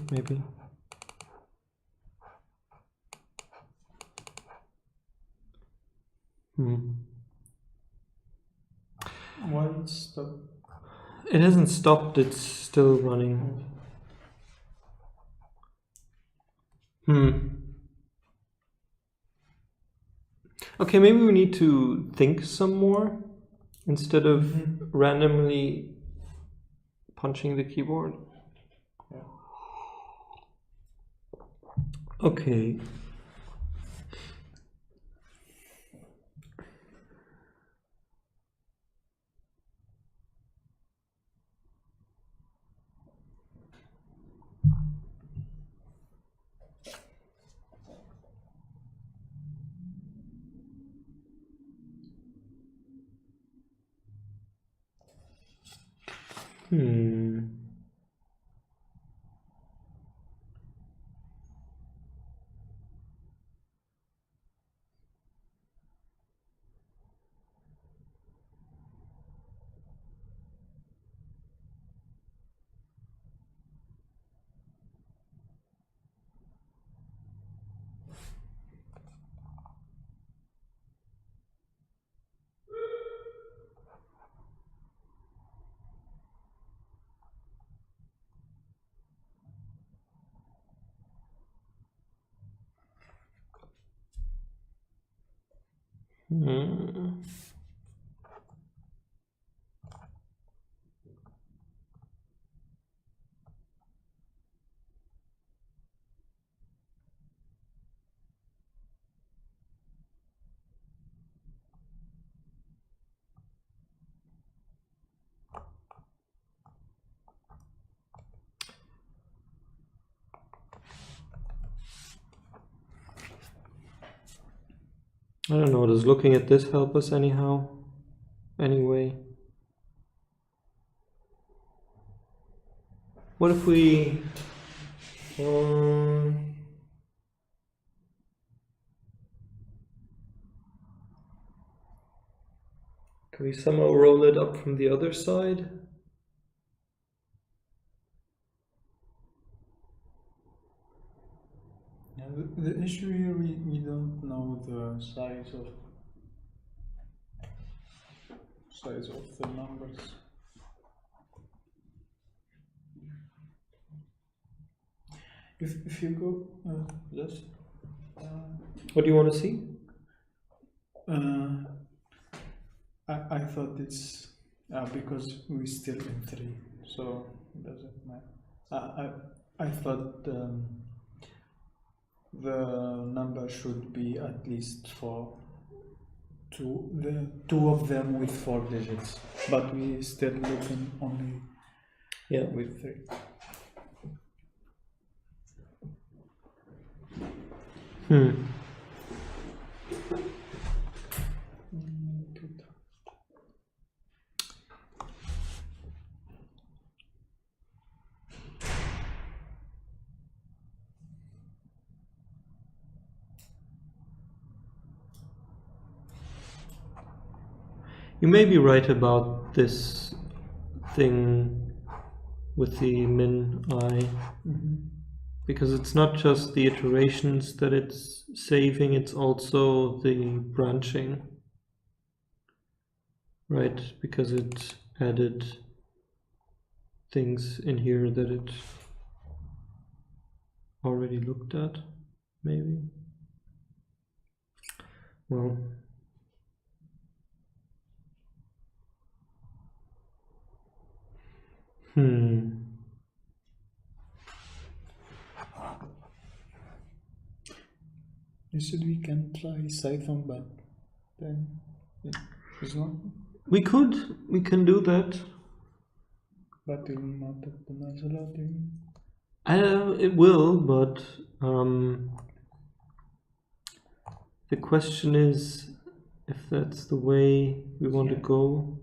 Why it stop? It hasn't stopped, it's still running. Okay, maybe we need to think some more instead of randomly punching the keyboard. Yeah. Okay. I don't know, does looking at this help us anyhow? Anyway. What if we... can we somehow roll it up from the other side? Yeah, the issue here, we don't know the size of the numbers. If you go just What do you want to see? I thought it's because we still in 3, so it doesn't matter. I thought the number should be at least for two of them with 4 digits, but we still looking only with 3. You may be right about this thing with the min I, because it's not just the iterations that it's saving, it's also the branching, right? Because it added things in here that it already looked at, maybe. Well, You said we can try Python, but then it is not. We can do that. But it will not optimize a lot. It will, but the question is if that's the way we want to go.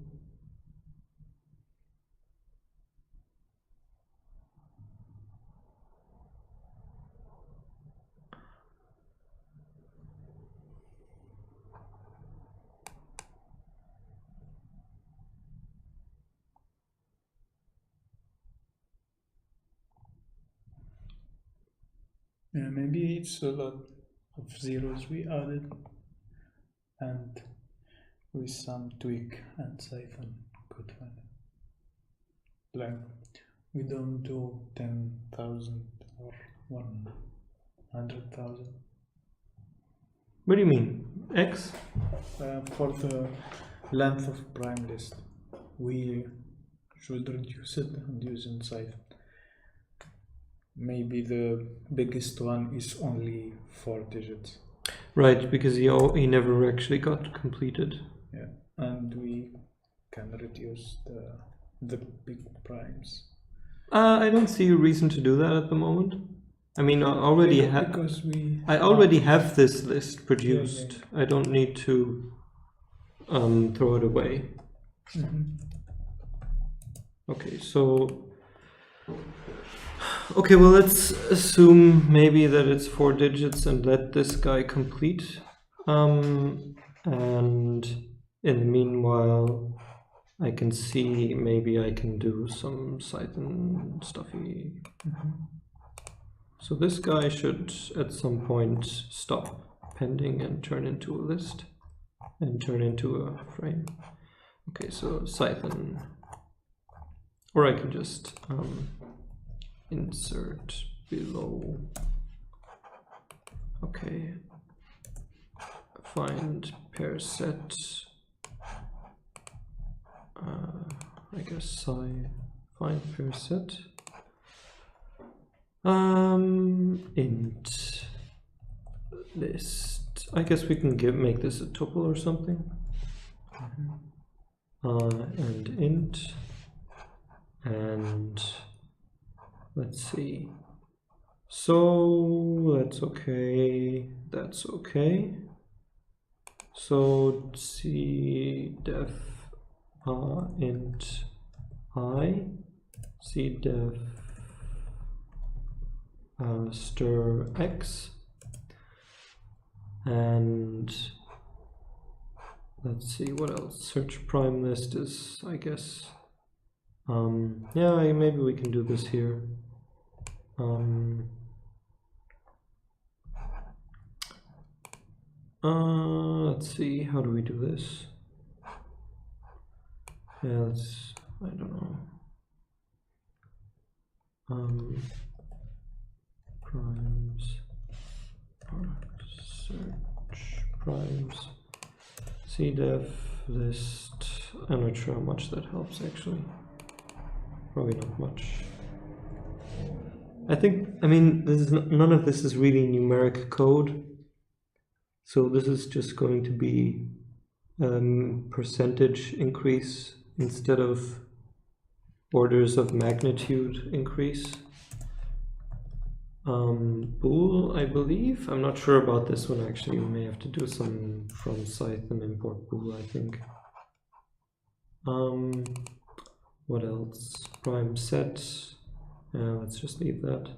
Yeah, maybe it's a lot of zeros we added, and with some tweak and Python could find it. Like we don't do 10,000 or 100,000. What do you mean? X? For the length of prime list, we should reduce it and use in Python. Maybe the biggest one is only 4 digits. Right, because he never actually got completed. Yeah, and we can reduce the big primes. I don't see a reason to do that at the moment. I mean, I already have this list produced. I don't need to throw it away. Okay, so okay, well, let's assume maybe that it's 4 digits and let this guy complete. And in the meanwhile, I can see maybe I can do some Python stuffy. So this guy should at some point stop pending and turn into a list and turn into a frame. Okay, so Python, or I can just insert below. Okay, find pair set. I guess find pair set. Int list. I guess we can make this a tuple or something. And int, and let's see. So that's okay. That's okay. So cdef int I, cdef stir x, and let's see what else. Search prime list is, I guess, yeah, maybe we can do this here. Let's see, how do we do this? Yeah, I don't know. Primes, search primes, cdef list. I'm not sure how much that helps actually. Probably not much. I mean, none of this is really numeric code. So this is just going to be percentage increase instead of orders of magnitude increase. Bool, I believe. I'm not sure about this one actually. We may have to do some from Python import bool, I think. What else? Prime set. Let's just leave that.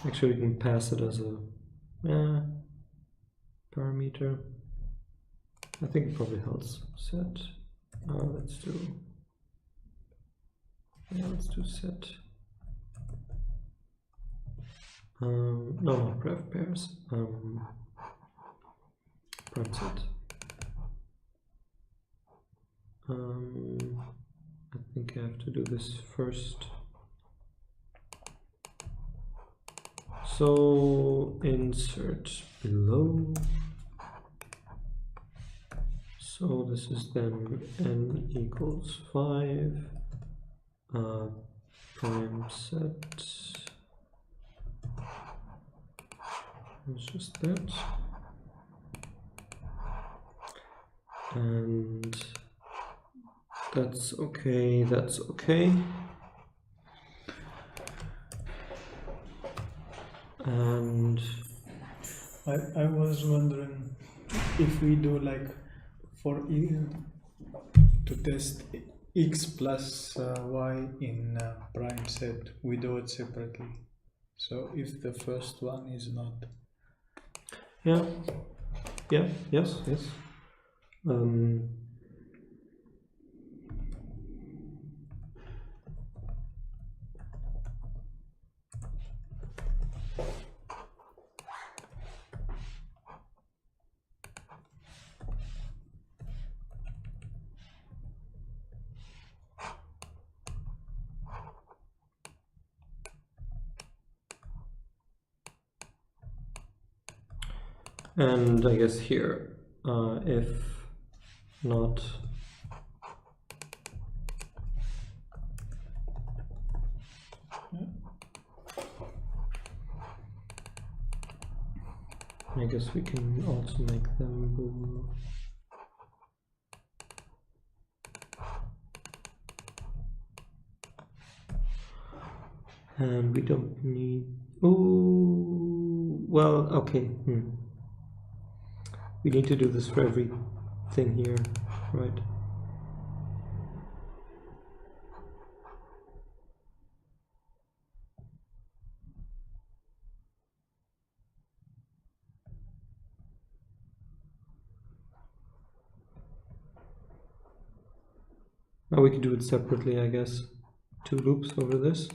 Actually, we can pass it as a parameter. I think it probably helps. Set. Let's do set. No, not pref pairs. Prime set. I think I have to do this first. So insert below So this is then n equals 5 prime set. It's just that. And that's okay, that's okay. And I was wondering if we do like for to test x plus y in prime set, we do it separately. So if the first one is not. yeah, yes. And I guess here, if not I guess we can also make them blue. And we don't need, oh, well, okay. We need to do this for everything here, right? Now we can do it separately, I guess. 2 loops over this.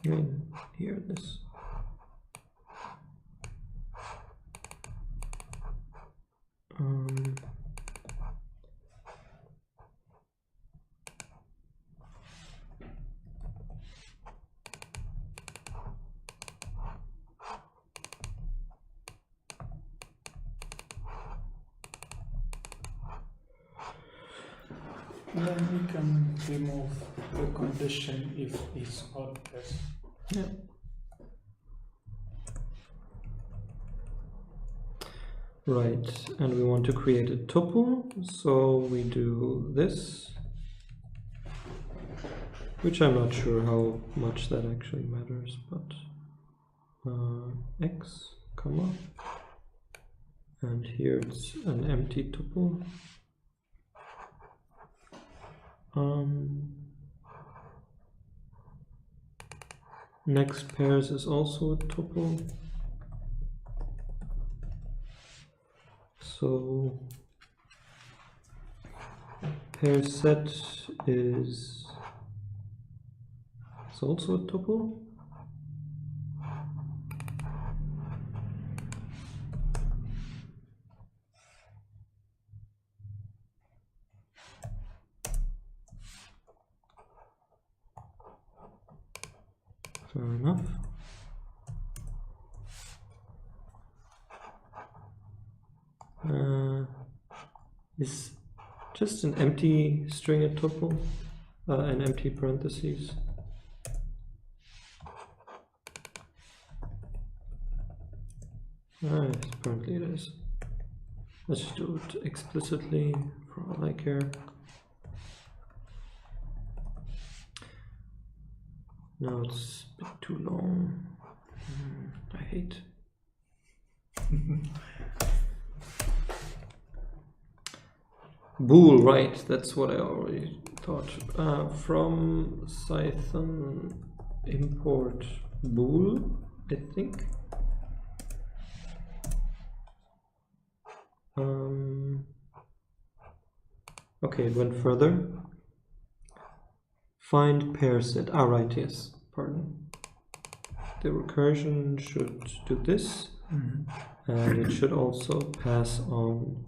And here this. Then we can remove the condition if it's not this. Yeah. Right, and we want to create a tuple, so we do this, which I'm not sure how much that actually matters, but x, comma, and here it's an empty tuple. Next pairs is also a tuple. So pair set is also a tuple. Fair enough. Is just an empty string a tuple, an empty parentheses? Yes, apparently it is. Let's just do it explicitly for all I care. No, it's a bit too long. I hate. Bool, right? That's what I already thought. From Python import bool, I think. Okay, it went further. Find pair set. Ah, right, yes. Pardon. The recursion should do this, and it should also pass on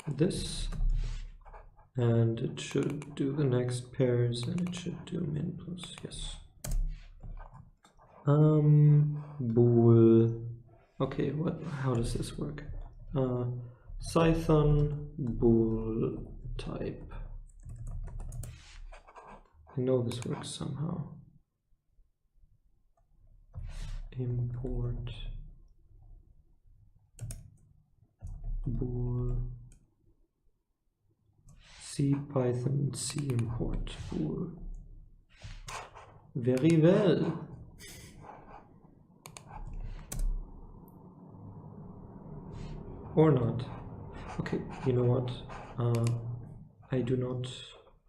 this, and it should do the next pairs, and it should do min plus, yes. Bool. Okay, how does this work? Python bool type. I know this works somehow. Import bool C Python C import bool. Very well. Or not. Okay, you know what? I do not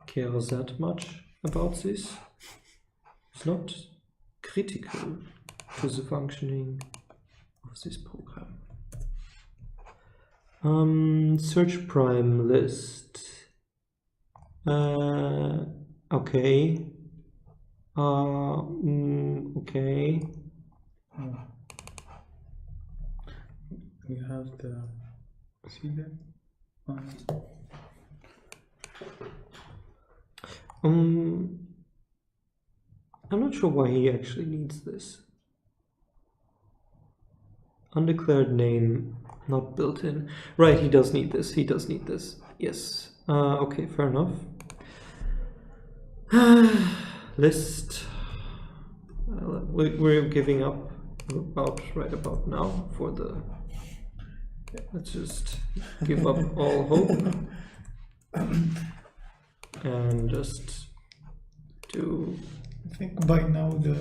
care that much about this. It's not critical to the functioning of this program. Search prime list. Okay. Okay. We have the see that. I'm not sure why he actually needs this. Undeclared name not built in. Right, he does need this. He does need this. Yes. Okay, fair enough. List. We're giving up right about now for the. Let's just give up all hope and just do. I think by now the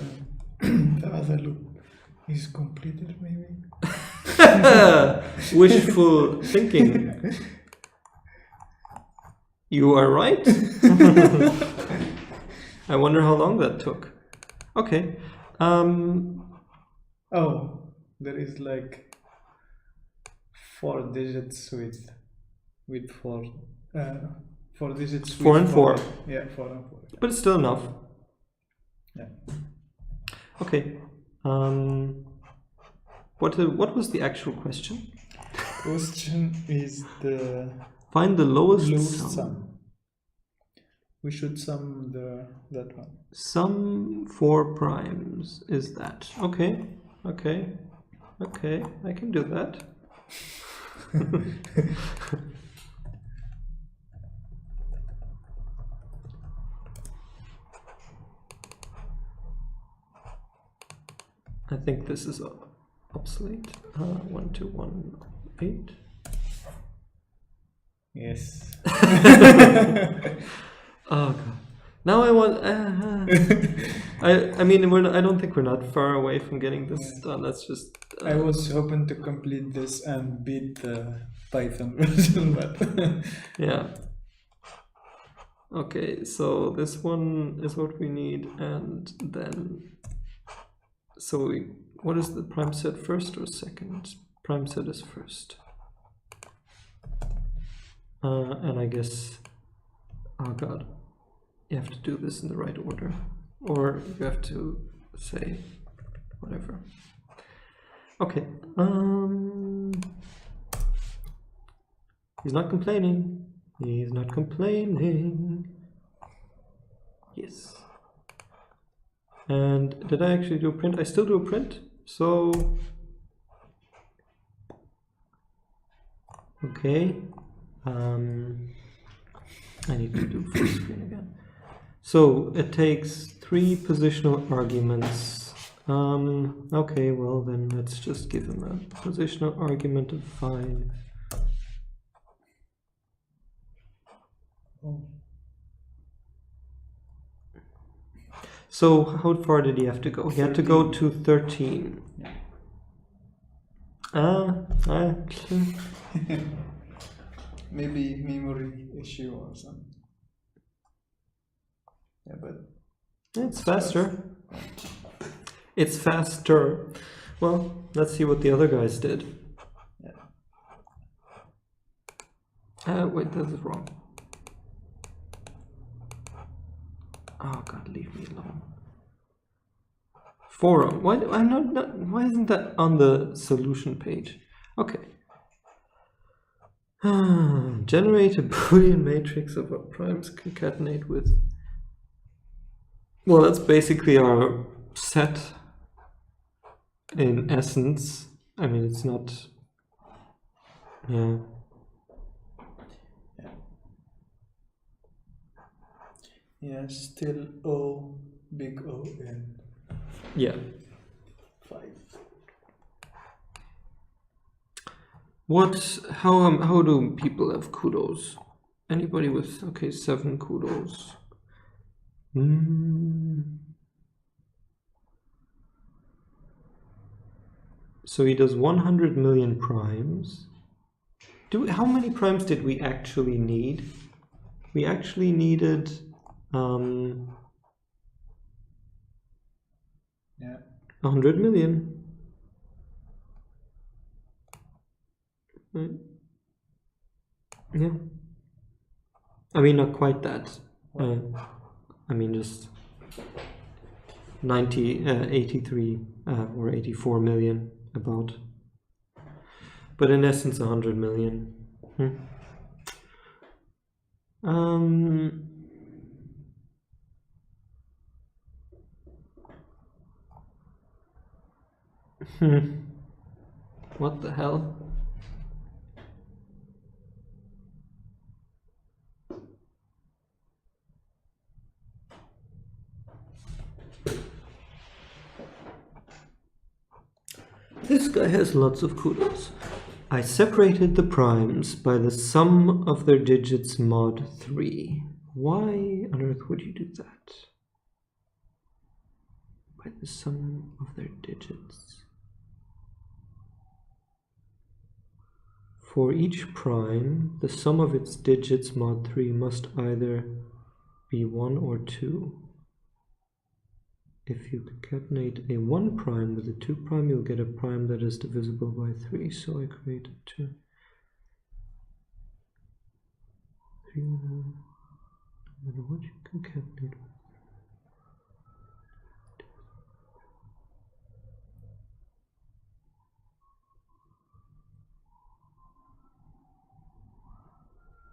other loop is completed, maybe. Wishful thinking. You are right. I wonder how long that took. Okay. Oh, there is like 4 digits with 4 4 digits. 4 and 4. Yeah, 4 and 4. But it's still enough. Yeah. Okay. What was the actual question? Question is the Find the lowest sum. We should sum that one. Sum 4 primes is that. Okay. Okay. Okay. I can do that. I think this is obsolete. 1218. Yes. Oh god. Now I want. I mean, I don't think we're not far away from getting this done. Let's just. I was hoping to complete this and beat the Python version, but yeah. Okay, so this one is what we need, and then. So what is the prime set, first or second? Prime set is first. And I guess. Oh god. You have to do this in the right order, or you have to say whatever. Okay. He's not complaining. He's not complaining. Yes. And did I actually do a print? I still do a print. So okay. I need to do full screen again. So it takes 3 positional arguments. Okay, well then let's just give him a positional argument of 5. So how far did he have to go? He had to go to 13. maybe memory issue or something. Yeah, but It's faster. It's faster. Well, let's see what the other guys did. Yeah. Wait, this is wrong. Oh God, leave me alone. Forum. Why? I'm not. Why isn't that on the solution page? Okay. Generate a Boolean matrix of what primes concatenate with. Well, that's basically our set. In essence, I mean, it's not. Yeah. Yeah, still O, big O in Yeah. 5. What? How do people have kudos? Anybody with 7 kudos? So he does 100 million primes. How many primes did we actually need? We actually needed Yeah. 100 million. Right. Yeah. I mean, not quite that. I mean, just 83 or 84 million about. But in essence, 100 million. What the hell? This guy has lots of kudos. I separated the primes by the sum of their digits mod 3. Why on earth would you do that? By the sum of their digits. For each prime, the sum of its digits mod 3 must either be 1 or 2. If you concatenate a 1 prime with a 2 prime, you'll get a prime that is divisible by 3. So I created 2. 3, no matter what you concatenate.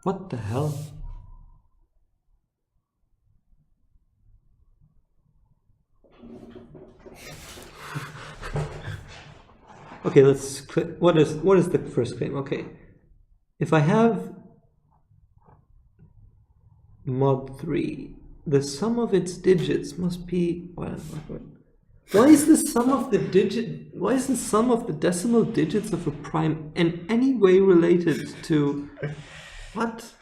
What the hell? Okay, let's click. What is the first claim? Okay, if I have mod 3, the sum of its digits must be why is the sum of the digit? Why is the sum of the decimal digits of a prime in any way related to what?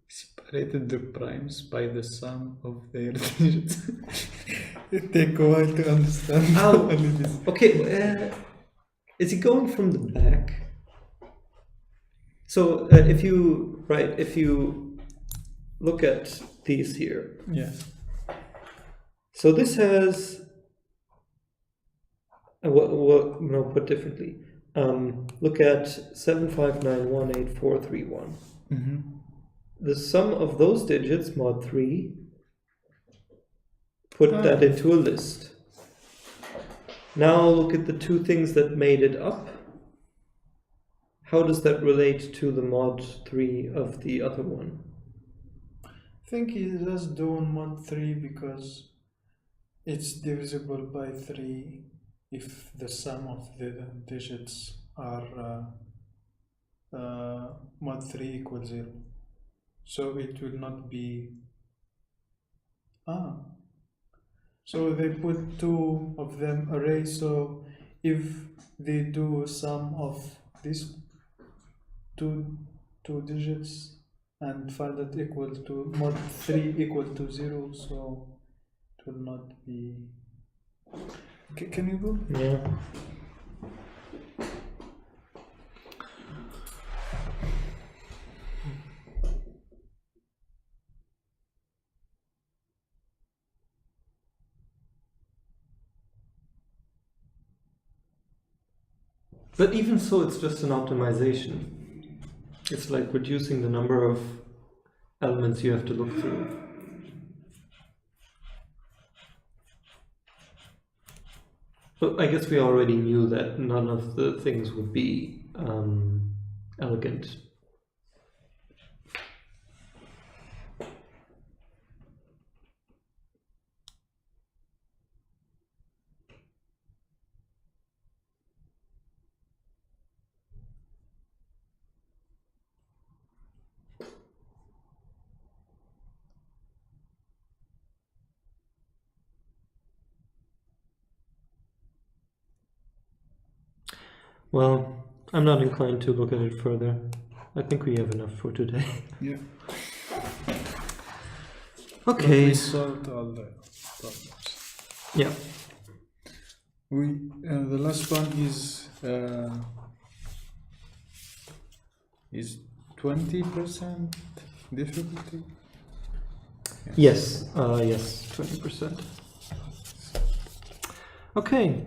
Separated the primes by the sum of their digits. It takes a while to understand. Oh, only this. okay. Is it going from the back? So if you look at these here. Yeah. So this has no, put differently. Look at 759184331. Mm-hmm. The sum of those digits mod 3. Put that into a list. Now look at the two things that made it up. How does that relate to the mod 3 of the other one? I think he's just doing mod 3 because it's divisible by 3 if the sum of the digits are mod 3 equals 0. So it will not be... So they put 2 of them array, so if they do sum of these two digits and find that equal to mod 3 equal to 0, so it will not be... Can you go? Yeah. But even so, it's just an optimization. It's like reducing the number of elements you have to look through. But I guess we already knew that none of the things would be elegant. Well, I'm not inclined to look at it further. I think we have enough for today. Yeah. Okay. We solved all the problems. Yeah. The last one is 20% difficulty. Yes. Yes. 20%. Okay.